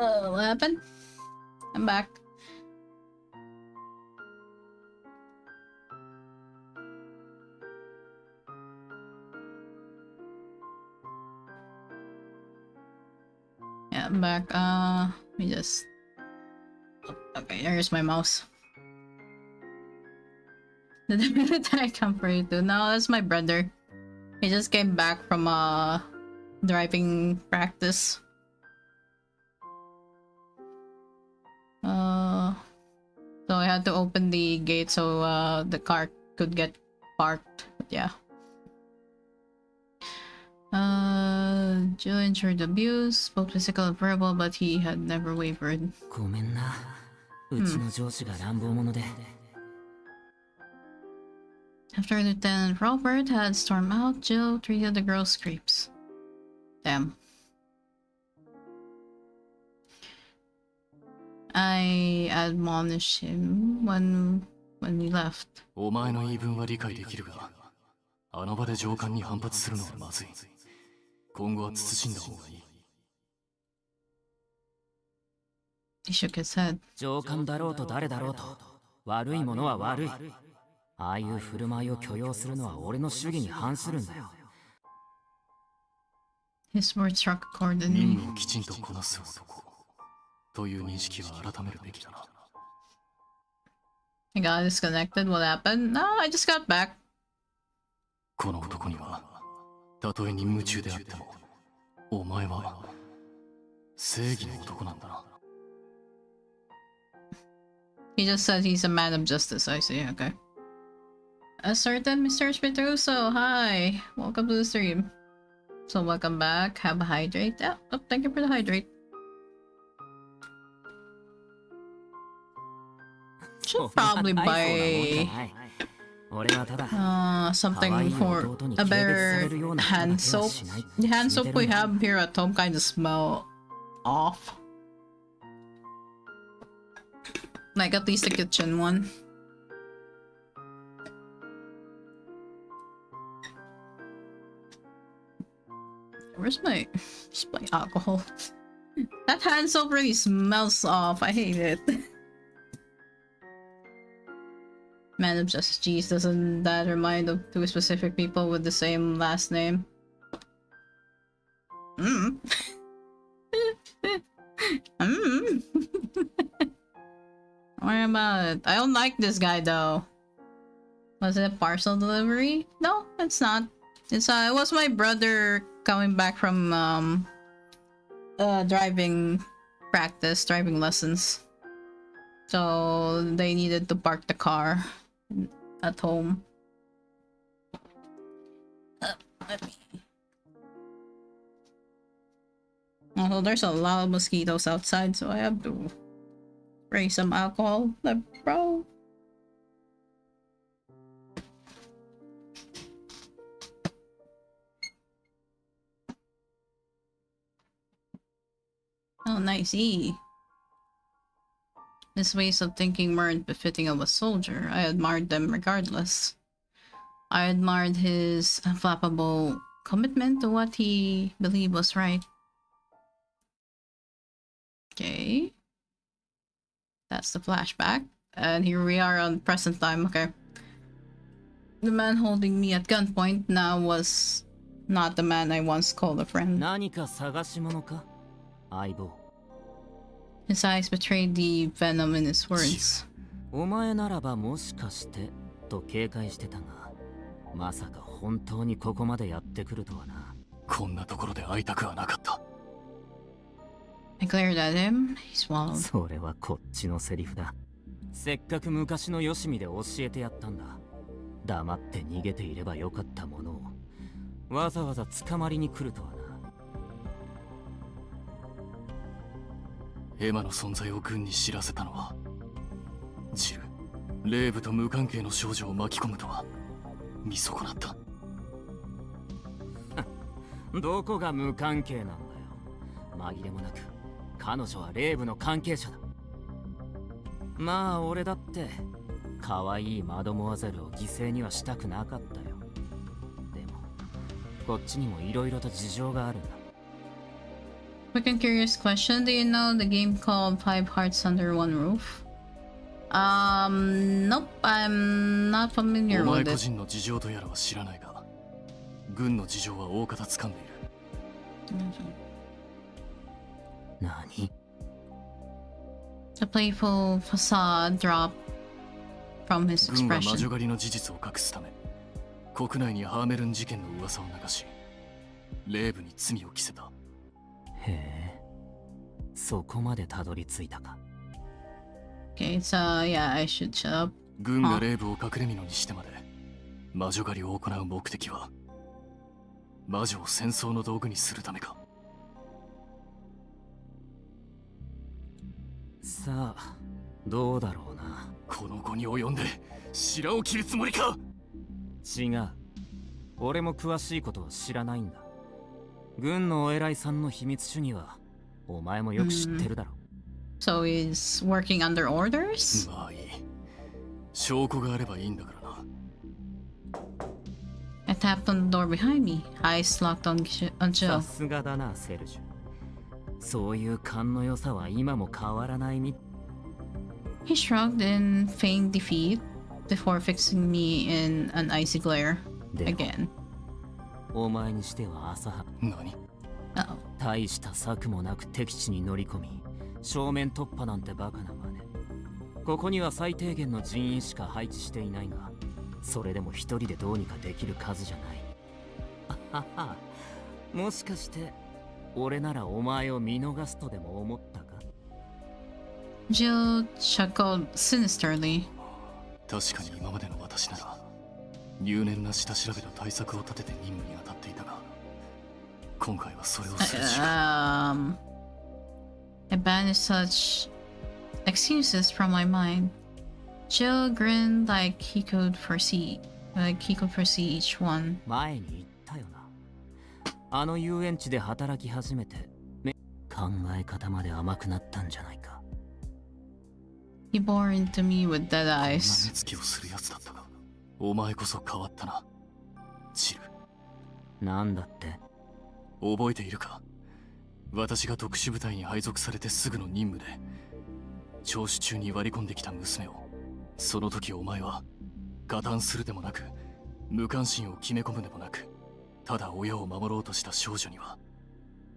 What happened? I'm back. Yeah, I'm back. Let me just... Okay, there's my mouse. Did the military come for you too? No, that's my brother. He just came back from driving practice. So I had to open the gate so the car could get parked. But yeah. Jill endured abuse, both physical and verbal, but he had never wavered. ごめんな。うちの上司が乱暴者で。After Lieutenant Robert had stormed out, Jill treated the girls creeps. Damn. I admonished him when we left. お前の言い分は理解できるが、あの場で上官に反発するのはまずい。今後は慎んだ方がいい。He shook his head. 上官だろうと誰だろうと、悪いものは悪い。ああいう振る舞いを許容するのは俺の主義に反するんだよ。His words struck a chord in 任 me. 務をきちんとこなす男という認識は改めるべきだな。I got disconnected. What happened? No, I just got back. この男には、たとえ任務中であっても、お前は正義の男なんだな。He just said he's a man of justice. I see. Okay. A certain Mr. Spitruso. Hi. Welcome to the stream. So welcome back. Have a hydrate. Oh, thank you for the hydrate. Should probably buy something for a better hand soap. The hand soap we have here at home kind of smell off. Like at least the kitchen one. Where's my alcohol? That hand soap really smells off. I hate it. Man of Justice. Jeez, doesn't that remind of two specific people with the same last name? Don't worry about it. I don't like this guy though. Was it a parcel delivery? No, it's not. It was my brother coming back from driving practice, driving lessons. So they needed to park the car at home. Also, there's a lot of mosquitoes outside, so I have to spray some alcohol. Bro. Oh, nice. His ways of thinking weren't befitting of a soldier. I admired them regardless. I admired his unflappable commitment to what he believed was right. Okay. That's the flashback. And here we are on present time. Okay. The man holding me at gunpoint now was not the man I once called a friend. 何か探し物か? 相棒. His eyes betrayed the venom in his words. お前ならばもしかしてと警戒してたが、まさか本当にここまでやってくるとはな。こんなところで会いたくはなかった。I glared at him. He swallowed. それはこっちのセリフだ。せっかく昔のよしみで教えてやったんだ。黙って逃げていればよかったものを、わざわざ捕まりに来るとはな。エマの存在を軍に知らせたのはジル、レイブと無関係の少女を巻き込むとは見損なった。どこが無関係なんだよ。紛れもなく彼女はレイブの関係者だ。まあ俺だって可愛いマドモアゼルを犠牲にはしたくなかったよ。でもこっちにも色々と事情があるんだ。Quick and curious question. Do you know the game called Five Hearts Under One Roof? Nope. I'm not familiar お前 with 個 it. 人の事情とやらは知らないが、軍の事情は大方掴んでいる。何？ The playful facade dropped from his 軍は魔 expression. 女狩りの事実を隠すため、国内にハーメルン事件の噂を流し、レーブに罪を着せた。へえ、そこまでたどり着いたか。Okay, so yeah, I should shut up. 軍がレーブを隠れ蓑にしてまで魔女狩りを行う目的は魔女を戦争の道具にするためか。さあ、どうだろうな。この子に及んで白を切るつもりか。違う。俺も詳しいことは知らないんだ。軍のお偉いさんの秘密主義はお前もよく知ってるだろう。So he's working under orders? まあいい。証拠があればいいんだからな。I tapped on the door behind me. Eyes locked on Jill. さすがだな、セルジュ。そういう勘の良さは今も変わらないみ。He shrugged in feigned defeat before fixing me in an icy glare again. お前にしては浅は。何？ Uh-oh. 大した策もなく敵地に乗り込み、正面突破なんてバカな真似。ここには最低限の人員しか配置していないが、それでも一人でどうにかできる数じゃない。あはは、もしかして俺ならお前を見逃すとでも思ったか？ Jill chuckled sinisterly. 確かに今までの私なら入念な下調べと対策を立てて任務に当たっていたが、今回はそれをするしか。I banished such excuses from my mind. Jill grinned like he could foresee each one. 前に言ったよな。あの遊園地で働き始めて、考え方まで甘くなったんじゃないか。He bore into me with dead こんな目 eyes. つきをするやつだったが、お前こそ変わったな、ジル。なんだって？覚えているか？私が特殊部隊に配属されてすぐの任務で聴取中に割り込んできた娘を、その時お前は加担するでもなく無関心を決め込むでもなく、ただ親を守ろうとした少女には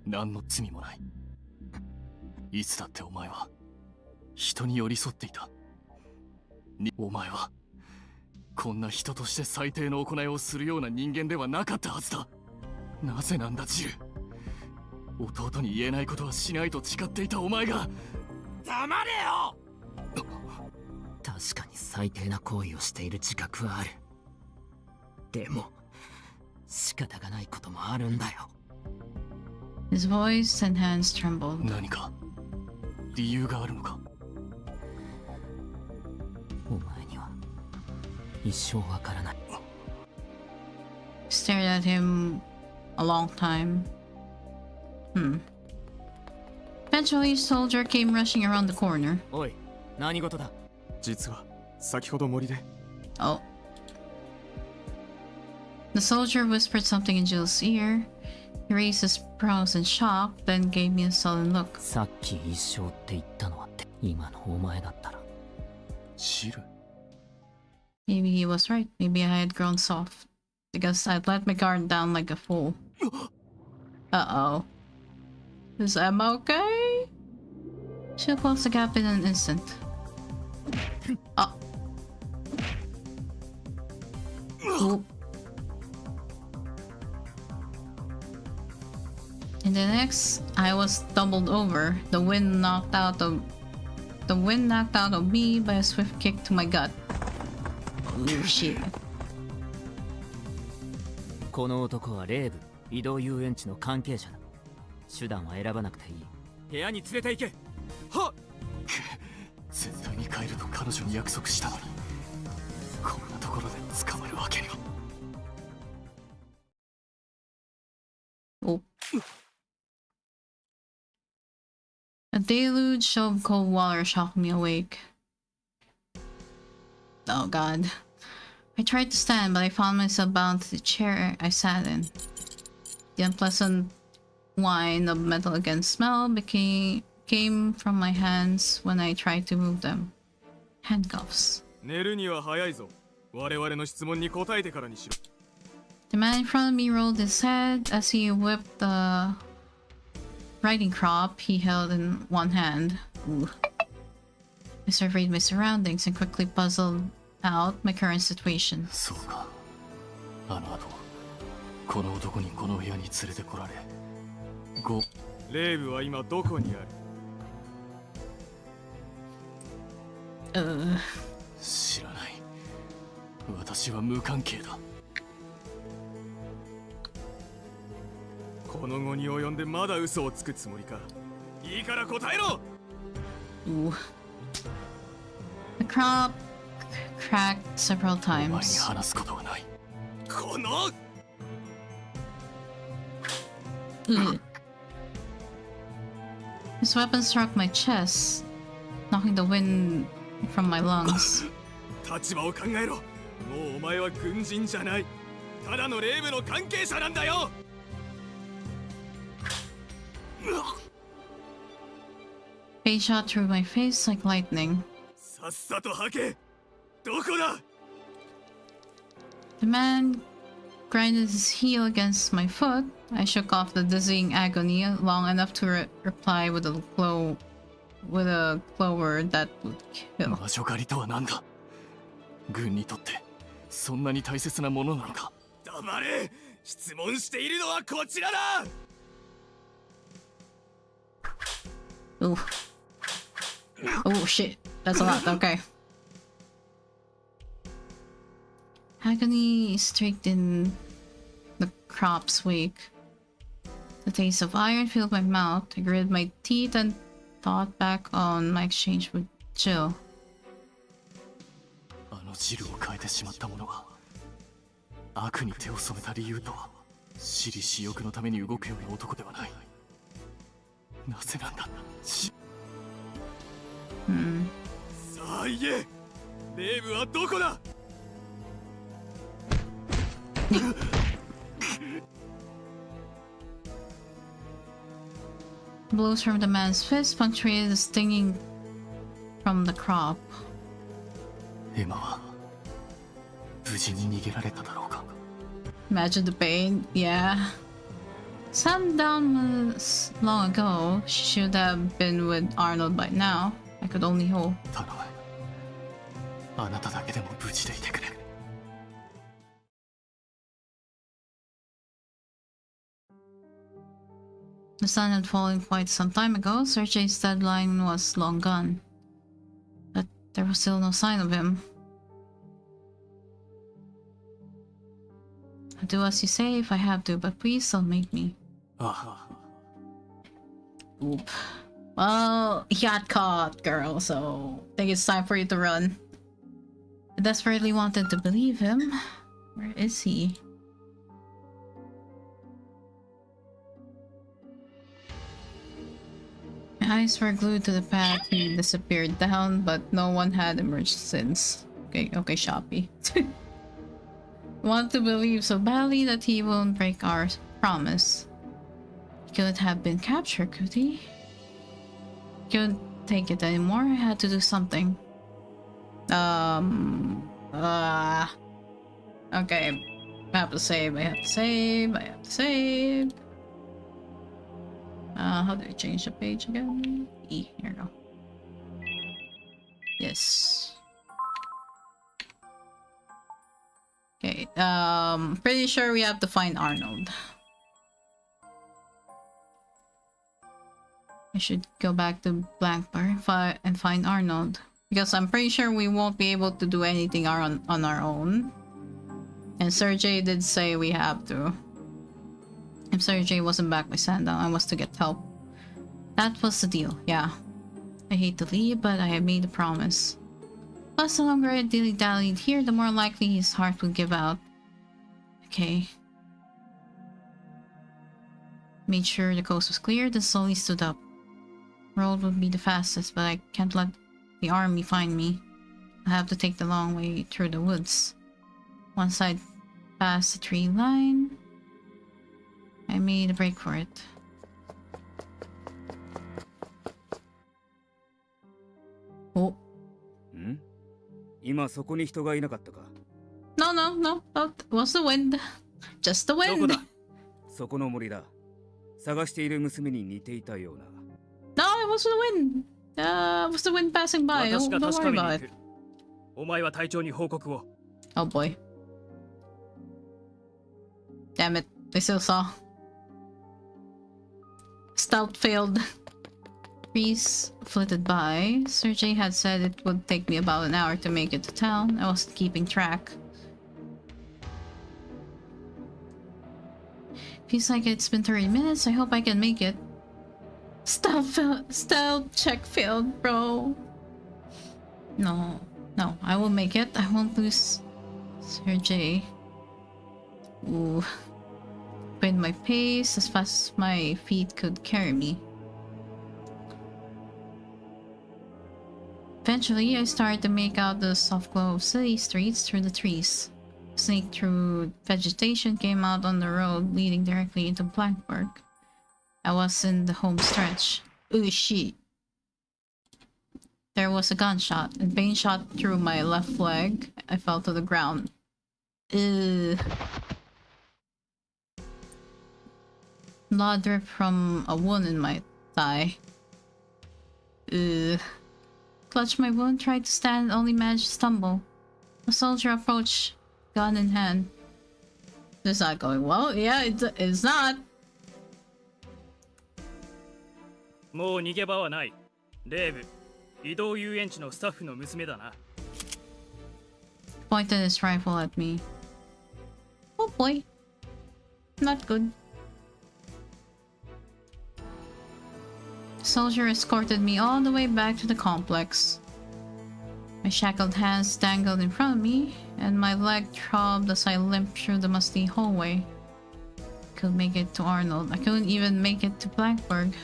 何の罪もない。いつだってお前は人に寄り添っていた。お前はこんな人として最低の行いをするような人間ではなかったはずだ。なぜなんだジル。弟に言えないことはしないと誓っていたお前が。黙れよ。確かに最低な行為をしている自覚はある。でも仕方がないこともあるんだよ。 His voice and hands trembled. 何か理由があるのか？お前には一生わからない。 Stared at him a long time. Eventually, a soldier came rushing around the corner. おい、何事だ？実は先ほど森で。 Oh. The soldier whispered something in Jill's ear. He raised his brows in shock, then gave me a sullen look. さっき一生って言ったのはって今のお前だったら。ジル？ Maybe he was right. Maybe I had grown soft. Because I'd let my guard down like a fool. Uh-oh. Is Emma okay? She'll close the gap in an instant. Oh. Oop. In the next, I was doubled over. The wind knocked out of me by a swift kick to my gut. Oh shit. この男はレーブ移動遊園地の関係者だ。手段は選ばなくていい。部屋に連れて行け。はっ。絶対に帰ると彼女に約束したのに、こんなところで捕まるわけには。Oh. A deluge of cold water shocked me awake. Oh god. I tried to stand, but I found myself bound to the chair I sat in. The unpleasant whine of metal against smell came from my hands when I tried to move them. Handcuffs. 寝るには早いぞ。我々の質問に答えてからにしろ。 The man in front of me rolled his head as he whipped the riding crop he held in one hand. Ooh. I surveyed my surroundings and quickly puzzled out my current situation. そうか。あの後、この男にこの部屋に連れてこられ。レイブは今どこにある？知らない。私は無関係だ。この後に及んでまだ嘘をつくつもりか。いいから答えろ。 Ooh. The crop cracked several お前に times. 話すことはない。この Ugh. His weapon struck my chest, knocking the wind from my lungs. 立場を考えろ。もうお前は軍人じゃない。ただのレイブの関係者なんだよ。 Pain shot through my face like lightning. さっさと吐け。どこだ？ The man grinded his heel against my foot. I shook off the dizzying agony long enough to reply with a glow word that would kill. 魔女狩りとは何だ？軍にとってそんなに大切なものなのか？黙れ。質問しているのはこちらだ。 Ooh. Oh shit, that's a lot. Okay. Agony streaked in the crop's wake. The taste of iron filled my mouth. I gritted my teeth and thought back on my exchange with Jill. あのジルを変えてしまった者が悪に手を染めた理由とは私利私欲のために動くような男ではない。なぜなんだ。さあ言え。レイブはどこだ？ Blows from the man's fist punctuated the stinging from the crop. エマは無事に逃げられただろうか。 Imagine the pain. Yeah. Sam down was long ago. She should have been with Arnold by now. I could only hope. 頼む。あなただけでも無事でいてくれ。 The sun had fallen quite some time ago. Sergei's deadline was long gone. But there was still no sign of him. I'll do as you say if I have to, but please don't make me. Oop. Well, he got caught, girl, so I think it's time for you to run. I desperately wanted to believe him. Where is he? My eyes were glued to the path he disappeared down, but no one had emerged since. Okay, Shoppy. Want to believe so badly that he won't break our promise. He couldn't have been captured, could he? Couldn't take it anymore. I had to do something. Okay. I have to save. How do I change the page again? E, here we go. Yes. Okay, pretty sure we have to find Arnold. I should go back to Blankbar and find Arnold. Because I'm pretty sure we won't be able to do anything on our own. And Sergei did say we have to. If Sergei wasn't back by sundown, I was to get help. That was the deal, yeah. I hate to leave, but I have made a promise. Plus, the longer I dilly-dallied here, the more likely his heart would give out. Okay. Made sure the coast was clear, then slowly stood up. Road would be the fastest, but I can't let the army find me. I have to take the long way through the woods. Once I'd passed the tree line, I made a break for it. ん？今そこに人がいなかったか？ No, no, no. Oh, it was the wind. Just the どこ wind. だ？そこの森だ。探している娘に似ていたような。No, it was the wind. It was the wind passing by. 私 Oh, が don't 確 worry かめに about 行 it. く。お前は隊長に報告を。Oh boy. Damn it. They still saw. Stealth failed. Trees flitted by. Sergei had said it would take me about an hour to make it to town. I wasn't keeping track. Feels like it's been 30 minutes. I hope I can make it. Stealth check failed, bro. No. No, I will make it. I won't lose Sergei. Ooh. Put my pace as fast as my feet could carry me. Eventually, I started to make out the soft glow of city streets through the trees. Sneaked through vegetation, came out on the road leading directly into Blankburg. I was in the home stretch. Ooh, shit. There was a gunshot. A pain shot through my left leg. I fell to the ground. Ugh. Blood dripped from a wound in my thigh. Ugh. Clutched my wound, tried to stand, only managed to stumble. A soldier approached, gun in hand. This is not going well. Yeah, it's not. もう逃げ場はない。レーブ、移動遊園地のスタッフの娘だな。Pointed his rifle at me. Oh boy. Not good. The soldier escorted me all the way back to the complex. My shackled hands dangled in front of me, and my leg throbbed as I limped through the musty hallway. I couldn't make it to Arnold. I couldn't even make it to Blackburg.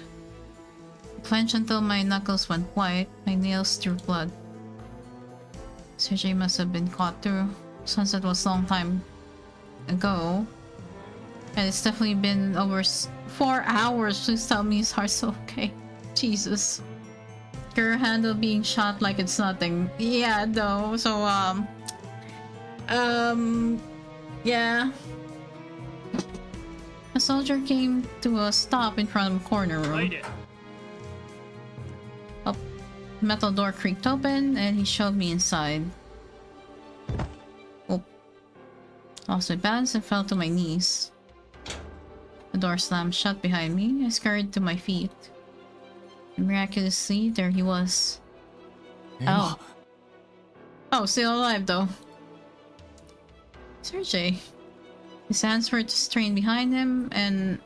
I clenched until my knuckles went white, my nails drew blood. Sergei must have been caught too. Sunset was a long time ago. And it's definitely been over 4 hours. Please tell me his heart's okay. Jesus. Your handle being shot like it's nothing. Yeah, though. So, yeah. A soldier came to a stop in front of a corner room. Oh, the metal door creaked open and he shoved me inside. Oh. Lost my balance and fell to my knees. The door slammed shut behind me. I scurried to my feet. And miraculously, there he was. Oh. Oh, still alive though. Sergei. His hands were strained behind him and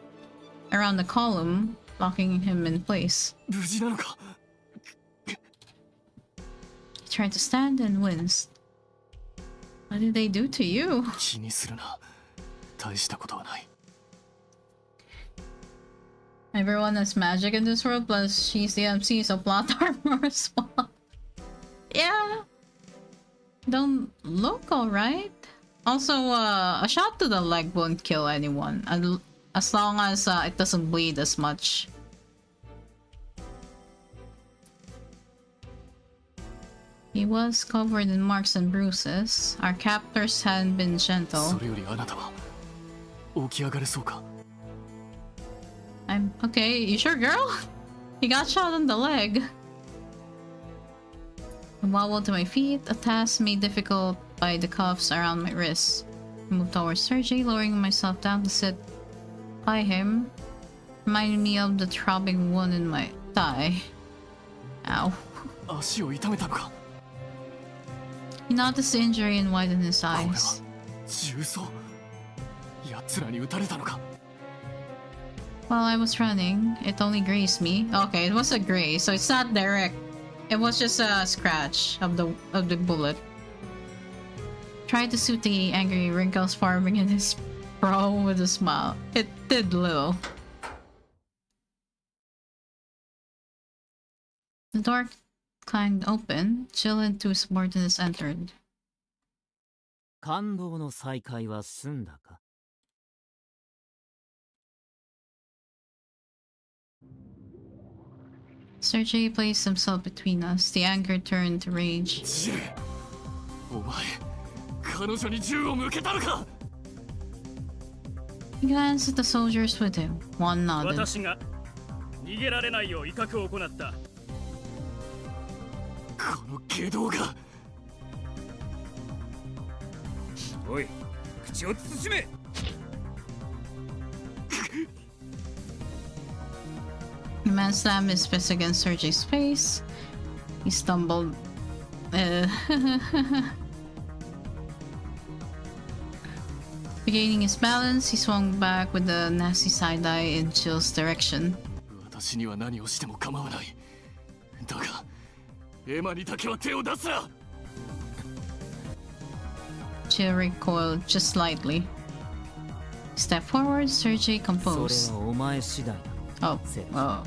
around the column, locking him in place. He tried to stand and winced. What did they do to you? Everyone has magic in this world, plus she's the MC, so plot armor as well. Yeah. Don't look alright. Also, a shot to the leg won't kill anyone, as long as it doesn't bleed as much. He was covered in marks and bruises. Our captors hadn't been gentle. I'm okay. You sure, girl? He got shot on the leg. I wobbled to my feet, a task made difficult by the cuffs around my wrists. I moved towards Sergei, lowering myself down to sit by him, reminding me of the throbbing wound in my thigh. Ow. He noticed the injury and widened his eyes. While I was running, it only grazed me. Okay, it was a graze, so it's not direct. It was just a scratch of the bullet. Tried to soothe the angry wrinkles forming in his brow with a smile. It did little. The door clanged open. Jill and two subordinates entered. 感動の再会は済んだか? Sergei placed himself between us. The anger turned to rage. お前、彼女に銃を向けたのか? He glanced at the soldiers with him. One nodded. 私が逃げられないよう威嚇を行った。この下道が。おい、口を慎め。The man slammed his fist against Sergei's face. He stumbled. Regaining his balance, he swung back with a nasty side eye in Chill's direction. 私には何をしても構わない。だが、エマにだけは手を出すな。Chill recoiled just slightly. Step forward, Sergei それ composed. はお前次第だ。 Oh, セージ oh.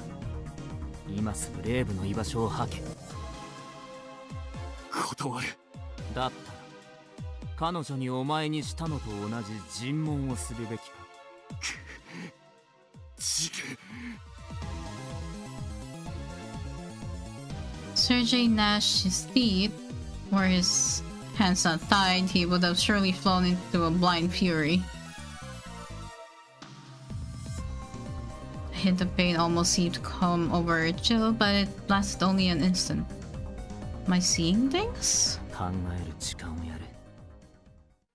今すぐレイブの居場所を吐け。断る。だったら彼女にお前にしたのと同じ尋問をするべきか。チル。Sergei gnashed his teeth. Were his hands not tied, he would have surely flown into a blind fury. A hint of pain almost seemed to come over Jill, but it lasted only an instant. Am I seeing things? 考える時間をやれ。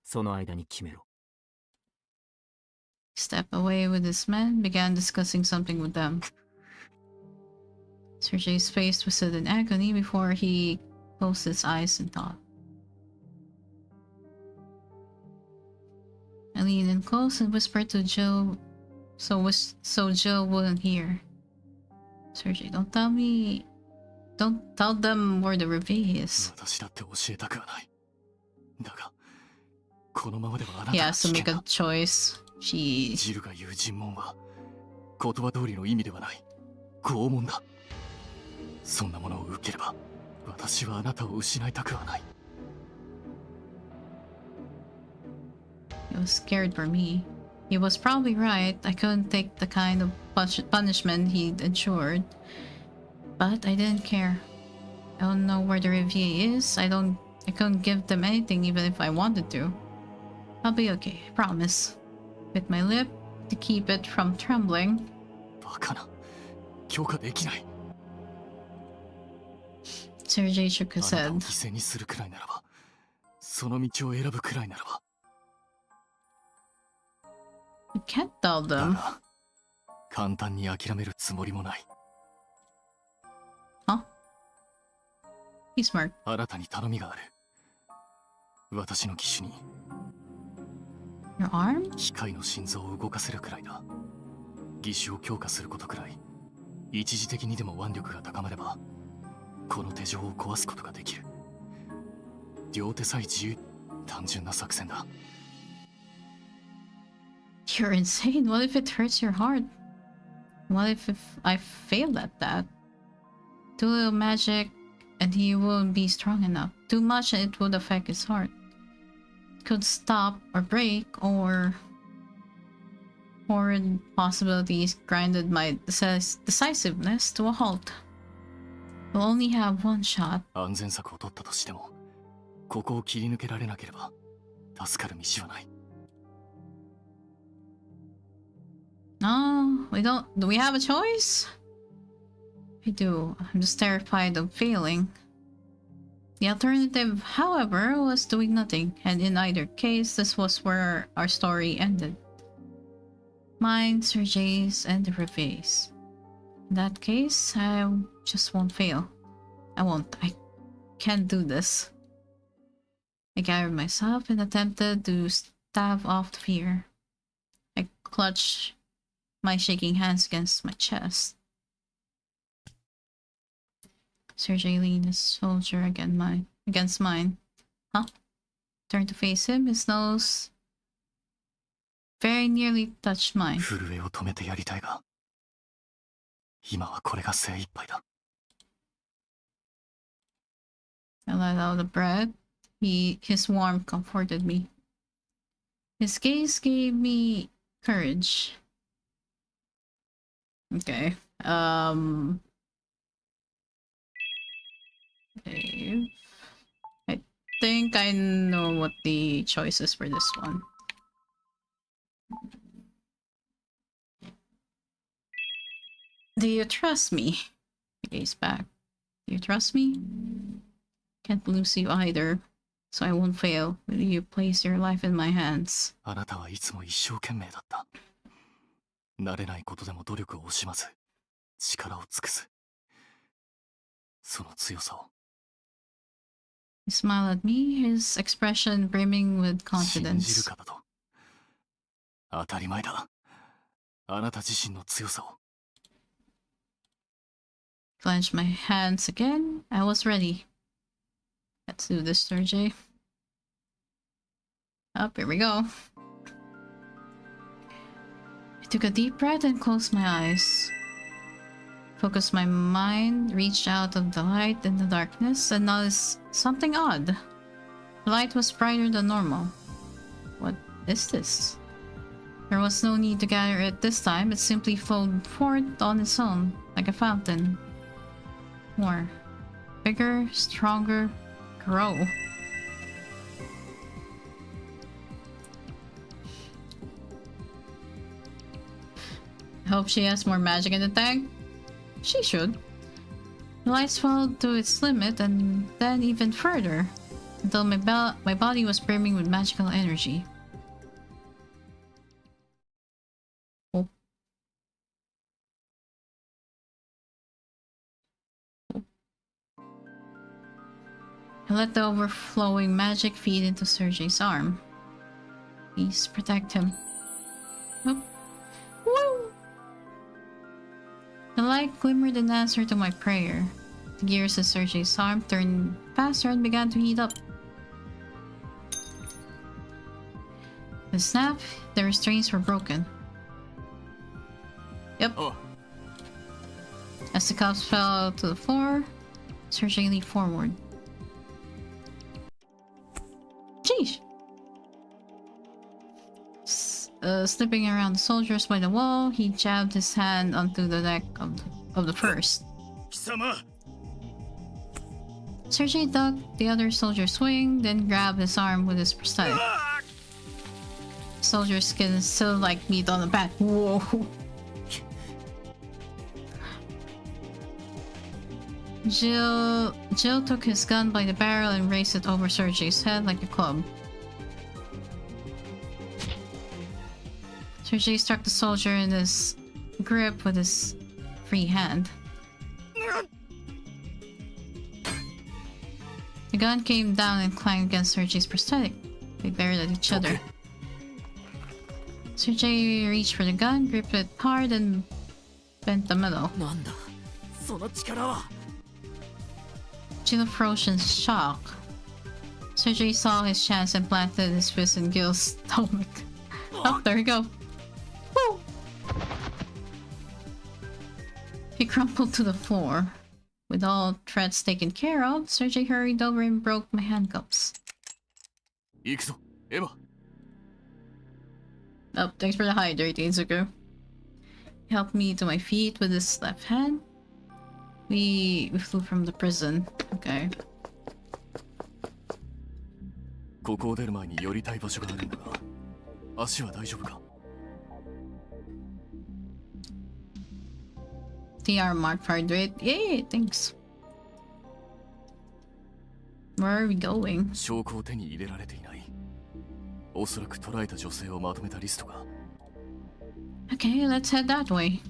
その間に決めろ。He stepped away with his men, began discussing something with them. Sergei's face twisted in agony before he closed his eyes in thought. I leaned in close and whispered to Jill so Jill wouldn't hear. Sergei, don't tell them where the reveille is. 私だって教えたくはない。だが、このままではあなた He が has to 危 make 険 a だ。 choice. ジルが言う尋問は言葉通りの意味ではない。拷問だ。そんなものを受ければ私はあなたを失いたくはない。He was scared for me. He was probably right. I couldn't take the kind of punishment he'd endured. But I didn't care. I don't know where the reveille is. I couldn't give them anything even if I wanted to. I'll be okay, I promise. Bit my lip to keep it from trembling. バカな。許可できない。 Sergei shook his あなたを head. 犠牲にするくらいならば、その道を選ぶくらいならば。 You can't tell だ them. が、簡単に諦めるつもりもない。 Huh? He smirked. あなたに頼みがある。私の機種に Your arm? 機械の心臓を動かせるくらいだ。義手を強化することくらい、一時的にでも腕力が高まれば、この手錠を壊すことができる。両手さえ自由、単純な作戦だ。 You're insane. What if it hurts your heart? What if I failed at that? Too little magic and he won't be strong enough. Too much and it would affect his heart. It could stop or break or... Horrid possibilities grinded my decisiveness to a halt. We'll only have one shot. 安全策を取ったとしても、ここを切り抜けられなければ、助かる道はない。 No, we don't. Do we have a choice? We do. I'm just terrified of failing. The alternative, however, was doing nothing, and in either case, this was where our story ended. Mine, Sergei's, and the reveille's. In that case, I just won't fail. I won't. I can't do this. I gathered myself and attempted to stave off the fear. I clutched my shaking hands against my chest. Sergei leaned his shoulder against mine. Huh? Turned to face him, his nose very nearly touched mine. 震えを止めてやりたいが、今はこれが精一杯だ。 I let out a breath. His warmth comforted me. His gaze gave me courage. Okay. Save. I think I know what the choice is for this one. Do you trust me? Gaze back. Do you trust me? Can't lose you either, so I won't fail. Will you place your life in my hands? あなたはいつも一生懸命だった。慣れないことでも努力を惜しまず、力を尽くす。その強さを。He smiled at me, his expression brimming with 信じる confidence. かだと。当たり前だ。あなた自身の強さを。Clenched my hands again. I was ready. Let's do this, Sergey. Up, here we go. I took a deep breath and closed my eyes. Focused my mind, reached out of the light in the darkness, and noticed something odd. The light was brighter than normal. What is this? There was no need to gather it this time. It simply flowed forth on its own, like a fountain. More. Bigger, stronger, grow. I hope she has more magic in the tank. She should. The light swelled to its limit and then even further, until my body was brimming with magical energy. Oh. I let the overflowing magic feed into Sergey's arm. Please protect him. Oh. Woo! The light glimmered in answer to my prayer. The gears of Sergey's arm turned faster and began to heat up. With a snap, the restraints were broken. Yep. Oh. As the cups fell to the floor, Sergey leaped forward. Jeez! Slipping around the soldiers by the wall, he jabbed his hand onto the neck of the first. Sergey ducked the other soldier's wing, then grabbed his arm with his prosthetic. The soldier's skin still like meat on a bat. Whoa! Jill took his gun by the barrel and raised it over Sergey's head like a club. Sergey struck the soldier in his grip with his free hand. The gun came down and clanged against Sergey's prosthetic. They glared at each other. Sergey reached for the gun, gripped it hard, and bent the metal. Jill froze in shock. Sergey saw his chance and planted his fist in Gil's stomach. Oh, there we go. Woo! He crumpled to the floor. With all threats taken care of, Sergey hurried over and broke my handcuffs. Oh, thanks for the hydrate, Izuku. He helped me to my feet with his left hand. We flew from the prison. Okay. ここを出る前に寄りたい場所があるんだが、足は大丈夫か? TR marked hydrate. Yay, thanks. Where are we going? 証拠を手に入れられていない。おそらく捕らえた女性をまとめたリストが。Okay, let's head that way.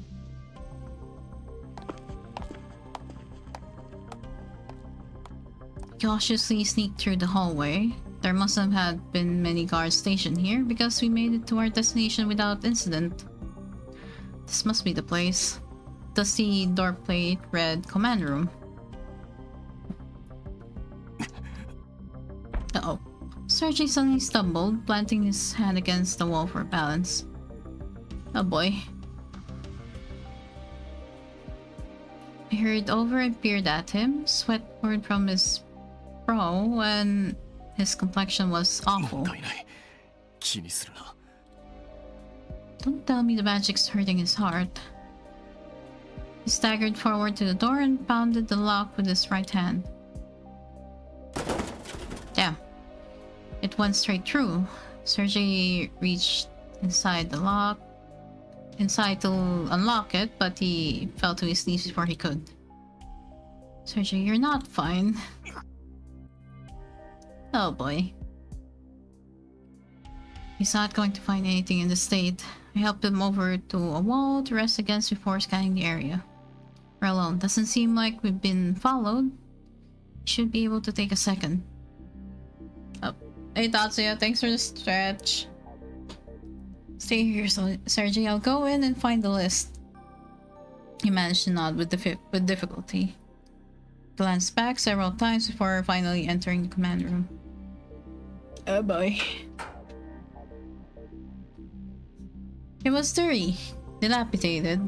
Cautiously sneaked through the hallway. There must have had been many guards stationed here because we made it to our destination without incident. This must be the place. Dusty door plate read command room. Uh-oh. Sergey suddenly stumbled, planting his hand against the wall for balance. Oh boy. I hurried over and peered at him. Sweat poured from his brow and his complexion was awful. Don't tell me the magic's hurting his heart. He staggered forward to the door and pounded the lock with his right hand. It went straight through. Sergei reached inside to unlock it, but he fell to his knees before he could. Sergei, you're not fine. Oh boy. He's not going to find anything in the state. I helped him over to a wall to rest against before scanning the area. We're alone. Doesn't seem like we've been followed. Should be able to take a second. Oh. Hey Tatsuya, thanks for the stretch. Stay here, Sergei. I'll go in and find the list. He managed to nod with difficulty. Glanced back several times before finally entering the command room. Oh boy. It was dirty, dilapidated.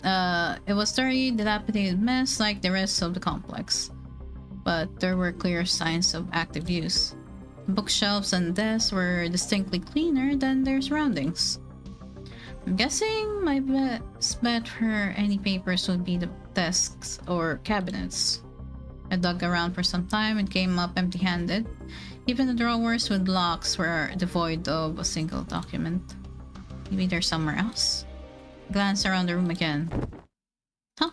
It was dirty, dilapidated mess like the rest of the complex. But there were clear signs of active use. Bookshelves and desks were distinctly cleaner than their surroundings. I'm guessing my best bet for any papers would be the desks or cabinets. I dug around for some time and came up empty-handed. Even the drawers with locks were devoid of a single document. Maybe they're somewhere else? I glanced around the room again. Huh?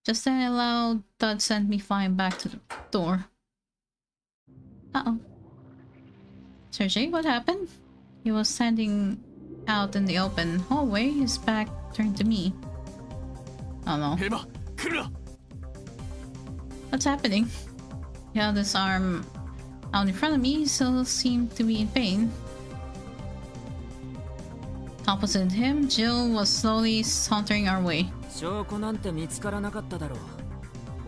Just then a loud thud sent me flying back to the door. Uh-oh. Sergei, what happened? He was standing out in the open hallway, his back turned to me. Oh no. What's happening? He held his arm out in front of me, he still seemed to be in pain. Opposite him, Jill was slowly sauntering our way. 証拠なんて見つからなかっただろう。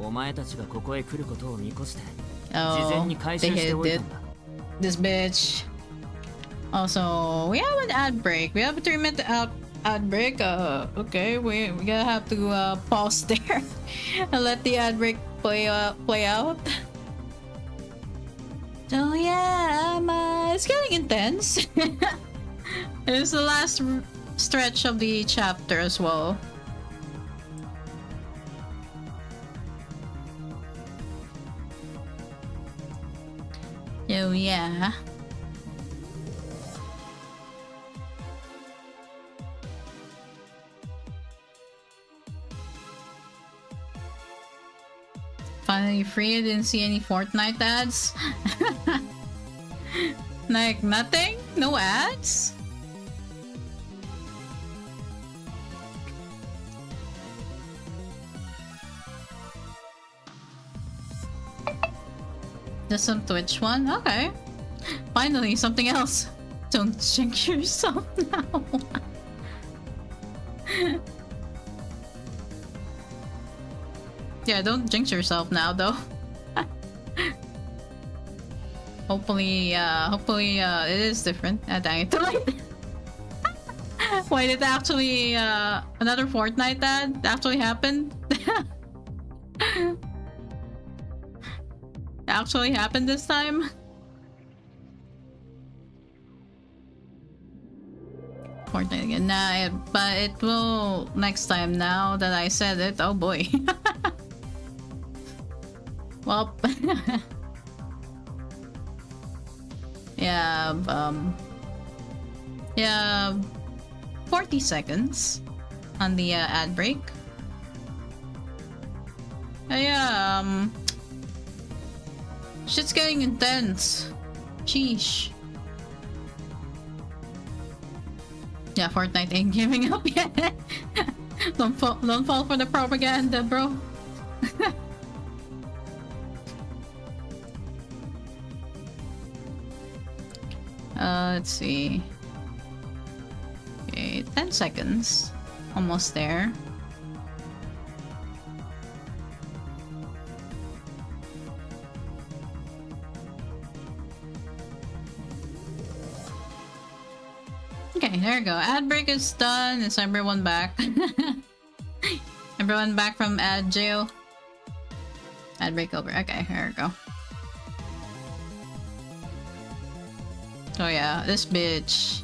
お前たちがここへ来ることを見越して、事前に回収しておいたんだ。This bitch. Also, we have an ad break. We have a 3-minute ad break. Okay, we gotta have to pause there and let the ad break play out. So yeah, it's getting intense. It's the last stretch of the chapter as well. Oh yeah. Finally free, I didn't see any Fortnite ads. Like nothing? No ads? Just some Twitch one? Okay. Finally, something else. Don't jinx yourself now. Yeah, don't jinx yourself now though. Hopefully it is different. Dang it. Wait, it actually another Fortnite ad actually happened? Actually happened this time? Fortnite again. Nah, but it will next time now that I said it. Oh boy. Well, yeah, 40 seconds on the ad break. Yeah, shit's getting intense. Sheesh. Yeah, Fortnite ain't giving up yet. Don't fall for the propaganda, bro. Let's see. Okay, 10 seconds. Almost there. Okay, there we go. Ad break is done. Is everyone back? Everyone back from ad jail? Ad break over. Okay, here we go. Oh yeah, this bitch.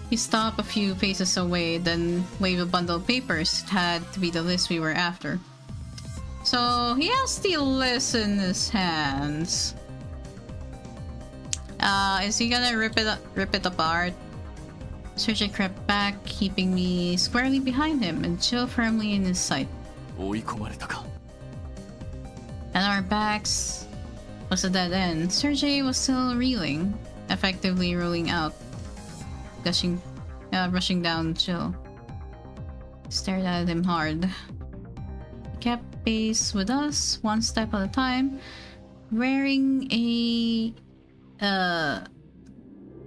He stopped a few paces away, then waved a bundle of papers. It had to be the list we were after. So he has the list in his hands. Is he gonna rip it apart? Sergei crept back, keeping me squarely behind him and Jill firmly in his sight. 追い込まれたか。And our backs was a dead end. Sergei was still reeling, effectively ruling out, rushing down Jill. Stared at him hard. He kept pace with us, one step at a time, wearing a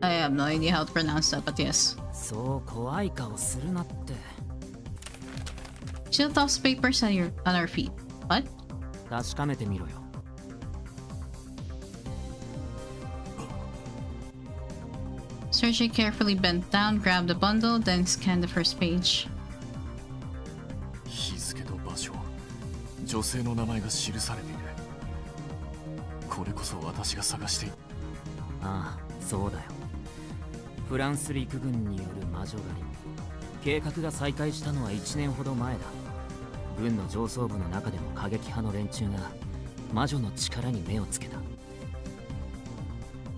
I have no idea how to pronounce that, but yes. そう怖い顔するなって。Jill tossed papers at our feet. What? 確かめてみろよ。Sergei carefully bent down, grabbed a bundle, then scanned the first page. 日付と場所、女性の名前が記されている。これこそ私が探している。ああ、そうだよ。フランス陸軍による魔女狩り。計画が再開したのは1年ほど前だ。軍の上層部の中でも過激派の連中が魔女の力に目をつけた。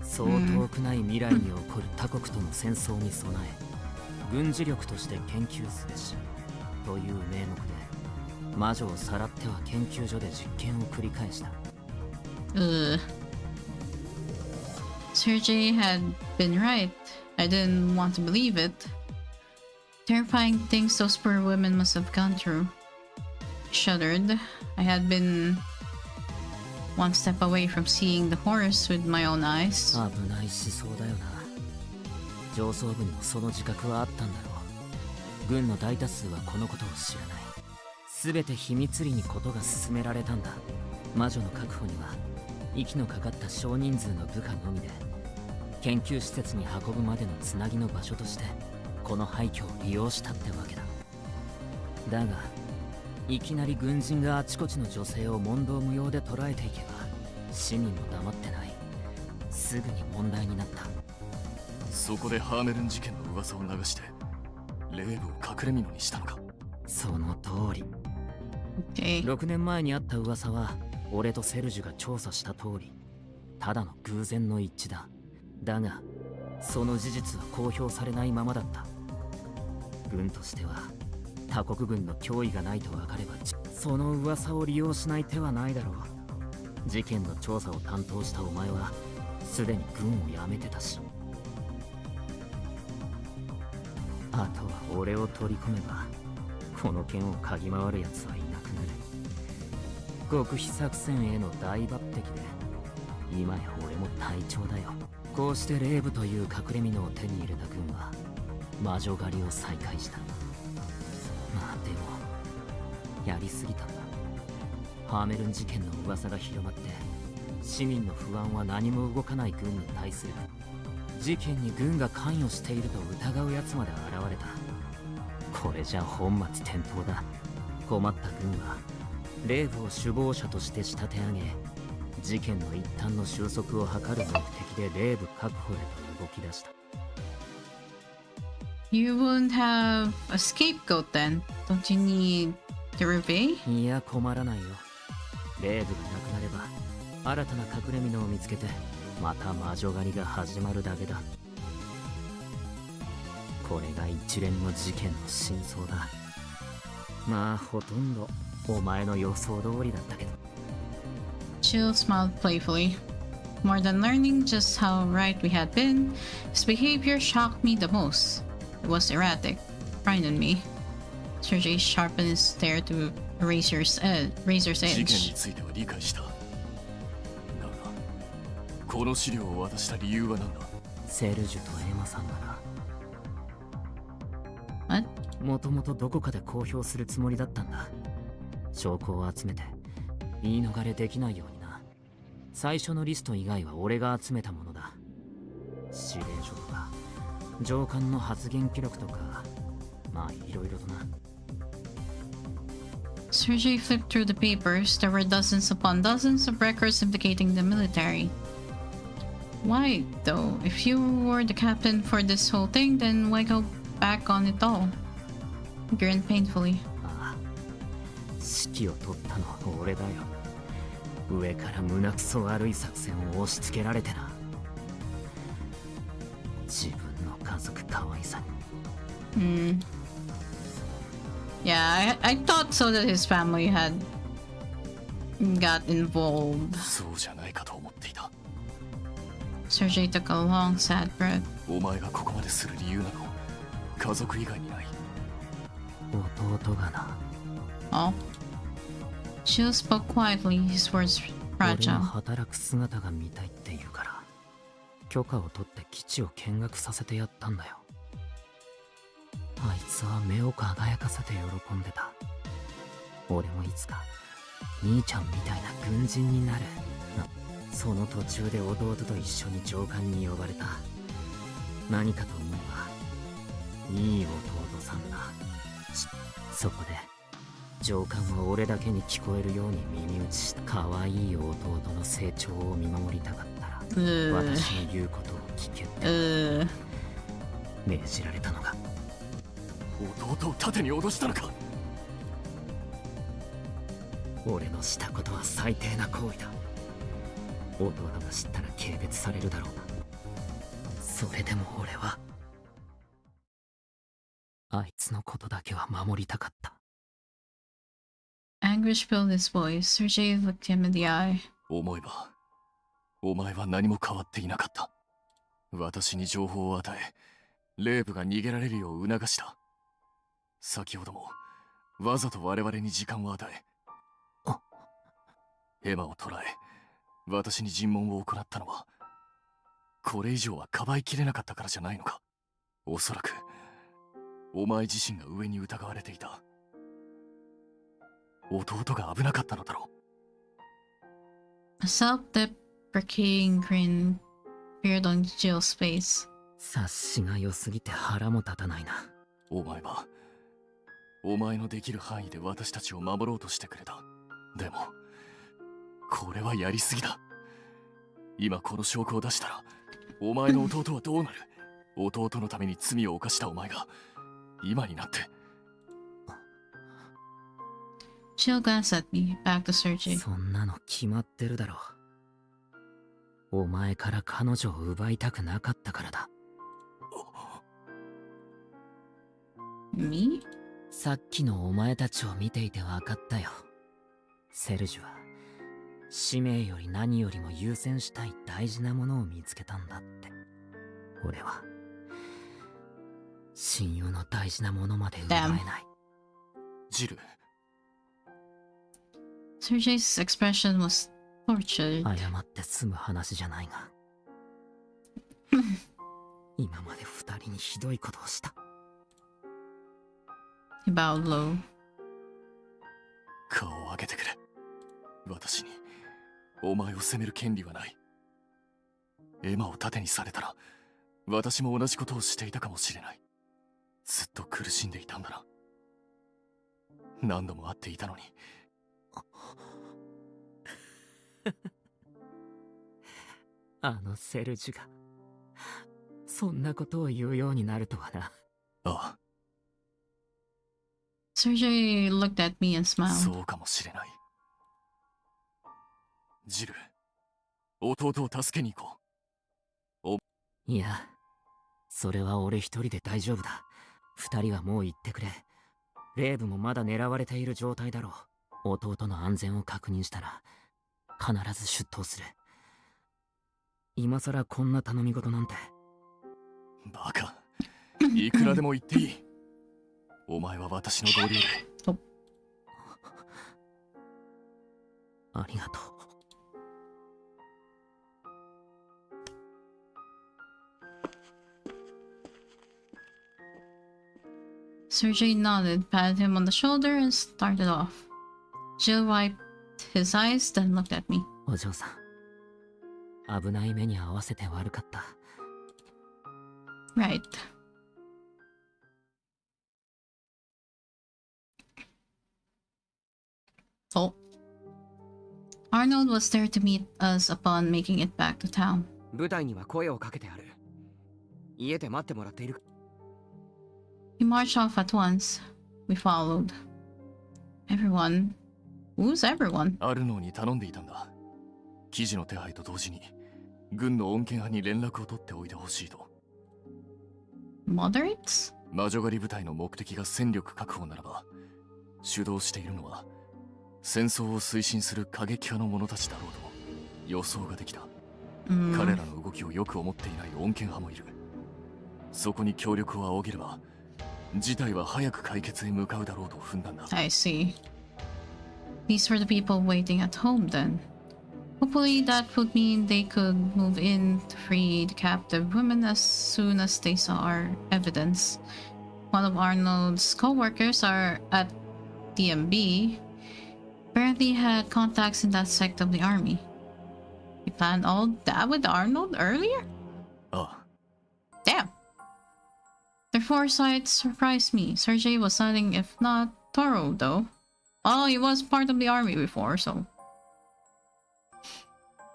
そう遠くない未来に起こる他国との戦争に備え、軍事力として研究すべしという名目で魔女をさらっては研究所で実験を繰り返した。Sergei had been right. I didn't want to believe it. Terrifying things those poor women must have gone through. I shuddered. I had been one step away from seeing the horrors with my own eyes. 危ない思想だよな。上層部にもその自覚はあったんだろう。軍の大多数はこのことを知らない。すべて秘密裏にことが進められたんだ。魔女の確保には息のかかった少人数の部下のみで、研究施設に運ぶまでのつなぎの場所としてこの廃墟を利用したってわけだ。だがいきなり軍人があちこちの女性を問答無用で捕らえていけば市民も黙ってない。すぐに問題になった。そこでハーメルン事件の噂を流してレーブを隠れ蓑にしたのか。その通り。6年前にあった噂は俺とセルジュが調査した通りただの偶然の一致だ。だがその事実は公表されないままだった。軍としては他国軍の脅威がないと分かればその噂を利用しない手はないだろう。事件の調査を担当したお前はすでに軍を辞めてたし、あとは俺を取り込めばこの件を嗅ぎ回る奴はいなくなる。極秘作戦への大抜擢で今や俺も隊長だよ。こうしてレーブという隠れ蓑を手に入れた軍は魔女狩りを再開した。まあでもやりすぎたんだ。ハーメルン事件の噂が広まって市民の不安は何も動かない軍に対する。事件に軍が関与していると疑うやつまで現れた。これじゃ本末転倒だ。困った軍はレーブを首謀者として仕立て上げ、事件の一端の収束を図る目的でレーブ確保へと動き出した。You won't have a scapegoat then. Don't you need the Ruby? いや困らないよ。レーブがなくなれば新たな隠れ蓑を見つけてまた魔女狩りが始まるだけだ。これが一連の事件の真相だ。まあほとんどお前の予想通りだったけど。Jill smiled playfully. More than learning just how right we had been, his behavior shocked me the most. It was erratic, frightened me. Sergei sharpened his stare to a razor's edge. 事件については理解した。だが、この資料を渡した理由は何だ？セルジュとエマさんだな。What? もともとどこかで公表するつもりだったんだ。証拠を集めて言い逃れできないようにな。最初のリスト以外は俺が集めたものだ。指令書とか上官の発言記録とか、まあいろいろとな。Sergei flipped through the papers. There were dozens upon dozens of records implicating the military. Why, though? If you were the captain for this whole thing, then why go back on it all? He grinned painfully. ああ、指揮を取ったのは俺だよ。上から胸くそ悪い作戦を押し付けられてな。Hmm. Yeah, I thought so that his family had got involved. そうじゃないかと思っていた。 Sergei took a long, sad breath. お前がここまでする理由など家族以外にない。弟がな。Oh. She spoke quietly, his words 俺の fragile. 働く姿が見たいって言うから許可を取って基地を見学させてやったんだよ。あいつは目を輝かせて喜んでた。俺もいつか兄ちゃんみたいな軍人になる。その途中で弟と一緒に上官に呼ばれた。何かと思えばいい弟さんだ。そこで上官は俺だけに聞こえるように耳打ちした。可愛い弟の成長を見守りたかったら私の言うことを聞けって命じられたのが。弟を盾に脅したのか。俺のしたことは最低な行為だ。弟が知ったら軽蔑されるだろうな。それでも俺はあいつのことだけは守りたかった。Anguish filled his voice. Sergei looked him in the eye. 思えばお前は何も変わっていなかった。私に情報を与えレイブが逃げられるよう促した。先ほどもわざと我々に時間を与えエマを捕らえ私に尋問を行ったのはこれ以上はかばいきれなかったからじゃないのか。おそらくお前自身が上に疑われていた。弟が危なかったのだろA self-deprecating grin appeared on Jill's face. 察しが良すぎて腹も立たないな。お前はお前のできる範囲で私たちを守ろうとしてくれた。でもこれはやりすぎだ。今この証拠を出したらお前の弟はどうなる。弟のために罪を犯したお前が今になって。Jill glanced at me, back to Sergei. そんなの決まってるだろう。お前から彼女を奪いたくなかったからだ。Me? さっきのお前たちを見ていて分かったよ。セルジュは使命より何よりも優先したい大事なものを見つけたんだって。俺は親友の大事なものまで奪えない。ジル。Sergei's expression was tortured. 謝って済む話じゃないが今まで二人にひどいことをした。He bowed low. 顔を上げてくれ。私にお前を責める権利はない。エマを盾にされたら私も同じことをしていたかもしれない。ずっと苦しんでいたんだな。何度も会っていたのに。あのセルジュがそんなことを言うようになるとはな。ああ。Sergei looked at me and smiled. そうかもしれない。ジル、弟を助けに行こう。いや、それは俺一人で大丈夫だ。二人はもう行ってくれ。レイブもまだ狙われている状態だろう。弟の安全を確認したら必ず出頭する。今さらこんな頼み事なんて。バカ、いくらでも言っていい。お前は私の同僚だ。ありがとう。Sergei nodded, patted him on the shoulder, and started off. Jill wiped his eyes, then looked at me. お嬢さん、危ない目に遭わせて悪かった。Right. Oh. Arnold was there to meet us upon making it back to town. 部隊には声をかけてある。家で待ってもらっている。He marched off at once. We followed. Everyone? Who's everyone? アルノーに頼んでいたんだ。記事の手配と同時に軍の穏健派に連絡を取っておいてほしいと。Moderates? 魔女狩り部隊の目的が戦力確保ならば、主導しているのは戦争を推進する過激派の者たちだろうと予想ができた。彼らの動きをよく思っていない穏健派もいる。そこに協力を仰げれば事態は早く解決へ向かうだろうと踏んだんだ。I see. These were the people waiting at home then. Hopefully that would mean they could move in to free the captive women as soon as they saw our evidence. One of Arnold's co-workers are at DMB. Apparently had contacts in that sect of the army. We planned all that with Arnold earlier? Damn. Their foresight surprised me. Sergei was something if not thorough though. Oh, he was part of the army before, so...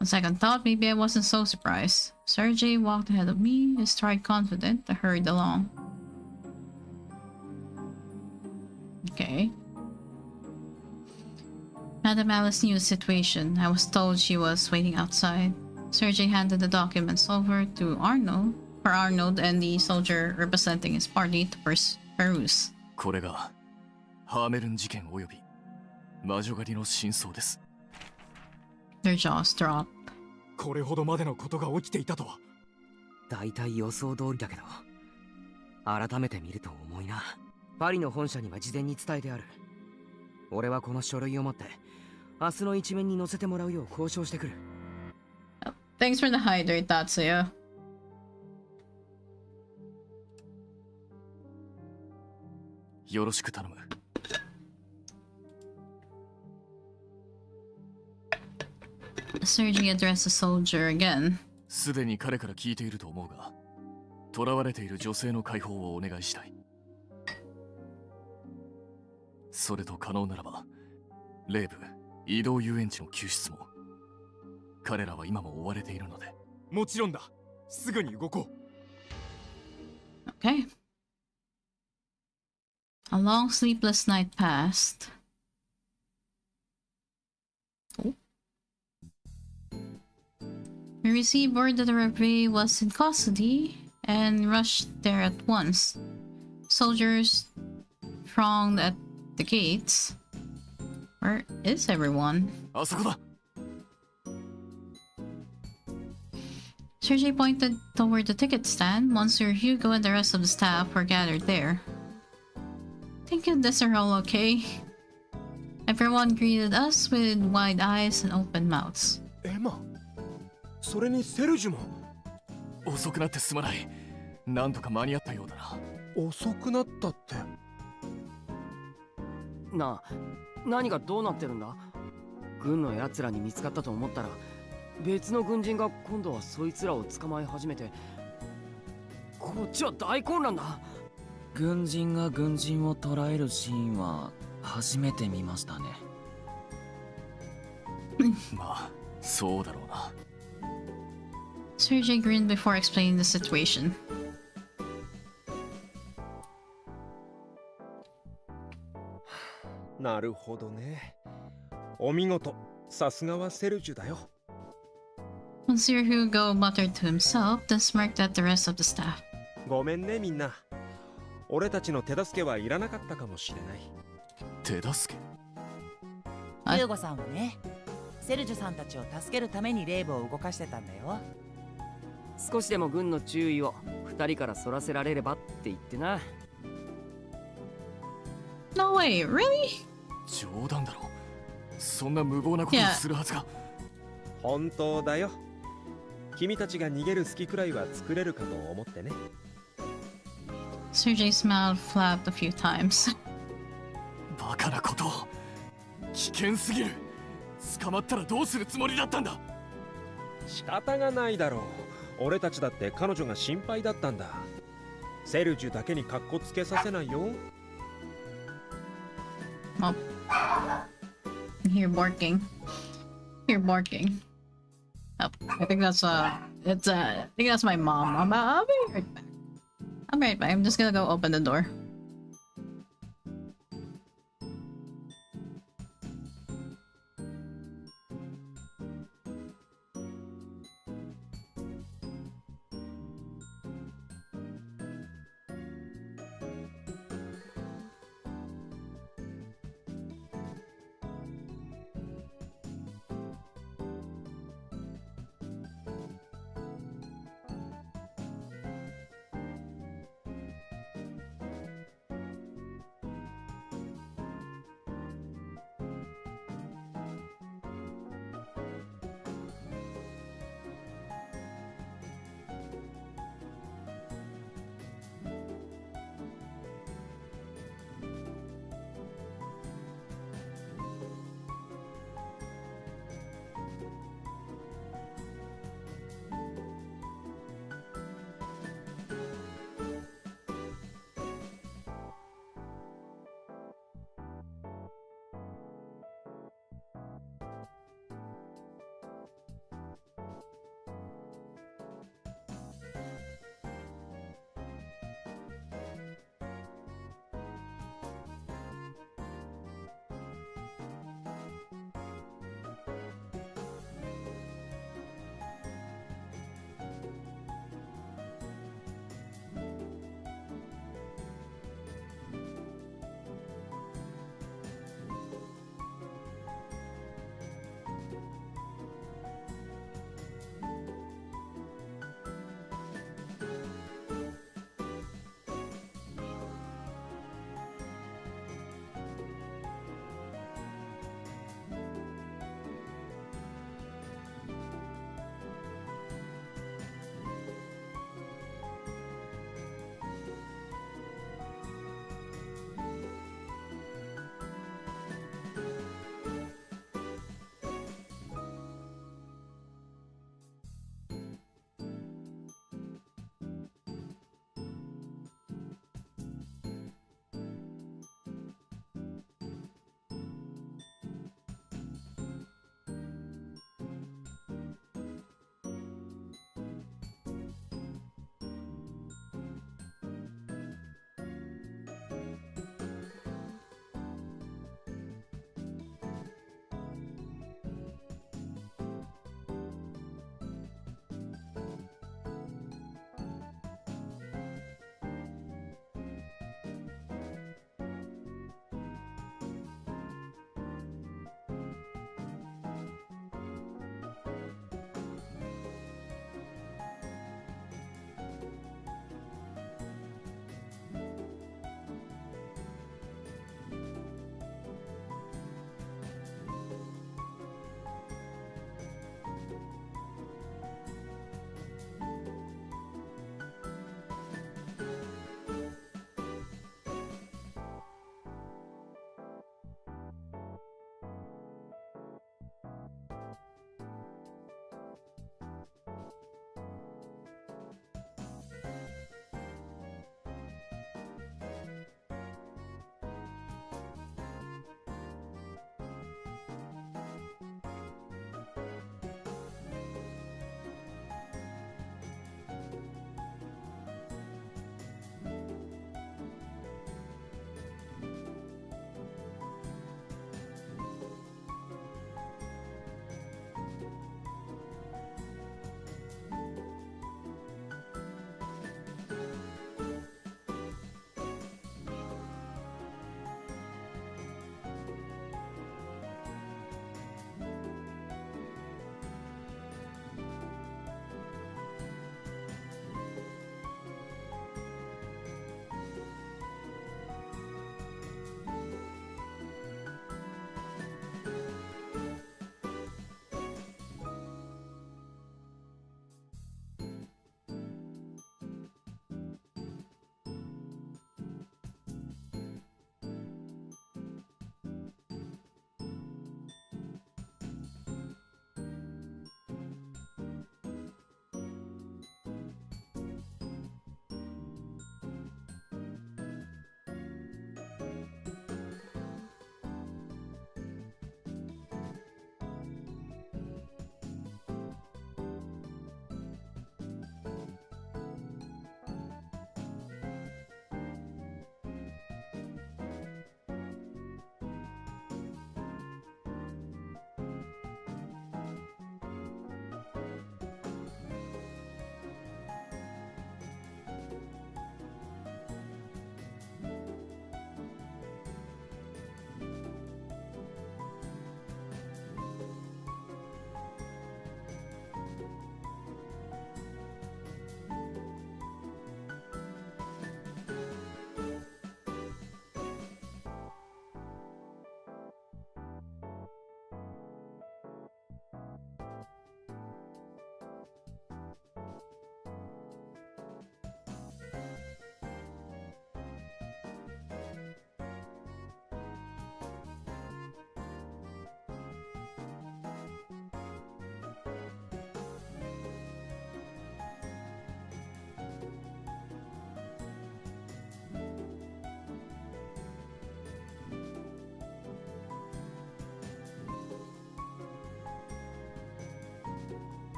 On second thought, maybe I wasn't so surprised. Sergei walked ahead of me, his stride confident. I hurried along. Okay. Madame Alice knew the situation. I was told she was waiting outside. Sergei handed the documents over to Arnold, for Arnold and the soldier representing his party to peruse. これがハーメルン事件および魔女狩りの真相です。Their jaws drop. これほどまでのことが起きていたとは。大体予想通りだけど、改めて見ると重いな。パリの本社には事前に伝えてある。俺はこの書類を持って明日の一面に載せてもらうよう交渉してくる。Thanks for the hydrate, Tatsuya. よろしく頼む。Sergei addressed the soldier again. すでに彼から聞いていると思うが、囚われている女性の解放をお願いしたい。それと可能ならば、レイブ、移動遊園地の救出も。彼らは今も追われているので。もちろんだ。すぐに動こう。Okay. A long sleepless night passed. Oh. We received word that the Reverie was in custody and rushed there at once. Soldiers thronged at the gates. Where is everyone? Sergei pointed toward the ticket stand. Monsieur Hugo and the rest of the staff were gathered there. Thank goodness they're all okay. Everyone greeted us with wide eyes and open mouths. Emma? それにセルジュも。遅くなってすまない。なんとか間に合ったようだな。遅くなったって。なあ、何がどうなってるんだ？軍の奴らに見つかったと思ったら、別の軍人が今度はそいつらを捕まえ始めて、こっちは大混乱だ。軍人が軍人を捕らえるシーンは初めて見ましたね。まあ、そうだろうな。Sergei grinned before explaining the situation. なるほどね。お見事。さすがはセルジュだよ。Monsieur Hugo muttered to himself, then smirked at the rest of the staff. ごめんねみんな。俺たちの手助けはいらなかったかもしれない。手助け？ユーゴさんはね、セルジュさんたちを助けるためにレイブを動かしてたんだよ。少しでも軍の注意を2人からそらせられればって言ってな。No way, really? 冗談だろ。そんな無謀なことをするはずが。本当だよ。君たちが逃げる隙くらいは作れるかと思ってね。Sergei smiled, flapped a few times. バカなことを。危険すぎる。捕まったらどうするつもりだったんだ。仕方がないだろう。俺たちだって彼女が心配だったんだ。セルジュだけにカッコつけさせないよ。Oh. You're barking. You're barking. Oh, I think that's I think that's my mom. I'll be right back. I'll be right back. I'm just gonna go open the door.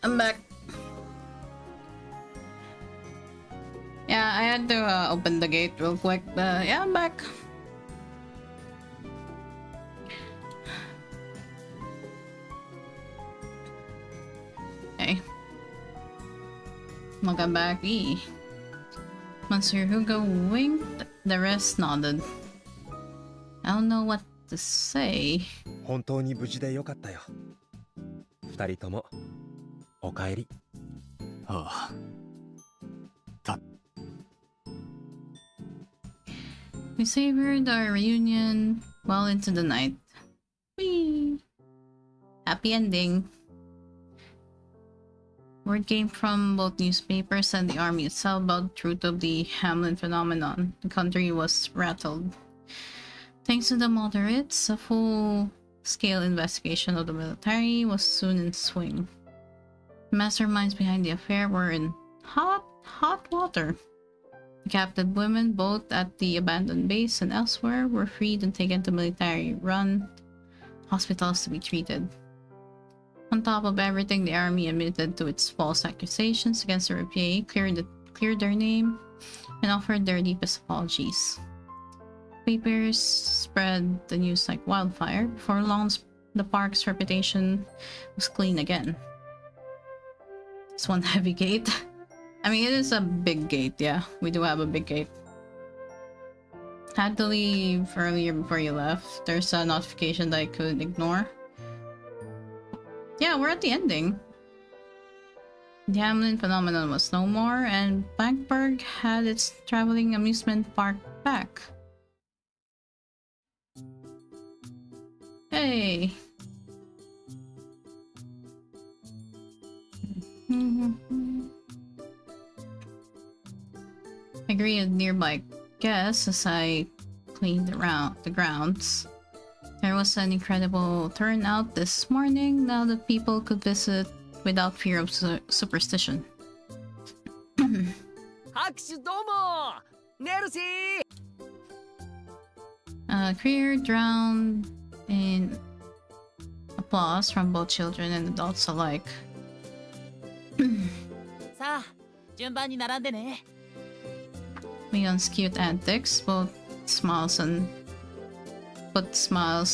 I'm back. Yeah, I had to open the gate real quick, but yeah, I'm back. Okay. Welcome back. Monsieur Hugo winked, the rest nodded. I don't know what to say. 本当に無事でよかったよ。二人ともおかえり。ああ。We savored our reunion well into the night. Whee! Happy ending. Word came from both newspapers and the army itself about the truth of the Hamlin phenomenon. The country was rattled. Thanks to the moderates, a full-scale investigation of the military was soon in swing. The masterminds behind the affair were in hot water. The captured women, both at the abandoned base and elsewhere, were freed and taken to military-run hospitals to be treated. On top of everything, the army admitted to its false accusations against the Repier, cleared their name, and offered their deepest apologies. Papers spread the news like wildfire. Before long, the park's reputation was clean again. It's one heavy gate. I mean, it is a big gate, yeah. We do have a big gate. Had to leave earlier before you left. There's a notification that I couldn't ignore. Yeah, we're at the ending. The Hamlin phenomenon was no more, and Blackburg had its traveling amusement park back. Hey! I greeted nearby guests as I cleaned around the grounds. There was an incredible turnout this morning now that people could visit without fear of superstition. Creer drowned in applause from both children and adults alike. さあ、順番に並んでね。Leon's cute antics put smiles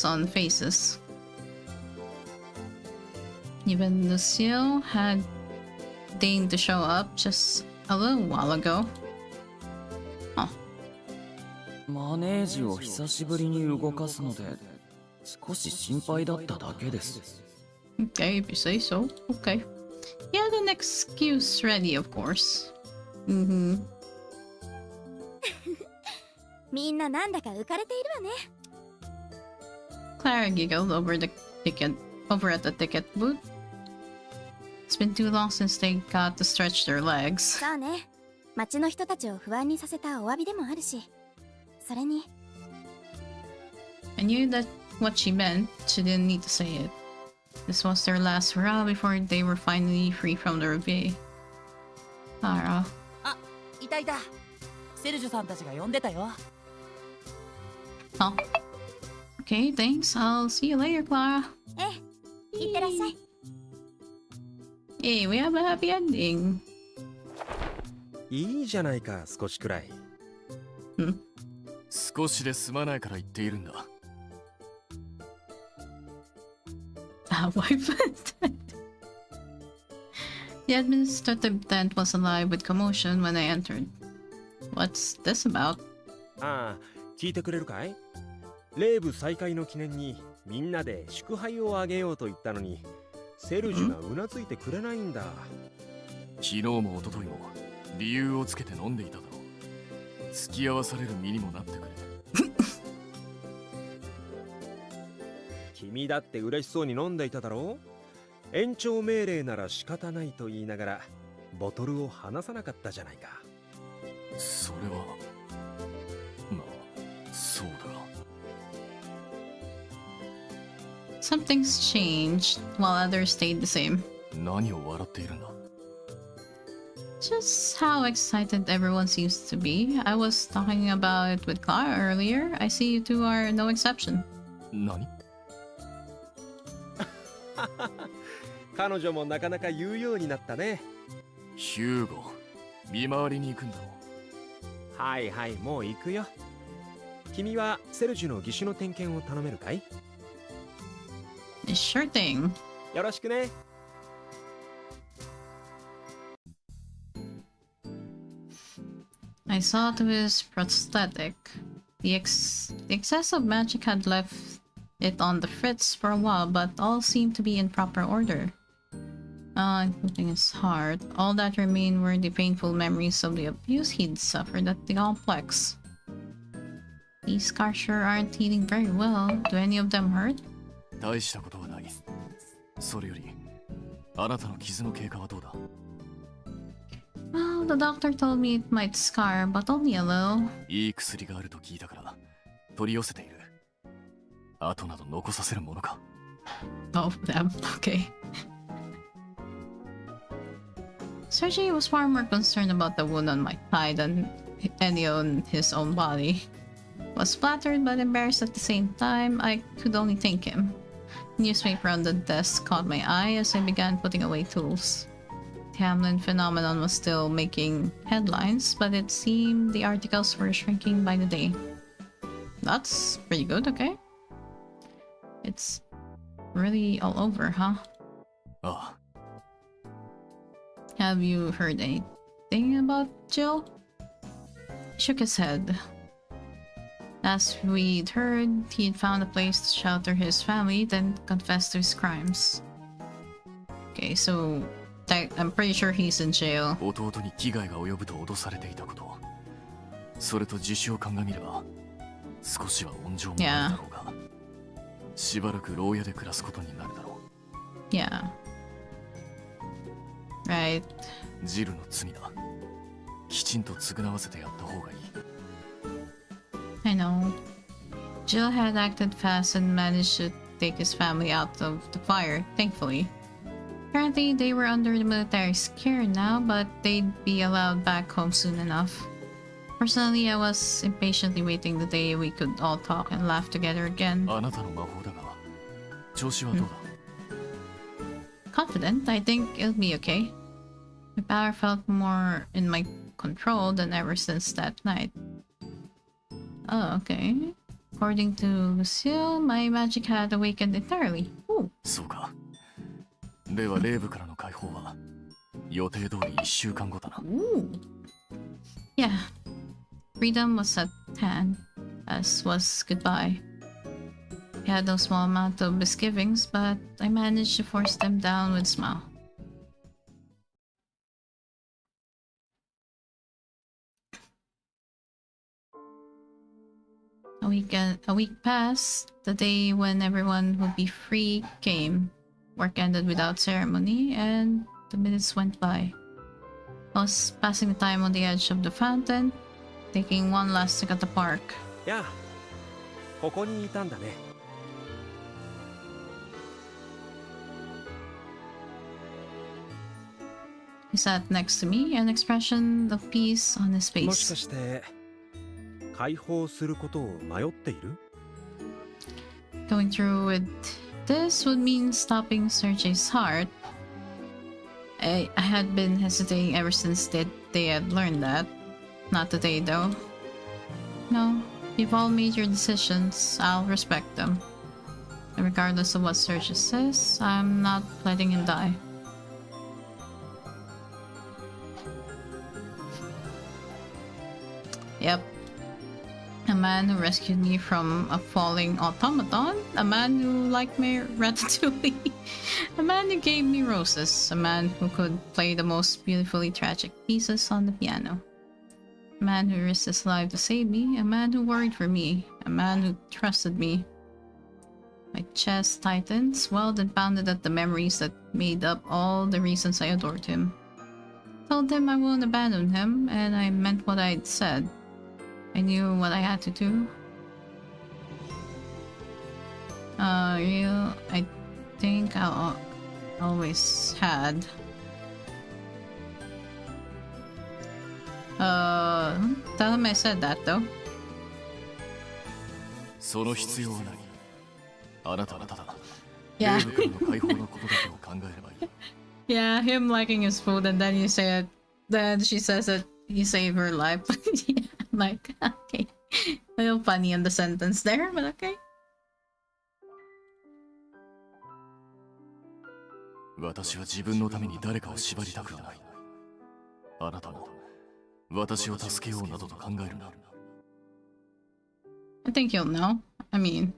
on faces. Even Lucille had deigned to show up just a little while ago. Oh. マネージを久しぶりに動かすので少し心配だっただけです。Okay, if you say so. Okay. He had an excuse ready, of course. Mm-hmm. みんななんだか浮かれているわね。Clara giggled over at the ticket booth. It's been too long since they got to stretch their legs. そうね。町の人たちを不安にさせたお詫びでもあるし。それに。I knew that what she meant. She didn't need to say it. This was their last hurrah before they were finally free from the Revier. Clara. あ、いたいた。セルジュさんたちが呼んでたよ。Oh. Okay, thanks. I'll see you later, Clara. ええ、いってらっしゃい。Hey, we have a happy ending. いいじゃないか、少しくらい。少しで済まないから言っているんだ。Wife. The administrative tent was alive with commotion when I entered. What's this about? ああ、聞いてくれるかい？レイブ再開の記念にみんなで祝杯をあげようと言ったのに、セルジュがうなずいてくれないんだ。昨日も一昨日も理由をつけて飲んでいただろう。付き合わされる身にもなってくれ。君だって嬉しそうに飲んでいただろう。延長命令なら仕方ないと言いながらボトルを離さなかったじゃないか。それはまあそうだが。Something's changed while others stayed the same. 何を笑っているんだ。Just how excited everyone seems to be. I was talking about it with Clara earlier. I see you two are no exception. 何？彼女もなかなか言うようになったね。ヒューゴ、見回りに行くんだろう。はいはい、もう行くよ。君はセルジュの義手の点検を頼めるかい？ Sure thing. よろしくね。I saw to his prosthetic. The excess of magic had left it on the fritz for a while, but all seemed to be in proper order. Including his heart. All that remained were the painful memories of the abuse he'd suffered at the complex. These scars sure aren't healing very well. Do any of them hurt? 大したことはない。それより、あなたの傷の経過はどうだ？ Well, the doctor told me it might scar, but only a little. いい薬があると聞いたから取り寄せている。後など残させるものか。Oh, damn. Okay. Sergei was far more concerned about the wound on my thigh than any on his own body. Was flattered but embarrassed at the same time. I could only thank him. The newspaper on the desk caught my eye as I began putting away tools. The Hamlin phenomenon was still making headlines, but it seemed the articles were shrinking by the day. That's pretty good, okay? It's really all over, huh? Oh. Have you heard anything about Jill? He shook his head. As we'd heard, he'd found a place to shelter his family, then confessed to his crimes. Okay, so I'm pretty sure he's in jail. 弟に危害が及ぶと脅されていたこと。それと自首を鑑みれば、少しは温情もあるだろうが、しばらく牢屋で暮らすことになるだろう。Yeah. Right. ジルの罪だ。きちんと償わせてやった方がいい。I know. Jill had acted fast and managed to take his family out of the fire, thankfully. Apparently, they were under the military's care now, but they'd be allowed back home soon enough. Personally, I was impatiently waiting the day we could all talk and laugh together again. あなたの魔法だが、調子はどうだ？ Confident, I think it'll be okay. My power felt more in my control than ever since that night. Oh, okay. According to Lucille, my magic had awakened entirely. Ooh. そうか。では、レイブからの解放は予定通り1週間後だな。Ooh. Yeah. Freedom was at hand, as was goodbye. I had no small amount of misgivings, but I managed to force them down with a smile. A week passed. The day when everyone would be free came. Work ended without ceremony, and the minutes went by. I was passing the time on the edge of the fountain, taking one last look at the park. Yeah, ここにいたんだね。He sat next to me, an expression of peace on his face. もしかして解放することを迷っている？ Going through with this would mean stopping Sergei's heart. I had been hesitating ever since they had learned that. Not today, though. No, you've all made your decisions. I'll respect them. And regardless of what Sergei says, I'm not letting him die. Yep. A man who rescued me from a falling automaton, a man who liked me ratatouille, a man who gave me roses, a man who could play the most beautifully tragic pieces on the piano, a man who risked his life to save me, a man who worried for me, a man who trusted me. My chest tightened, swelled and pounded at the memories that made up all the reasons I adored him. Told him I wouldn't abandon him, and I meant what I'd said. I knew what I had to do. I think I always had. Tell him I said that though. その必要はない。あなたはただ、 Yeah. レイブからの解放のことだけを考えればいい。Yeah, him liking his food, and then you say it. Then she says that you saved her life. Yeah, I'm like, okay, a little funny in the sentence there, but okay. 私は自分のために誰かを縛りたくはない。あなたも私を助けようなどと考えるな。I think you'll know. I mean,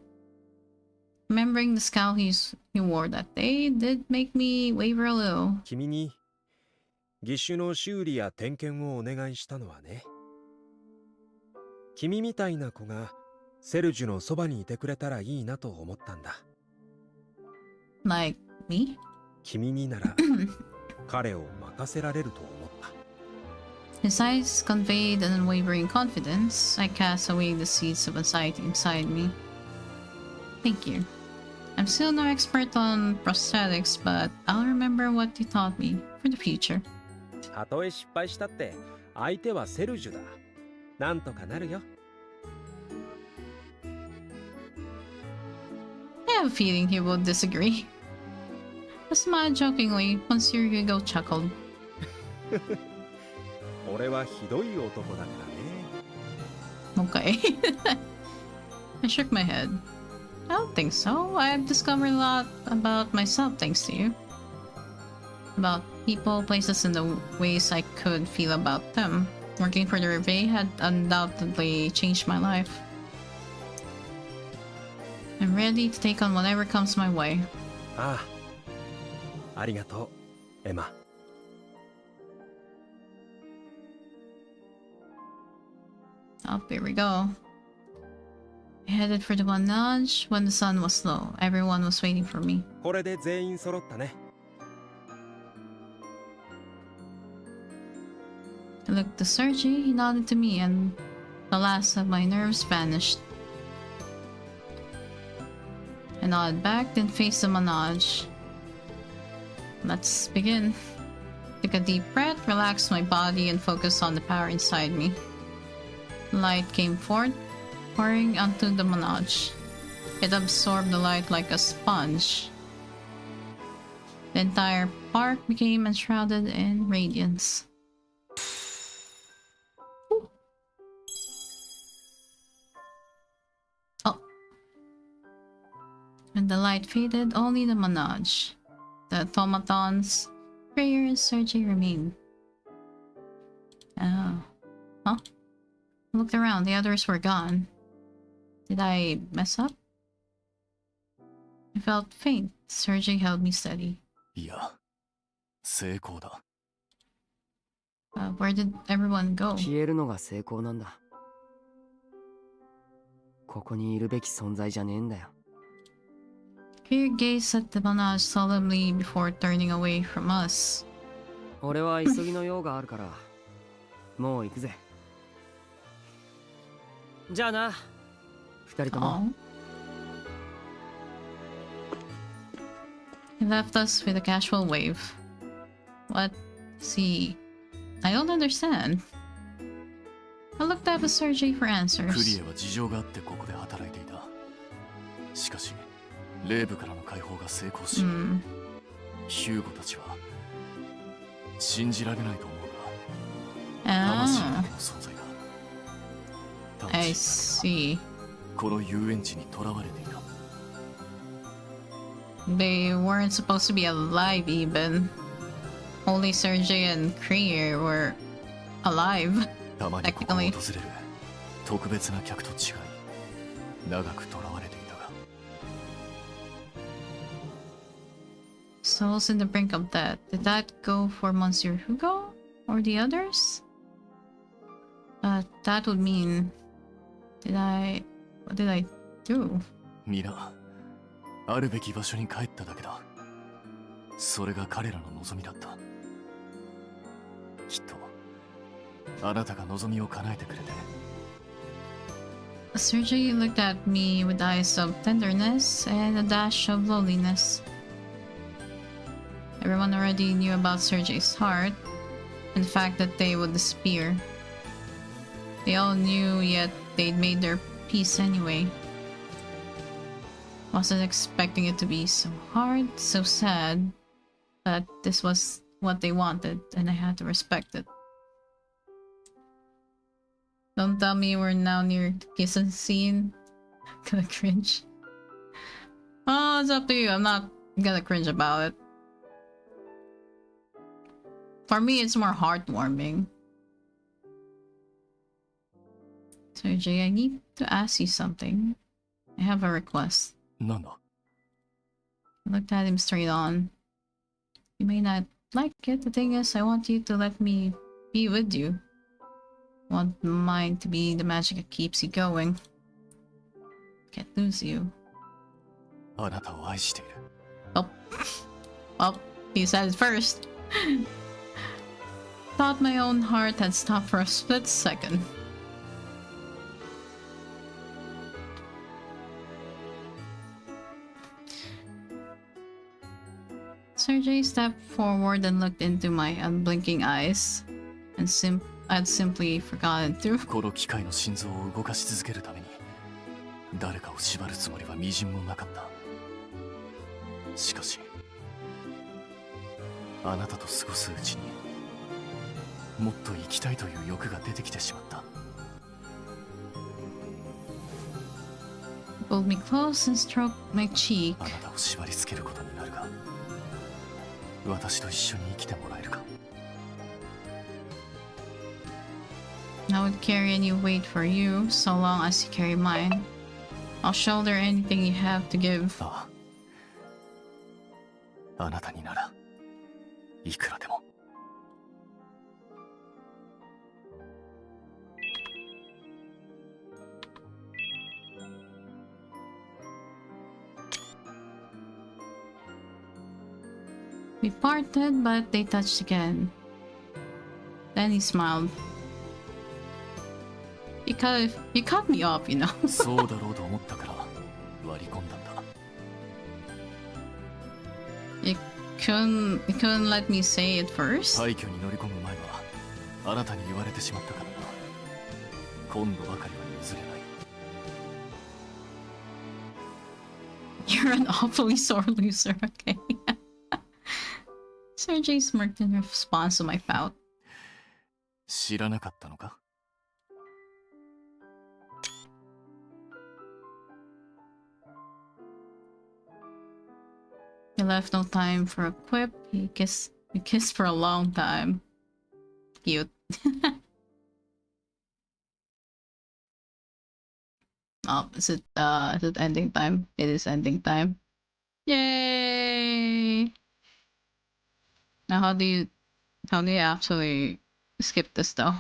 remembering the scowl he wore that day did make me waver a little. 君に義手の修理や点検をお願いしたのはね。君みたいな子がセルジュのそばにいてくれたらいいなと思ったんだ。Like me? 君になら彼を任せられると思った。His eyes conveyed an unwavering confidence. I cast away the seeds of anxiety inside me. Thank you. I'm still no expert on prosthetics, but I'll remember what you taught me for the future. たとえ失敗したって相手はセルジュだ。なんとかなるよ。I have a feeling he would disagree. I smiled jokingly. Monsieur Hugo chuckled. 俺はひどい男だからね。Okay. I shook my head. I don't think so. I've discovered a lot about myself thanks to you. About people, places, and the ways I could feel about them. Working for the Reveille had undoubtedly changed my life. I'm ready to take on whatever comes my way. ああ、ありがとう、エマ。Oh, here we go. I headed for the one nudge when the sun was low. Everyone was waiting for me. これで全員揃ったね。I looked to Sergi, he nodded to me, and the last of my nerves vanished. I nodded back, then faced the menage. Let's begin. Took a deep breath, relaxed my body, and focused on the power inside me. Light came forth, pouring onto the menage. It absorbed the light like a sponge. The entire park became enshrouded in radiance. Oh. When the light faded, only the menage, the automatons, Prayer, and Sergi remained. Oh. Huh? I looked around, the others were gone. Did I mess up? I felt faint. Sergi held me steady. いや、成功だ。Where did everyone go? 消えるのが成功なんだ。ここにいるべき存在じゃねえんだよ。Prayer gazed at the menage solemnly before turning away from us. 俺は急ぎの用があるから、もう行くぜ。じゃあな、二人とも。He left us with a casual wave. What? See, I don't understand. I looked up at Sergi for answers. クリエは事情があってここで働いていた。しかし、レイブからの解放が成功し、ヒューゴたちは信じられないと思うが、魂だけの存在だ。I see. この遊園地に囚われていた。They weren't supposed to be alive even. Only Sergi and Krier were alive. たまにここを訪れる特別な客と違い、長く囚われていたが。Souls in the brink of death. Did that go for Monsieur Hugo? Or the others? That would mean... What did I do? 皆、あるべき場所に帰っただけだ。それが彼らの望みだった。きっと、あなたが望みを叶えてくれて。Sergi looked at me with eyes of tenderness and a dash of loneliness. Everyone already knew about Sergi's heart and the fact that they would disappear. They all knew, yet they'd made their peace anyway. Wasn't expecting it to be so hard, so sad, that this was what they wanted, and I had to respect it. Don't tell me we're now near the kissing scene. Gonna cringe. Oh, it's up to you. I'm not gonna cringe about it. For me, it's more heartwarming. Sergey, I need to ask you something. I have a request. なんだ I looked at him straight on. You may not like it. The thing is, I want you to let me be with you. I want mine to be the magic that keeps you going. Can't lose you. あなたを愛している Oh. Well, he said it first. Thought my own heart had stopped for a split second. Sergey stepped forward and looked into my unblinking eyes, and I'd simply forgotten to. この機械の心臓を動かし続けるために誰かを縛るつもりはみじんもなかった。しかしあなたと過ごすうちにもっと生きたいという欲が出てきてしまった。 Pulled me close and stroked my cheek. あなたを縛り付けることになるが私と一緒に生きてもらえるか I would carry any weight for you, so long as you carry mine. I'll shoulder anything you have to give. ああ、あなたにならいくらでも。We parted, but they touched again. Then he smiled. You cut me off, you know. そうだろうと思ったから割り込んだんだ。You couldn't let me say it first? 廃墟に乗り込む前はあなたに言われてしまったからな。今度ばかりは譲れない。 You're an awfully sore loser, okay? Sergey smirked in response to my pout. 知らなかったのか He left no time for a quip. We kissed for a long time. Cute. Oh, is it ending time? It is ending time. Yay! Now how do you actually skip this though?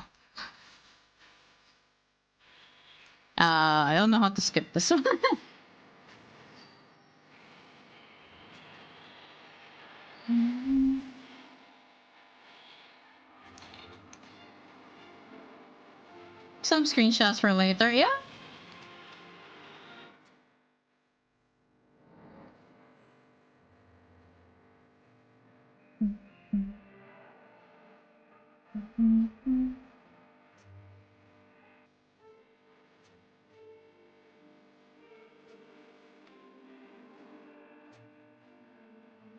I don't know how to skip this one. Some screenshots for later, yeah.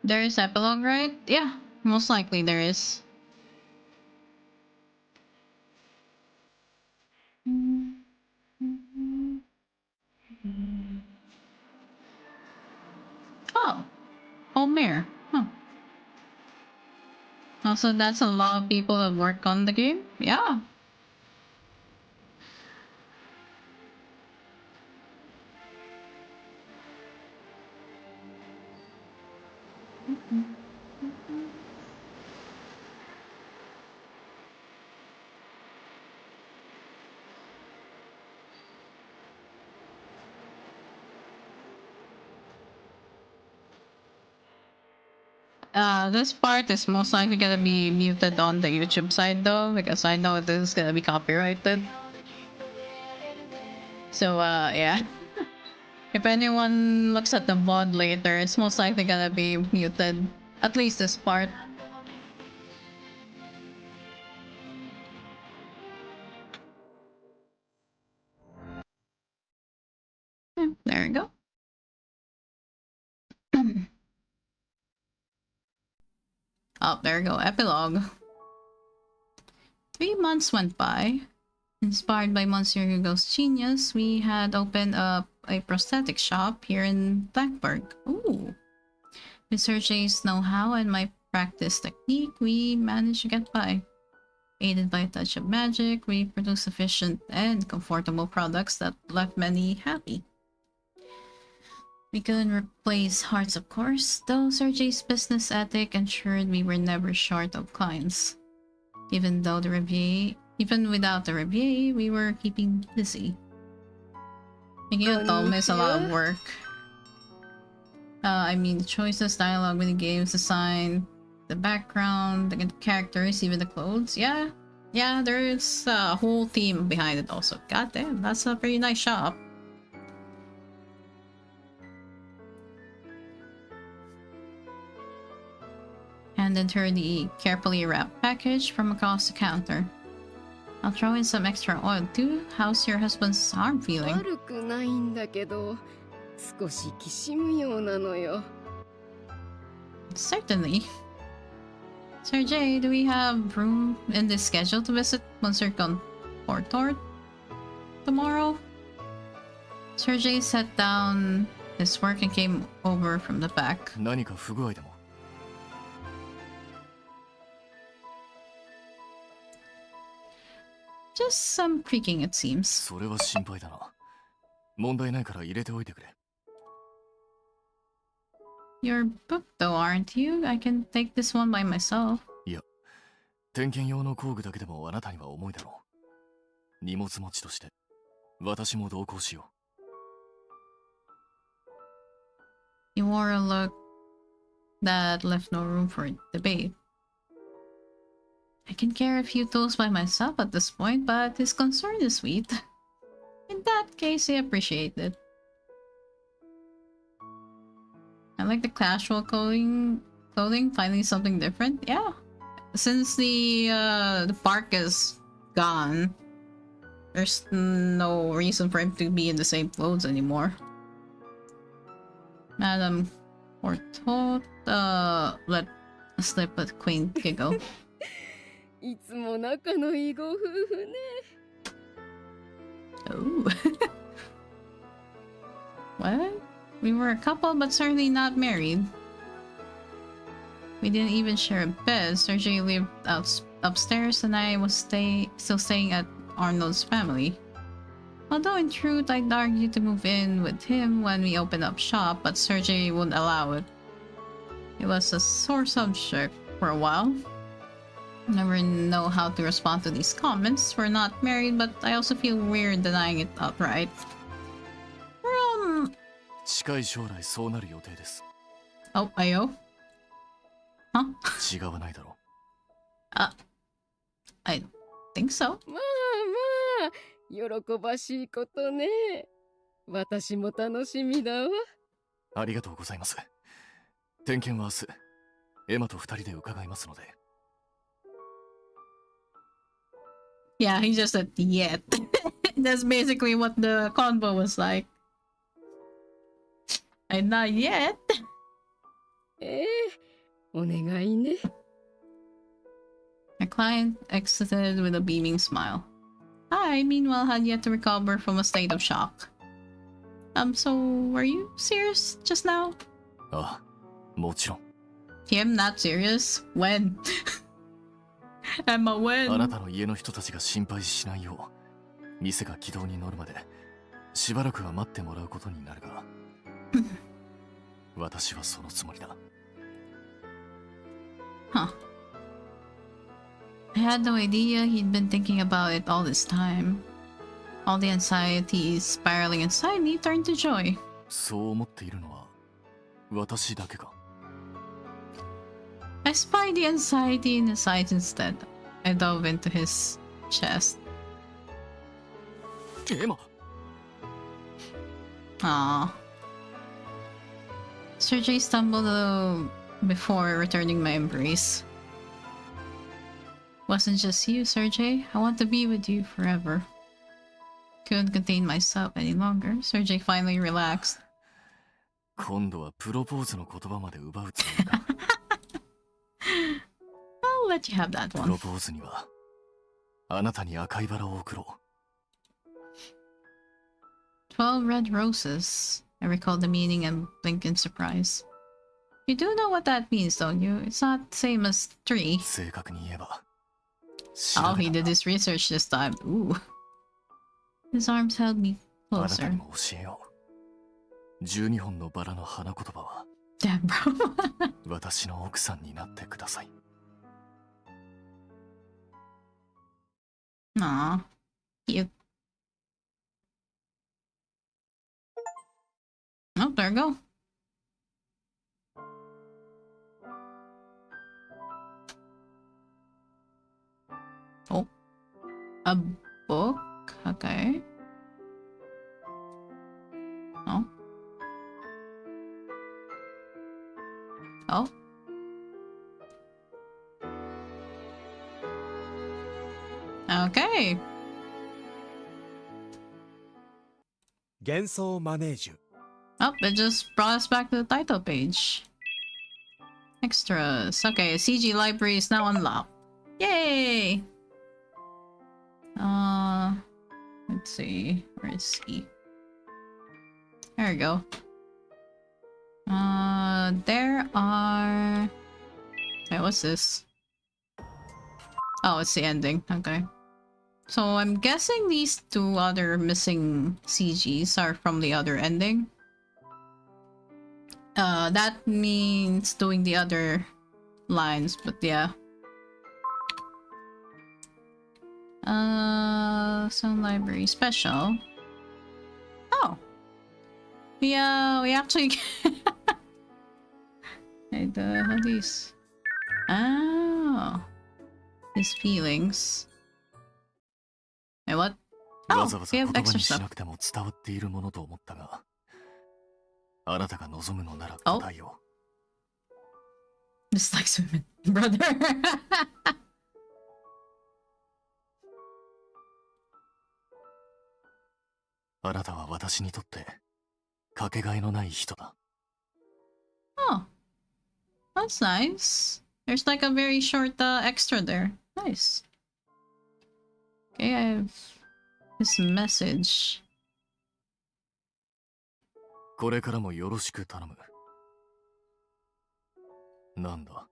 There is epilogue, right? Yeah, most likely there is. Oh, Homer. Huh. Also, that's a lot of people that work on the game. Yeah. This part is most likely gonna be muted on the YouTube side though, because I know this is gonna be copyrighted. So, yeah. If anyone looks at the VOD later, it's most likely gonna be muted. At least this part. Yeah, there we go. Oh, there we go. Epilogue. 3 months went by. Inspired by Monsieur Hugo's genius, we had opened up a prosthetic shop here in Blackburg. Ooh. With Sergei's know-how and my practice technique, we managed to get by. Aided by a touch of magic, we produced efficient and comfortable products that left many happy. We couldn't replace hearts, of course, though Sergei's business ethic ensured we were never short of clients. Even without the Revier, we were keeping busy. Making a otome is a lot of work. I mean, the choices, dialogue, mini games, design, the background, the characters, even the clothes. Yeah, there's a whole team behind it also. God damn, that's a pretty nice shop. Handed her the carefully wrapped package from across the counter. I'll throw in some extra oil too. How's your husband's arm feeling? 悪くないんだけど、少しきしむようなのよ。 Certainly. Sergei, do we have room in this schedule to visit Monsieur Confortor tomorrow? Sergei set down his work and came over from the back. 何か不具合でも？ Just some creaking, it seems. それは心配だな。問題ないから入れておいてくれ。 You're booked though, aren't you? I can take this one by myself. いや、点検用の工具だけでもあなたには重いだろう。荷物持ちとして、私も同行しよう。 You wore a look that left no room for debate. I can carry a few tools by myself at this point, but his concern is sweet. In that case, I appreciate it. I like the casual clothing, finding something different. Yeah, since the park is gone, there's no reason for him to be in the same clothes anymore. Madame Cortot, let slip a quaint giggle. いつも仲のいいご夫婦ね。 Oh. What? We were a couple, but certainly not married. We didn't even share a bed. Sergei lived upstairs and I was still staying at Arnold's family. Although in truth, I'd argue to move in with him when we opened up shop, but Sergei wouldn't allow it. It was a sore subject for a while. Never know how to respond to these comments. We're not married, but I also feel weird denying it outright. 近い将来そうなる予定です。 Oh, ayo? Huh? 違わないだろう。I think so. まあまあ、喜ばしいことね。私も楽しみだわ。ありがとうございます。点検は明日、エマと二人で伺いますので。 Yeah, he just said yet. That's basically what the convo was like. And not yet. お願いね。 My client exited with a beaming smile. I, meanwhile, had yet to recover from a state of shock. So were you serious just now? ああ、もちろん。 Him not serious? When? Emma, when? あなたの家の人たちが心配しないよう、店が軌道に乗るまでしばらくは待ってもらうことになるが、私はそのつもりだ。Huh. I had no idea he'd been thinking about it all this time. All the anxieties spiraling inside me turned to joy. そう思っているのは私だけか。 I spied the anxiety in his eyes instead. I dove into his chest. エマ。 Aww. Sergei stumbled a little before returning my embrace. Wasn't just you, Sergei. I want to be with you forever. Couldn't contain myself any longer. Sergei finally relaxed. 今度はプロポーズの言葉まで奪うつもりか。let you have that プ one. ロポーズにはあなたに赤いバラを贈ろう。 12 red roses. I recall the meaning and blink in surprise. You do know what that means, don't you? It's not the same as 3. 正確に言えば Oh, he did his research this time. Ooh. His arms held me あなた closer. にも教えよう。12本のバラの花言葉は Damn, bro. 私の奥さんになってください。 Aw. Cute. Oh, there we go. Oh. A book? Okay. Oh. Oh. Okay. 幻想マネージュ。 Oh, it just brought us back to the title page. Extras. Okay, CG library is now unlocked. Yay! Let's see. Where is he? There we go. There are... Wait, what's this? Oh, it's the ending. Okay. So I'm guessing these 2 other missing CGs are from the other ending. That means doing the other lines, but yeah. Sound library special. Oh. We actually Wait, how these? Oh. His feelings. Wait, what? わ Oh, ざわ we ざ have 言葉 extra にし stuff. なくても伝わっているものと思ったが、あなたが望むのなら答えよう。 Dislikes women, brother. あなたは私にとってかけがえのない人だ。 Oh. That's nice. There's like a very short extra there. Nice. Okay, I have this message. これからもよろしく頼む。なんだ、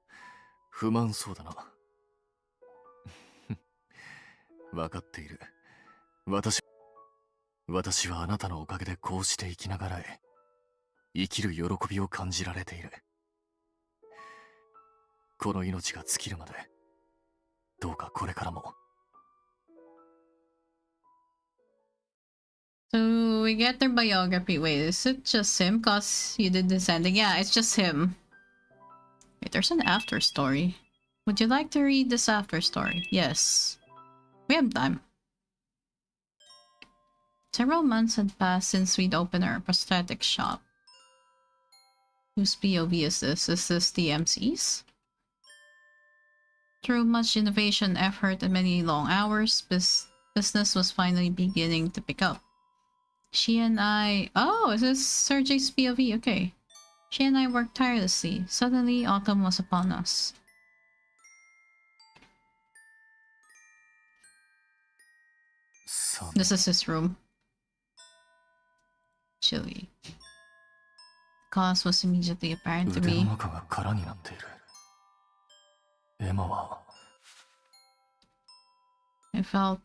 不満そうだな。わかっている。私はあなたのおかげでこうして生きながらえ、生きる喜びを感じられている。この命が尽きるまで、どうかこれからも。 So we get their biography. Wait, is it just him? Cause you did this ending. Yeah, it's just him. Wait, there's an after story. Would you like to read this after story? Yes. We have time. Several months had passed since we'd opened our prosthetic shop. Whose POV is this? Is this the MC's? Through much innovation, effort, and many long hours, business was finally beginning to pick up. She and I... Oh, is this Serge's POV? Okay. She and I worked tirelessly. Suddenly, autumn was upon us. This is his room. Chilly. The cause was immediately apparent to 腕の me. 中が空になっている。エマは I felt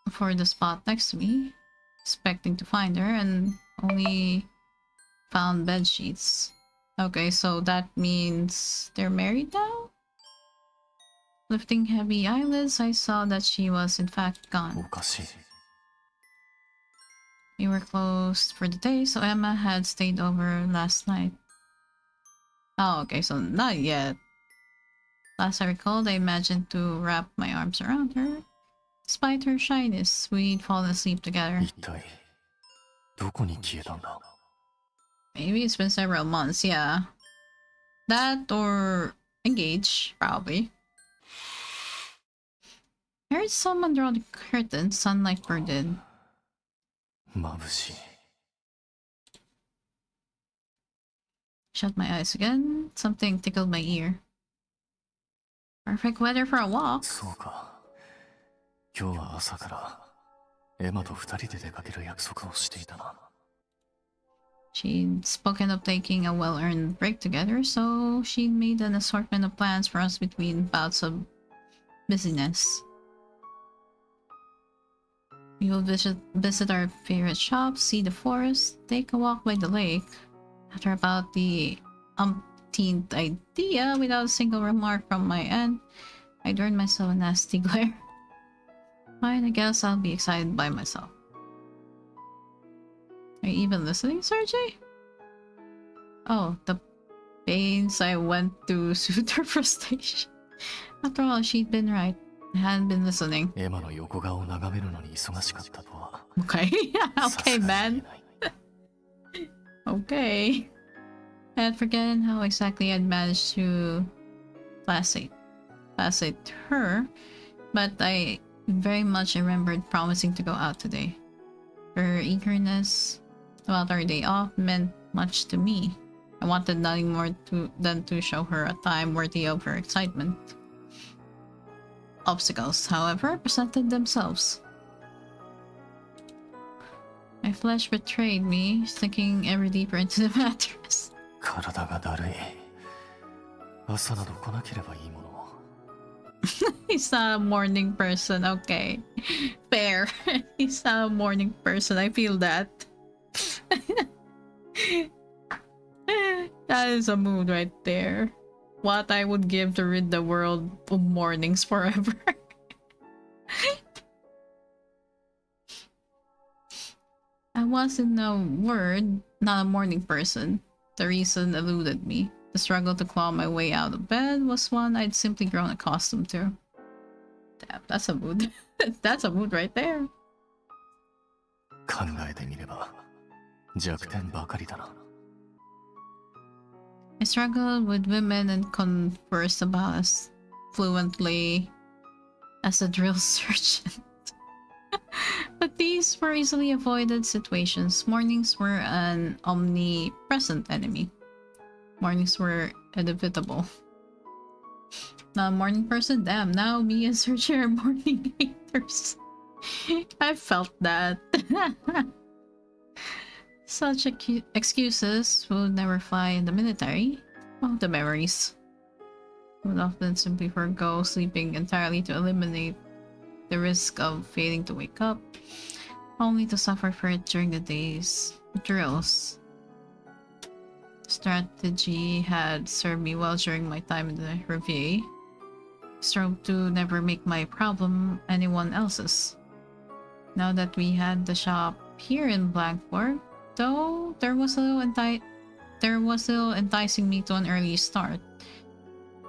for the spot next to me, expecting to find her, and only found bed sheets. Okay, so that means they're married now? Lifting heavy eyelids, I saw that she was in fact お gone. かしい。 We were closed for the day, so Emma had stayed over last night. Oh, okay, so not yet. Last I recalled, I imagined to wrap my arms around her. Despite her shyness, we'd fallen asleep together. 一体どこに消えたんだ？ Maybe it's been several months, yeah. That or engaged, probably. I heard someone draw the curtain, sunlight poured in. 眩しい。 Shut my eyes again. Something tickled my ear. Perfect weather for a walk. そうか。今日は朝からエマと二人で出かける約束をしていたな。She'd spoken of taking a well-earned break together, so she'd made an assortment of plans for us between bouts of busyness. We will visit our favorite shops, see the forest, take a walk by the lake. After about the umpteenth idea, without a single remark from my end, I'd earned myself a nasty glare. Fine, I guess I'll be excited by myself. Are you even listening, Serge? Oh, the pains I went to soothe her frustration. After all, she'd been right. I hadn't been listening. エマの横顔を眺めるのに忙しかったとは。Okay, okay, man. Okay. I had forgotten how exactly I'd managed to placate her, but I very much remembered promising to go out today. Her eagerness about our day off meant much to me. I wanted nothing more than to show her a time worthy of her excitement. Obstacles, however, presented themselves. My flesh betrayed me, sinking ever deeper into the mattress. 体がだるい。朝など来なければいいもの。He's not a morning person, okay. Fair. He's not a morning person, I feel that. That is a mood right there. What I would give to rid the world of mornings forever. I was, in a word, not a morning person. The reason eluded me. The struggle to claw my way out of bed was one I'd simply grown accustomed to. Damn, that's a mood. That's a mood right there. 考えてみれば弱点ばかりだな。I struggled with women and conversed about as fluently as a drill sergeant. But these were easily avoided situations. Mornings were an omnipresent enemy. Mornings were inevitable. Not a morning person? Damn, now me and Sergio are morning haters. I felt that. Such excuses would never fly in the military. Oh, the memories. Would often simply forgo sleeping entirely to eliminate the risk of failing to wake up, only to suffer for it during the day's drills. Strategy had served me well during my time in the Reveille. Strove to never make my problem anyone else's. Now that we had the shop here in Blackboard, though there was little enticing me to an early start,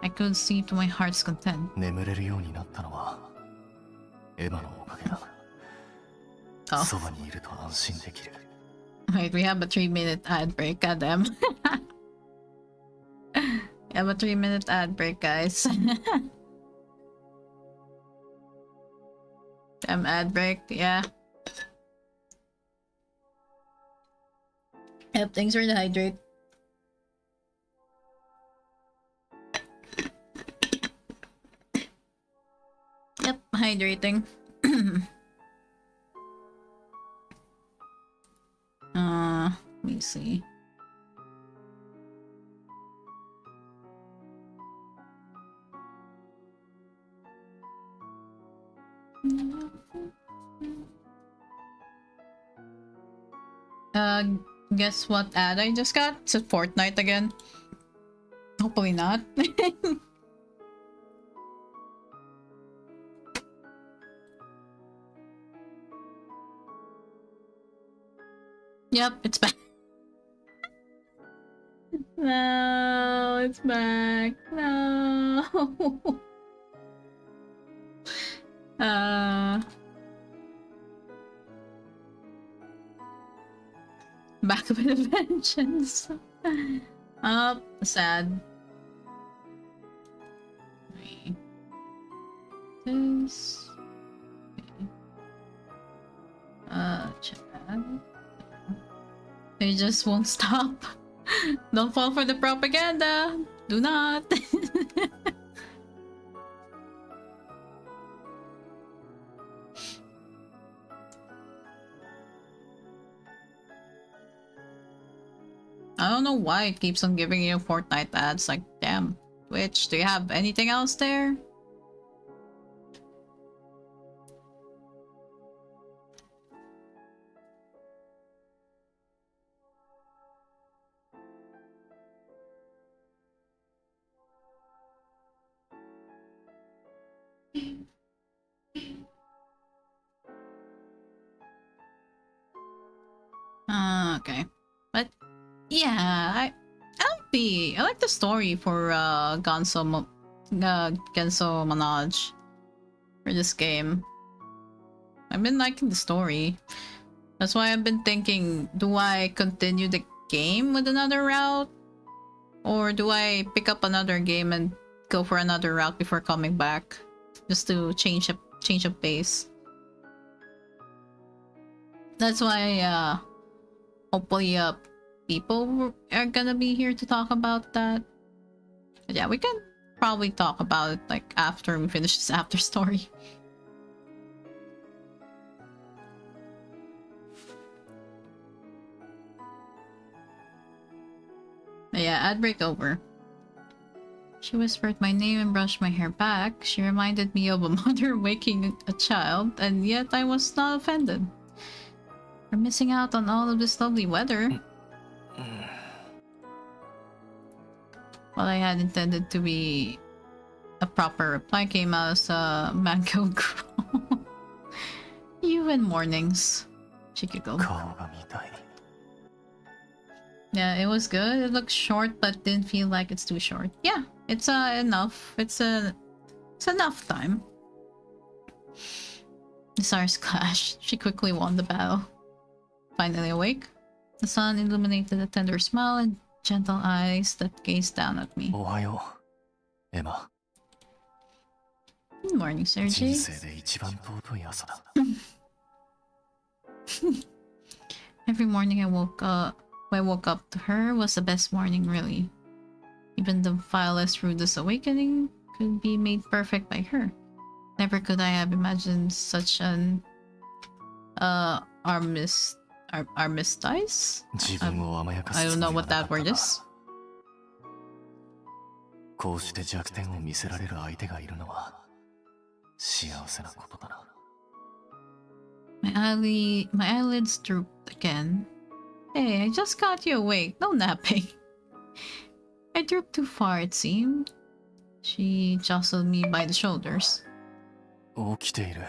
I could sleep to my heart's content. 眠れるようになったのはエマのおかげだ。そばにいると安心できる。Wait, we have a 3-minute ad break, goddamn. We have a 3-minute ad break, guys. Damn ad break, yeah. Yep, thanks for the hydrate. Yep, hydrating. Let me see. Guess what ad I just got? It's a Fortnite again. Hopefully not. Yep, it's back. No, it's back. No. Back with a vengeance. Oh, sad. Wait. This. Okay. Chad. They just won't stop. Don't fall for the propaganda. Do not. I don't know why it keeps on giving you Fortnite ads. Like, damn. Twitch, do you have anything else there? Okay. But yeah, I like the story for GENSOU Manège for this game. I've been liking the story. That's why I've been thinking, do I continue the game with another route? Or do I pick up another game and go for another route before coming back? Just to change up pace. That's why hopefully people are gonna be here to talk about that. But yeah, we can probably talk about it like after we finish this after story. But yeah, ad break over. She whispered my name and brushed my hair back. She reminded me of a mother waking a child, and yet I was not offended. We're missing out on all of this lovely weather. What I had intended to be a proper reply came out as a mango girl. You and mornings. She giggled. Yeah, it was good. It looked short, but didn't feel like it's too short. Yeah, it's enough. It's enough time. The stars clashed. She quickly won the battle. Finally awake, the sun illuminated a tender smile and gentle eyes that gazed down at me. Ohayo, Emma. Good morning, Serge. Every morning I woke up to her was the best morning, really. Even the vilest, rudest awakening could be made perfect by her. Never could I have imagined such an armistice? I don't know what that word is. こうして弱点を見せられる相手がいるのは幸せなことだな。My eyelids drooped again. Hey, I just got you awake. No napping. I drooped too far, it seemed. She jostled me by the shoulders. 起きている。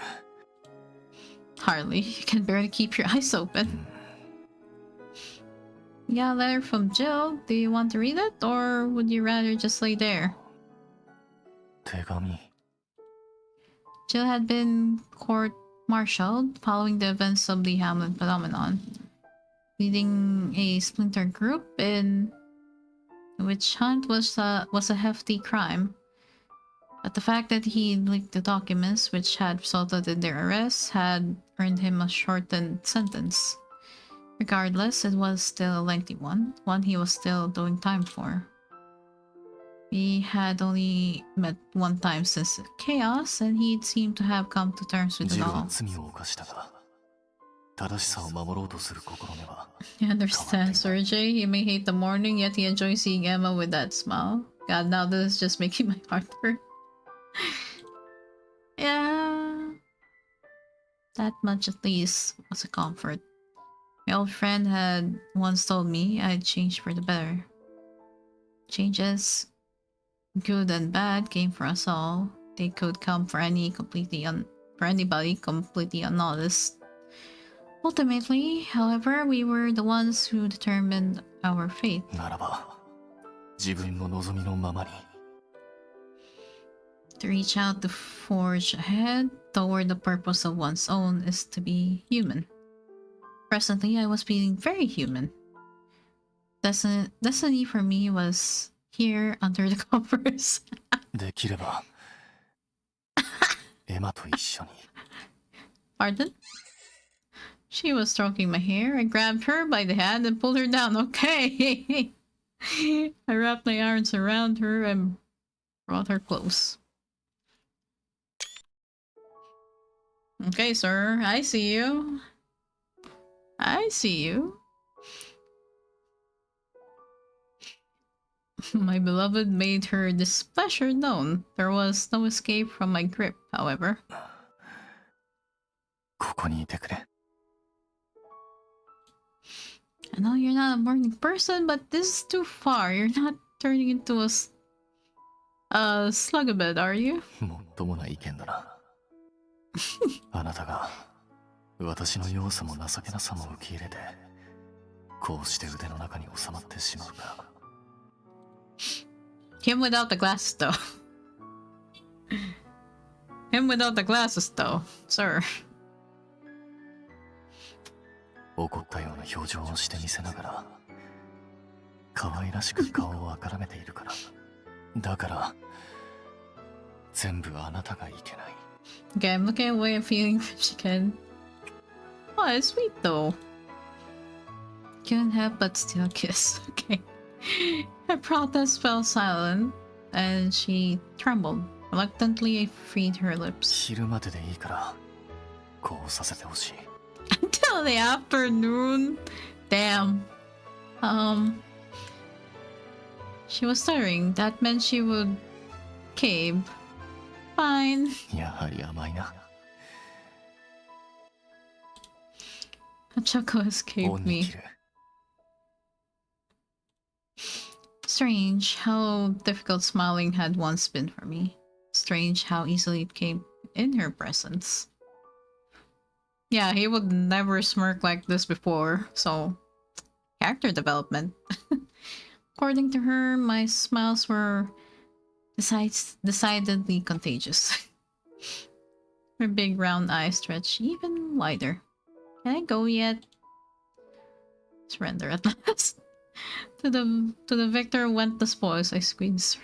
Hardly. You can barely keep your eyes open. We got a letter from Jill. Do you want to read it, or would you rather just lay there? 手紙。 Jill had been court-martialed following the events of the Hamlet phenomenon, leading a splinter group in which hunt was a hefty crime. But the fact that he leaked the documents which had resulted in their arrest had earned him a shortened sentence. Regardless, it was still a lengthy one he was still doing time for. We had only met one time since the chaos, and he'd seemed to have come to terms with it all. I understand, Serge. He may hate the morning, yet he enjoys seeing Emma with that smile. God, now this is just making my heart hurt. Yeah. That much at least was a comfort. My old friend had once told me I'd changed for the better. Changes, good and bad, came for us all. They could come for anybody completely unnoticed. Ultimately, however, we were the ones who determined our fate. To reach out to forge ahead toward the purpose of one's own is to be human. Presently, I was feeling very human. Destiny for me was here under the covers. Pardon? She was stroking my hair. I grabbed her by the hand and pulled her down. Okay. I wrapped my arms around her and brought her close. Okay, sir. I see you. I see you. My beloved made her displeasure known. There was no escape from my grip, however. ここにいてくれ。 I know you're not a morning person, but this is too far. You're not turning into a slugabed, are you? もっともない意見だな。あなたが私の弱さも情けなさも受け入れて、こうして腕の中に収まってしまうか。 Him without the glasses, though. Him without the glasses, though, sir. 怒ったような表情をしてみせながら、可愛らしく顔をあからめているから。だから、全部あなたがいけない。 Okay, I'm looking away and feeling if she can. Oh, it's sweet though. Couldn't help but still kiss. Okay. Her protest fell silent, and she trembled. Reluctantly, I freed her lips. 昼まででいいから、こうさせてほしい。 Until the afternoon. Damn. She was stuttering. That meant she would cave. Fine. やはり甘いな。 A chuckle escaped me. Strange how difficult smiling had once been for me. Strange how easily it came in her presence. Yeah, he would never smirk like this before, so character development. According to her, my smiles were decidedly contagious. Her big round eyes stretched even wider. Can I go yet? Surrender at last. To the victor went the spoils. I squeezed.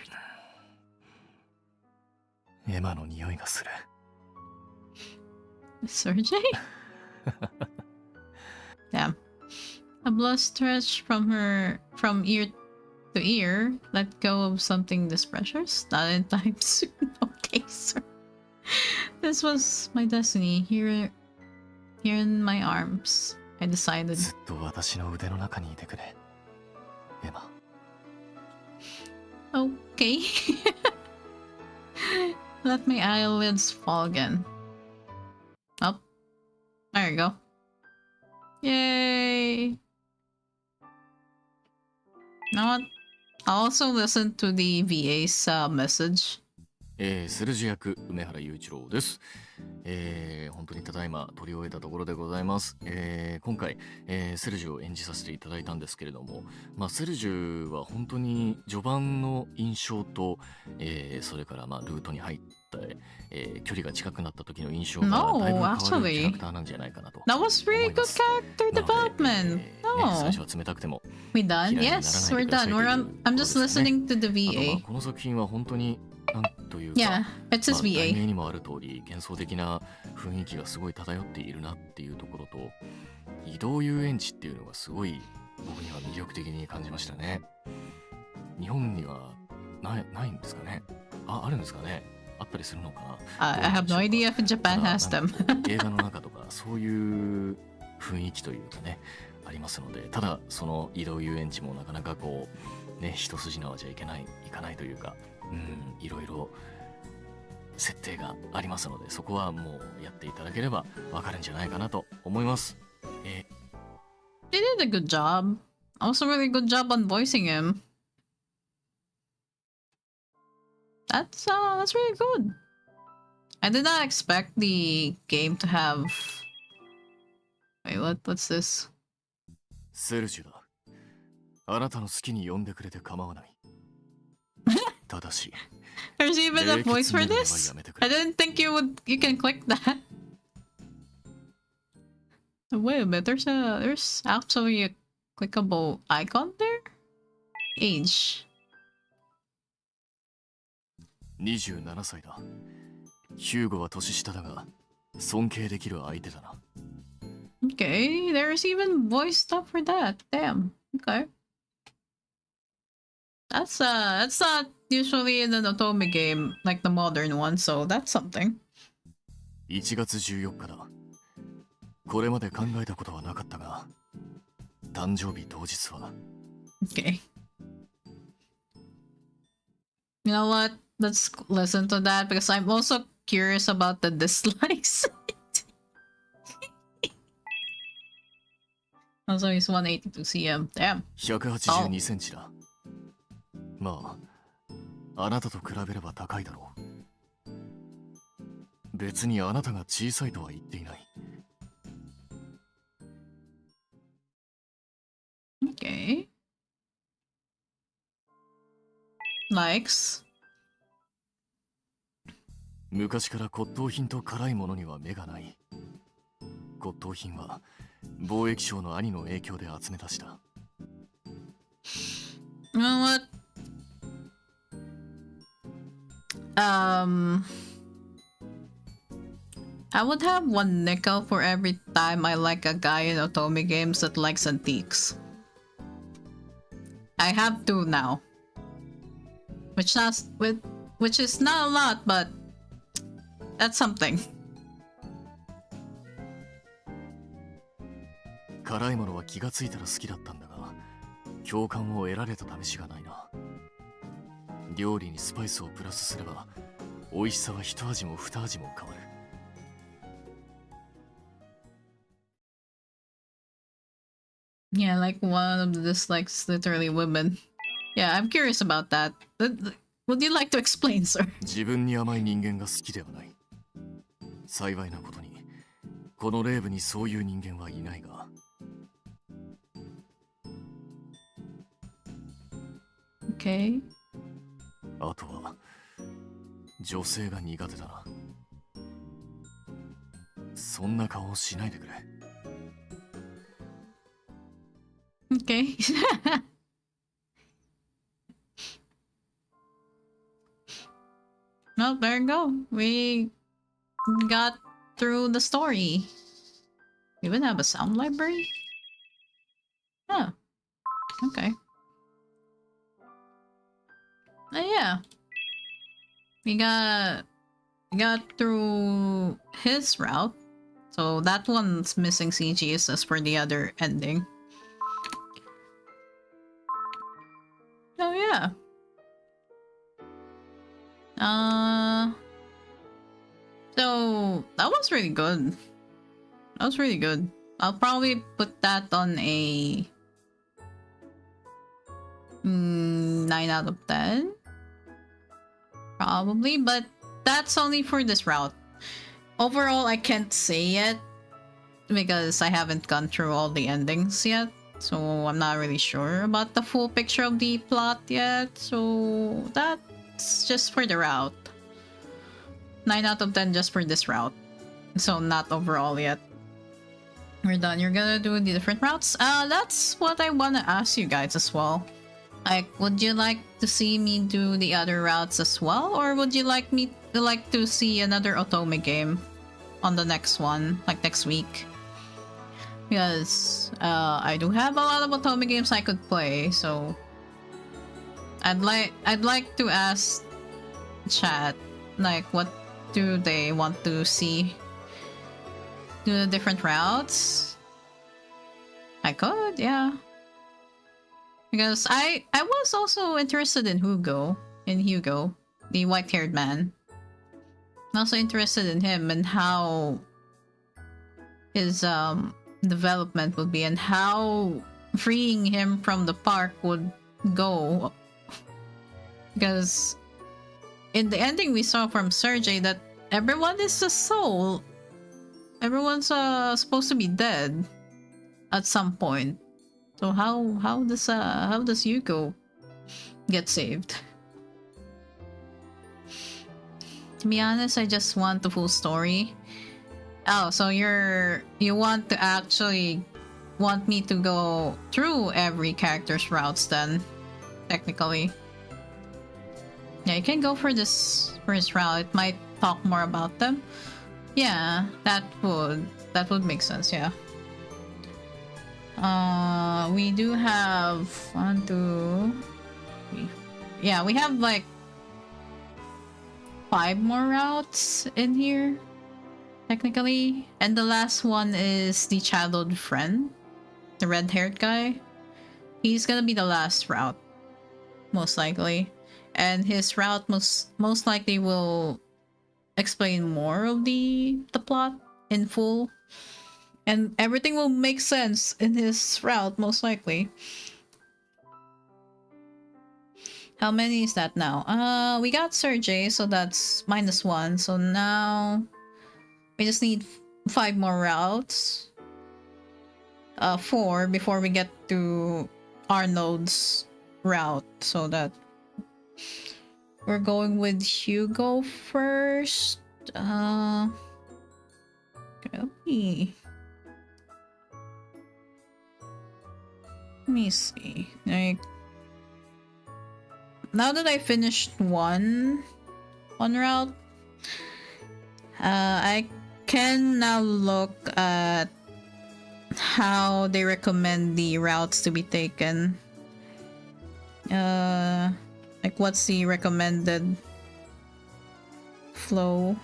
エマの匂いがする。 Sergey? Damn. A blood stretched from ear to ear. Let go of something this precious. Not anytime soon. Okay, sir. This was my destiny. Here in my arms. I decided. ずっと私の腕の中にいてくれ。エマ。 Okay. Let my eyelids fall again. Oh. There you go. Yay! You know what? I'll also listen to the VA's message. セルジ役梅原雄一郎です。本当にただいま撮り終えたところでございます。今回、セルジュを演じさせていただいたんですけれども、セルジュは本当に序盤の印象と、それからルートに入って、距離が近くなった時の印象がだいぶ変わるキャラクターなんじゃないかなと。That was really good character development. No. 最初は冷たくても。We done? Yes, we're done. I'm just listening to the VA. この作品は本当になんというか、Yeah, it's his VA. 題名にもある通り幻想的な雰囲気がすごい漂っているなっていうところと、移動遊園地っていうのがすごい僕には魅力的に感じましたね。日本にはないんですかね。あるんですかね。あったりするのかな。I have no idea if Japan has them. 映画の中とかそういう雰囲気というかねありますので、ただその移動遊園地もなかなかこうね一筋縄じゃいかないというか。いろいろ設定がありますので、そこはもうやっていただければわかるんじゃないかなと思います。They did a good job. Also, really good job on voicing him. That's really good. I did not expect the game to have. Wait, what's this? セルジュだ。あなたの好きに呼んでくれて構わない。There's even a voice for this? I didn't think you can click that. Wait a minute, there's actually a clickable icon there? Age. 27歳だ。ヒューゴは年下だが、尊敬できる相手だな。Okay, there's even voice stuff for that. Damn. Okay. That's not usually in an otome game like the modern one, so that's something. 1月14日だ。これまで考えたことはなかったが、誕生日当日は。Okay. You know what? Let's listen to that because I'm also curious about the dislikes. Also, he's 182 cm. Damn. 182センチだ。まあ、あなたと比べれば高いだろう。別にあなたが小さいとは言っていない。Okay. Likes. 昔から骨董品と辛いものには目がない。骨董品は貿易商の兄の影響で集め出した。You know what? I would have 1 nickel for every time I like a guy in otome games that likes antiques. I have 2 now. Which is not a lot, but that's something. 辛いものは気がついたら好きだったんだが、共感を得られた試しがないな。料理にスパイスをプラスすれば、美味しさは一味も二味も変わる。Yeah, like one of the dislikes literally women. Yeah, I'm curious about that. Would you like to explain, sir? 自分に甘い人間が好きではない。幸いなことに、このレーブにそういう人間はいないが。Okay. あとは、女性が苦手だな。そんな顔をしないでくれ。Okay. Well, there you go. We got through the story. We even have a sound library? Oh. Okay. Yeah. We got through his route. So that one's missing CGs as for the other ending. Oh yeah. So that was really good. That was really good. I'll probably put that on a 9 out of 10. Probably, but that's only for this route. Overall, I can't say yet because I haven't gone through all the endings yet. So I'm not really sure about the full picture of the plot yet. So that's just for the route. 9 out of 10 just for this route. So not overall yet. We're done. You're gonna do the different routes? That's what I wanna ask you guys as well. Like, would you like to see me do the other routes as well? Or would you like me to see another otome game on the next one, like next week? Because I do have a lot of otome games I could play, so I'd like to ask chat, like, what do they want to see? Do the different routes? I could, yeah. Because I was also interested in Hugo, the white-haired man. I'm also interested in him and how his development would be and how freeing him from the park would go. Because in the ending we saw from Serge that everyone is a soul. Everyone's supposed to be dead at some point. So how does Yuko get saved? To be honest, I just want the full story. Oh, so you want to actually want me to go through every character's routes then, technically. Yeah, you can go for this first route. It might talk more about them. Yeah, that would make sense, yeah. We do have 1, 2, 3. Yeah, we have like 5 more routes in here, technically. And the last one is the childhood friend, the red-haired guy. He's gonna be the last route, most likely. and his route most likely will explain more of the plot in full, and everything will make sense in his route most likely. How many is that now? We got Serge, so that's -1. So now we just need 5 more routes. 4 before we get to Arnold's route, so that we're going with Hugo first. Okay. Let me see. Like, now that I finished one route, I can now look at how they recommend the routes to be taken. Like, what's the recommended flow?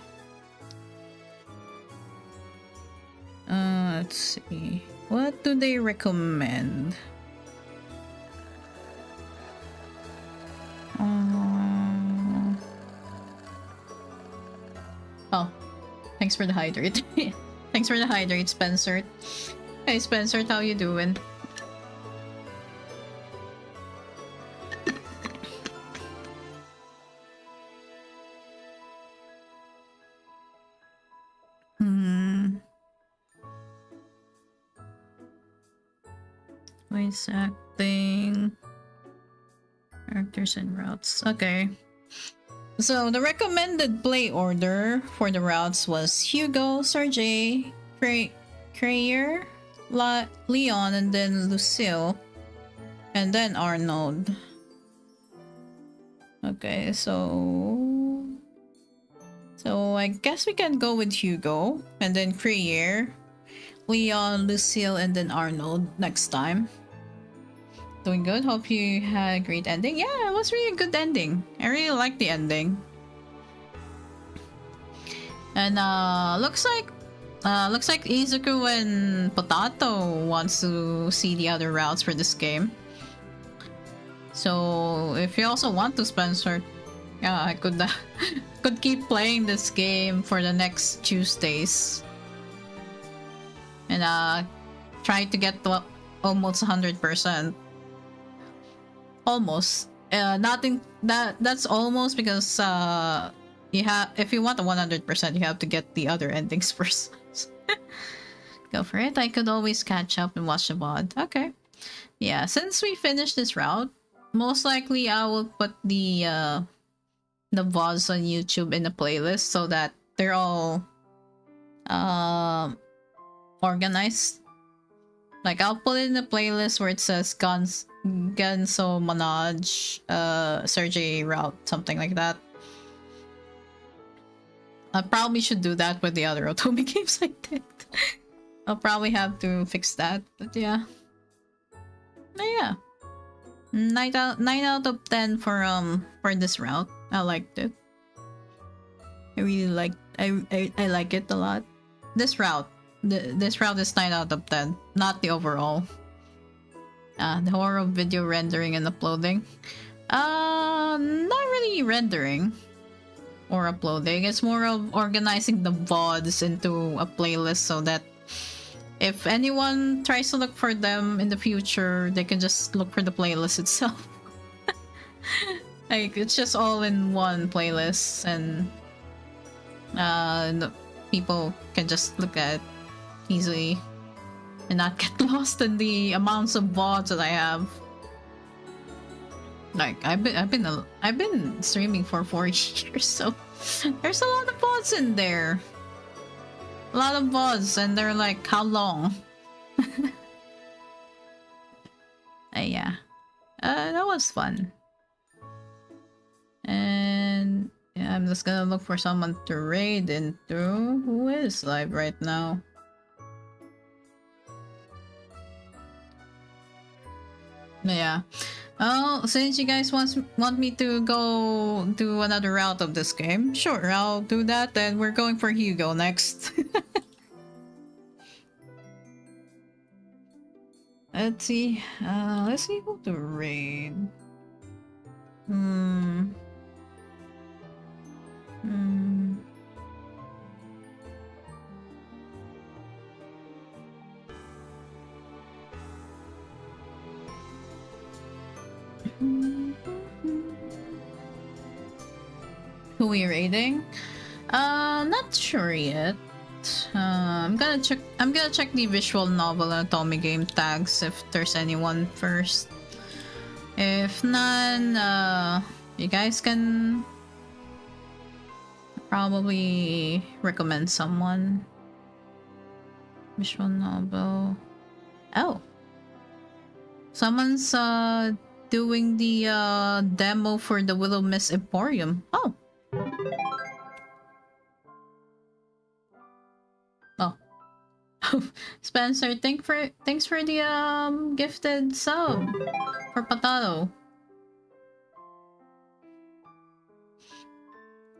Let's see. What do they recommend? Oh, thanks for the hydrate. Thanks for the hydrate, Spencer. Hey, Spencer, how you doing? Voice acting, characters and routes. Okay. So the recommended play order for the routes was Hugo, Serge, Crayer, Leon, and then Lucille, and then Arnold. Okay, so I guess we can go with Hugo, and then Crayer, Leon, Lucille, and then Arnold next time. Doing good. Hope you had a great ending. Yeah, it was really a good ending. I really liked the ending. And looks like Izuku and Potato wants to see the other routes for this game. So if you also want to, Spencer, yeah, I could could keep playing this game for the next Tuesdays. And try to get to almost 100%. Almost. That's almost, because you have, if you want the 100%, you have to get the other endings first. Go for it. I could always catch up and watch the VOD. Okay. Yeah, since we finished this route, most likely I will put the VODs on YouTube in a playlist so that they're all organized. Like, I'll put it in a playlist where it says GENSOU Manège, Serge route, something like that. I probably should do that with the other otome games I did. I'll probably have to fix that, but yeah. But yeah. 9 out of 10 for this route. I liked it. I really liked I like it a lot. This route. This route is 9 out of 10, not the overall. The horror of video rendering and uploading. Not really rendering or uploading. It's more of organizing the VODs into a playlist so that if anyone tries to look for them in the future, they can just look for the playlist itself. Like, it's just all in one playlist, and people can just look at it easily and not get lost in the amounts of VODs that I have. Like, I've been streaming for 4 years, so there's a lot of VODs in there. A lot of VODs, and they're like, how long? Yeah. That was fun. And yeah, I'm just gonna look for someone to raid into. Who is live right now? Yeah. Oh, since you guys want me to go do another route of this game, sure, I'll do that. Then we're going for Hugo next. Let's see. Let's see who to raid. Hmm. Hmm. Who we rating? Not sure yet. I'm gonna check. I'm gonna check the visual novel and otome game tags if there's anyone first. If none, you guys can probably recommend someone. Visual novel. Oh, someone's doing the demo for the Willow Mist Emporium. Oh. Oh. Spencer, thanks for the gifted sub for Patalo.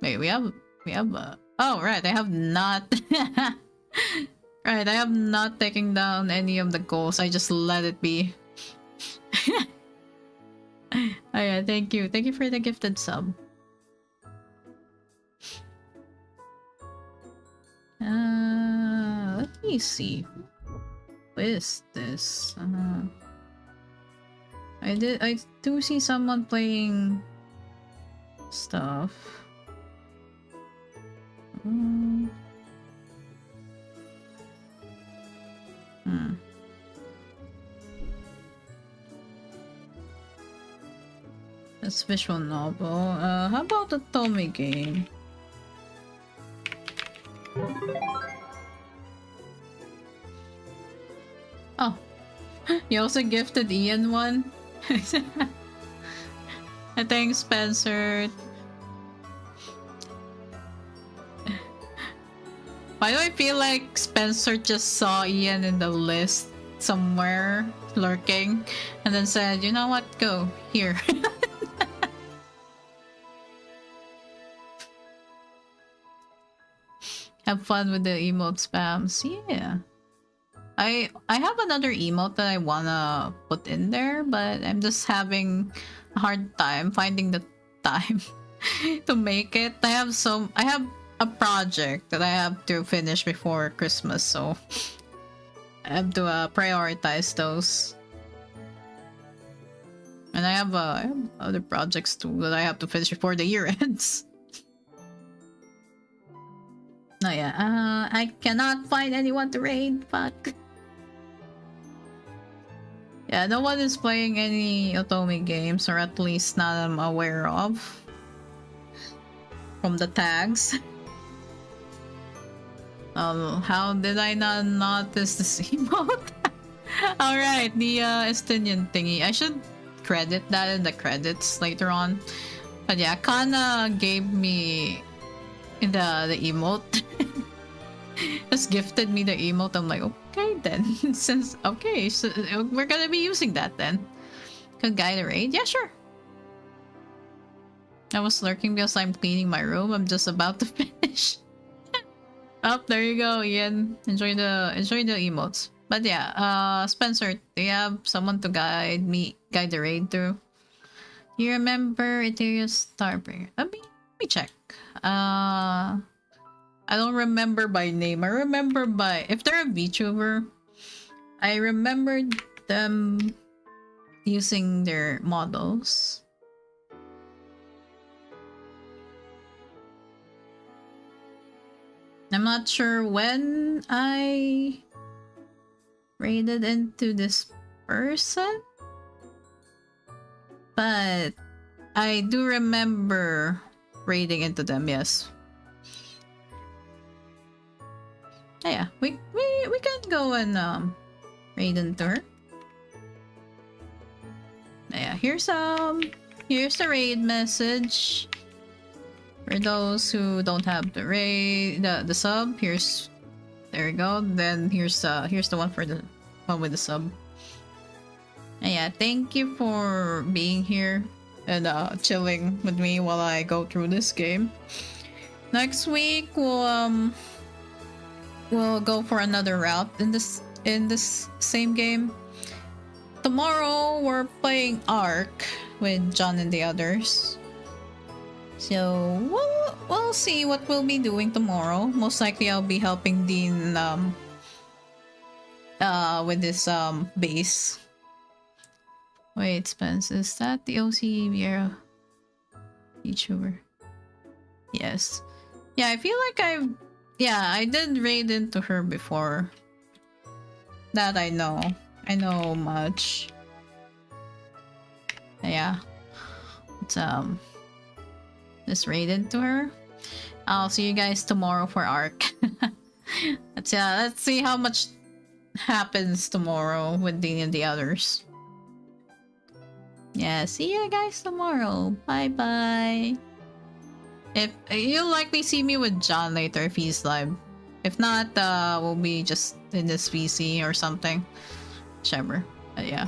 Wait, we have oh right, I have not right, I have not taken down any of the goals. I just let it be. Oh yeah, thank you for the gifted sub. Let me see. Who is this? I do see someone playing stuff. That's visual novel. How about the otome game? Oh, you also gifted Ian one? I think Spencer. Why do I feel like Spencer just saw Ian in the list somewhere lurking and then said, you know what, go here. Have fun with the emote spams. Yeah. I have another emote that I wanna put in there, but I'm just having a hard time finding the time to make it. I have a project that I have to finish before Christmas, so I have to prioritize those. And I have other projects too that I have to finish before the year ends. No, yeah. I cannot find anyone to raid. Fuck. Yeah, no one is playing any otome games, or at least not I'm aware of. From the tags. How did I not notice this emote? Alright, the Estinian thingy. I should credit that in the credits later on. But yeah, Kana gave me the emote. Just gifted me the emote. I'm like, okay then. Since okay, so we're gonna be using that then. Could guide a raid? Yeah, sure. I was lurking because I'm cleaning my room. I'm just about to finish. Oh, there you go, Ian. Enjoy the emotes. But yeah, Spencer, do you have someone to guide the raid through? You remember Ethereum's Starbringer? Let me check. I don't remember by name. I remember by if they're a VTuber. I remembered them using their models. I'm not sure when I raided into this person, but I do remember raiding into them, yes. Yeah, we can go and raid into her. Yeah, here's the raid message. For those who don't have the raid, the sub, there we go. Then here's the one for the one with the sub. And yeah, thank you for being here and chilling with me while I go through this game. Next week we'll go for another route in this same game. Tomorrow we're playing Ark. with John and the others. So we'll see what we'll be doing tomorrow. Most likely I'll be helping Dean with this base. Wait, Spence, is that the OC Vieira VTuber? Yes. Yeah, I feel like I did raid into her before. That I know. I know much. Yeah. It's just raid into her. I'll see you guys tomorrow for ARC. Let's see how much happens tomorrow with Dean and the others. Yeah, see you guys tomorrow. Bye bye. If you'll likely see me with John later if he's live. If not, we'll be just in this VC or something. Whichever. But yeah.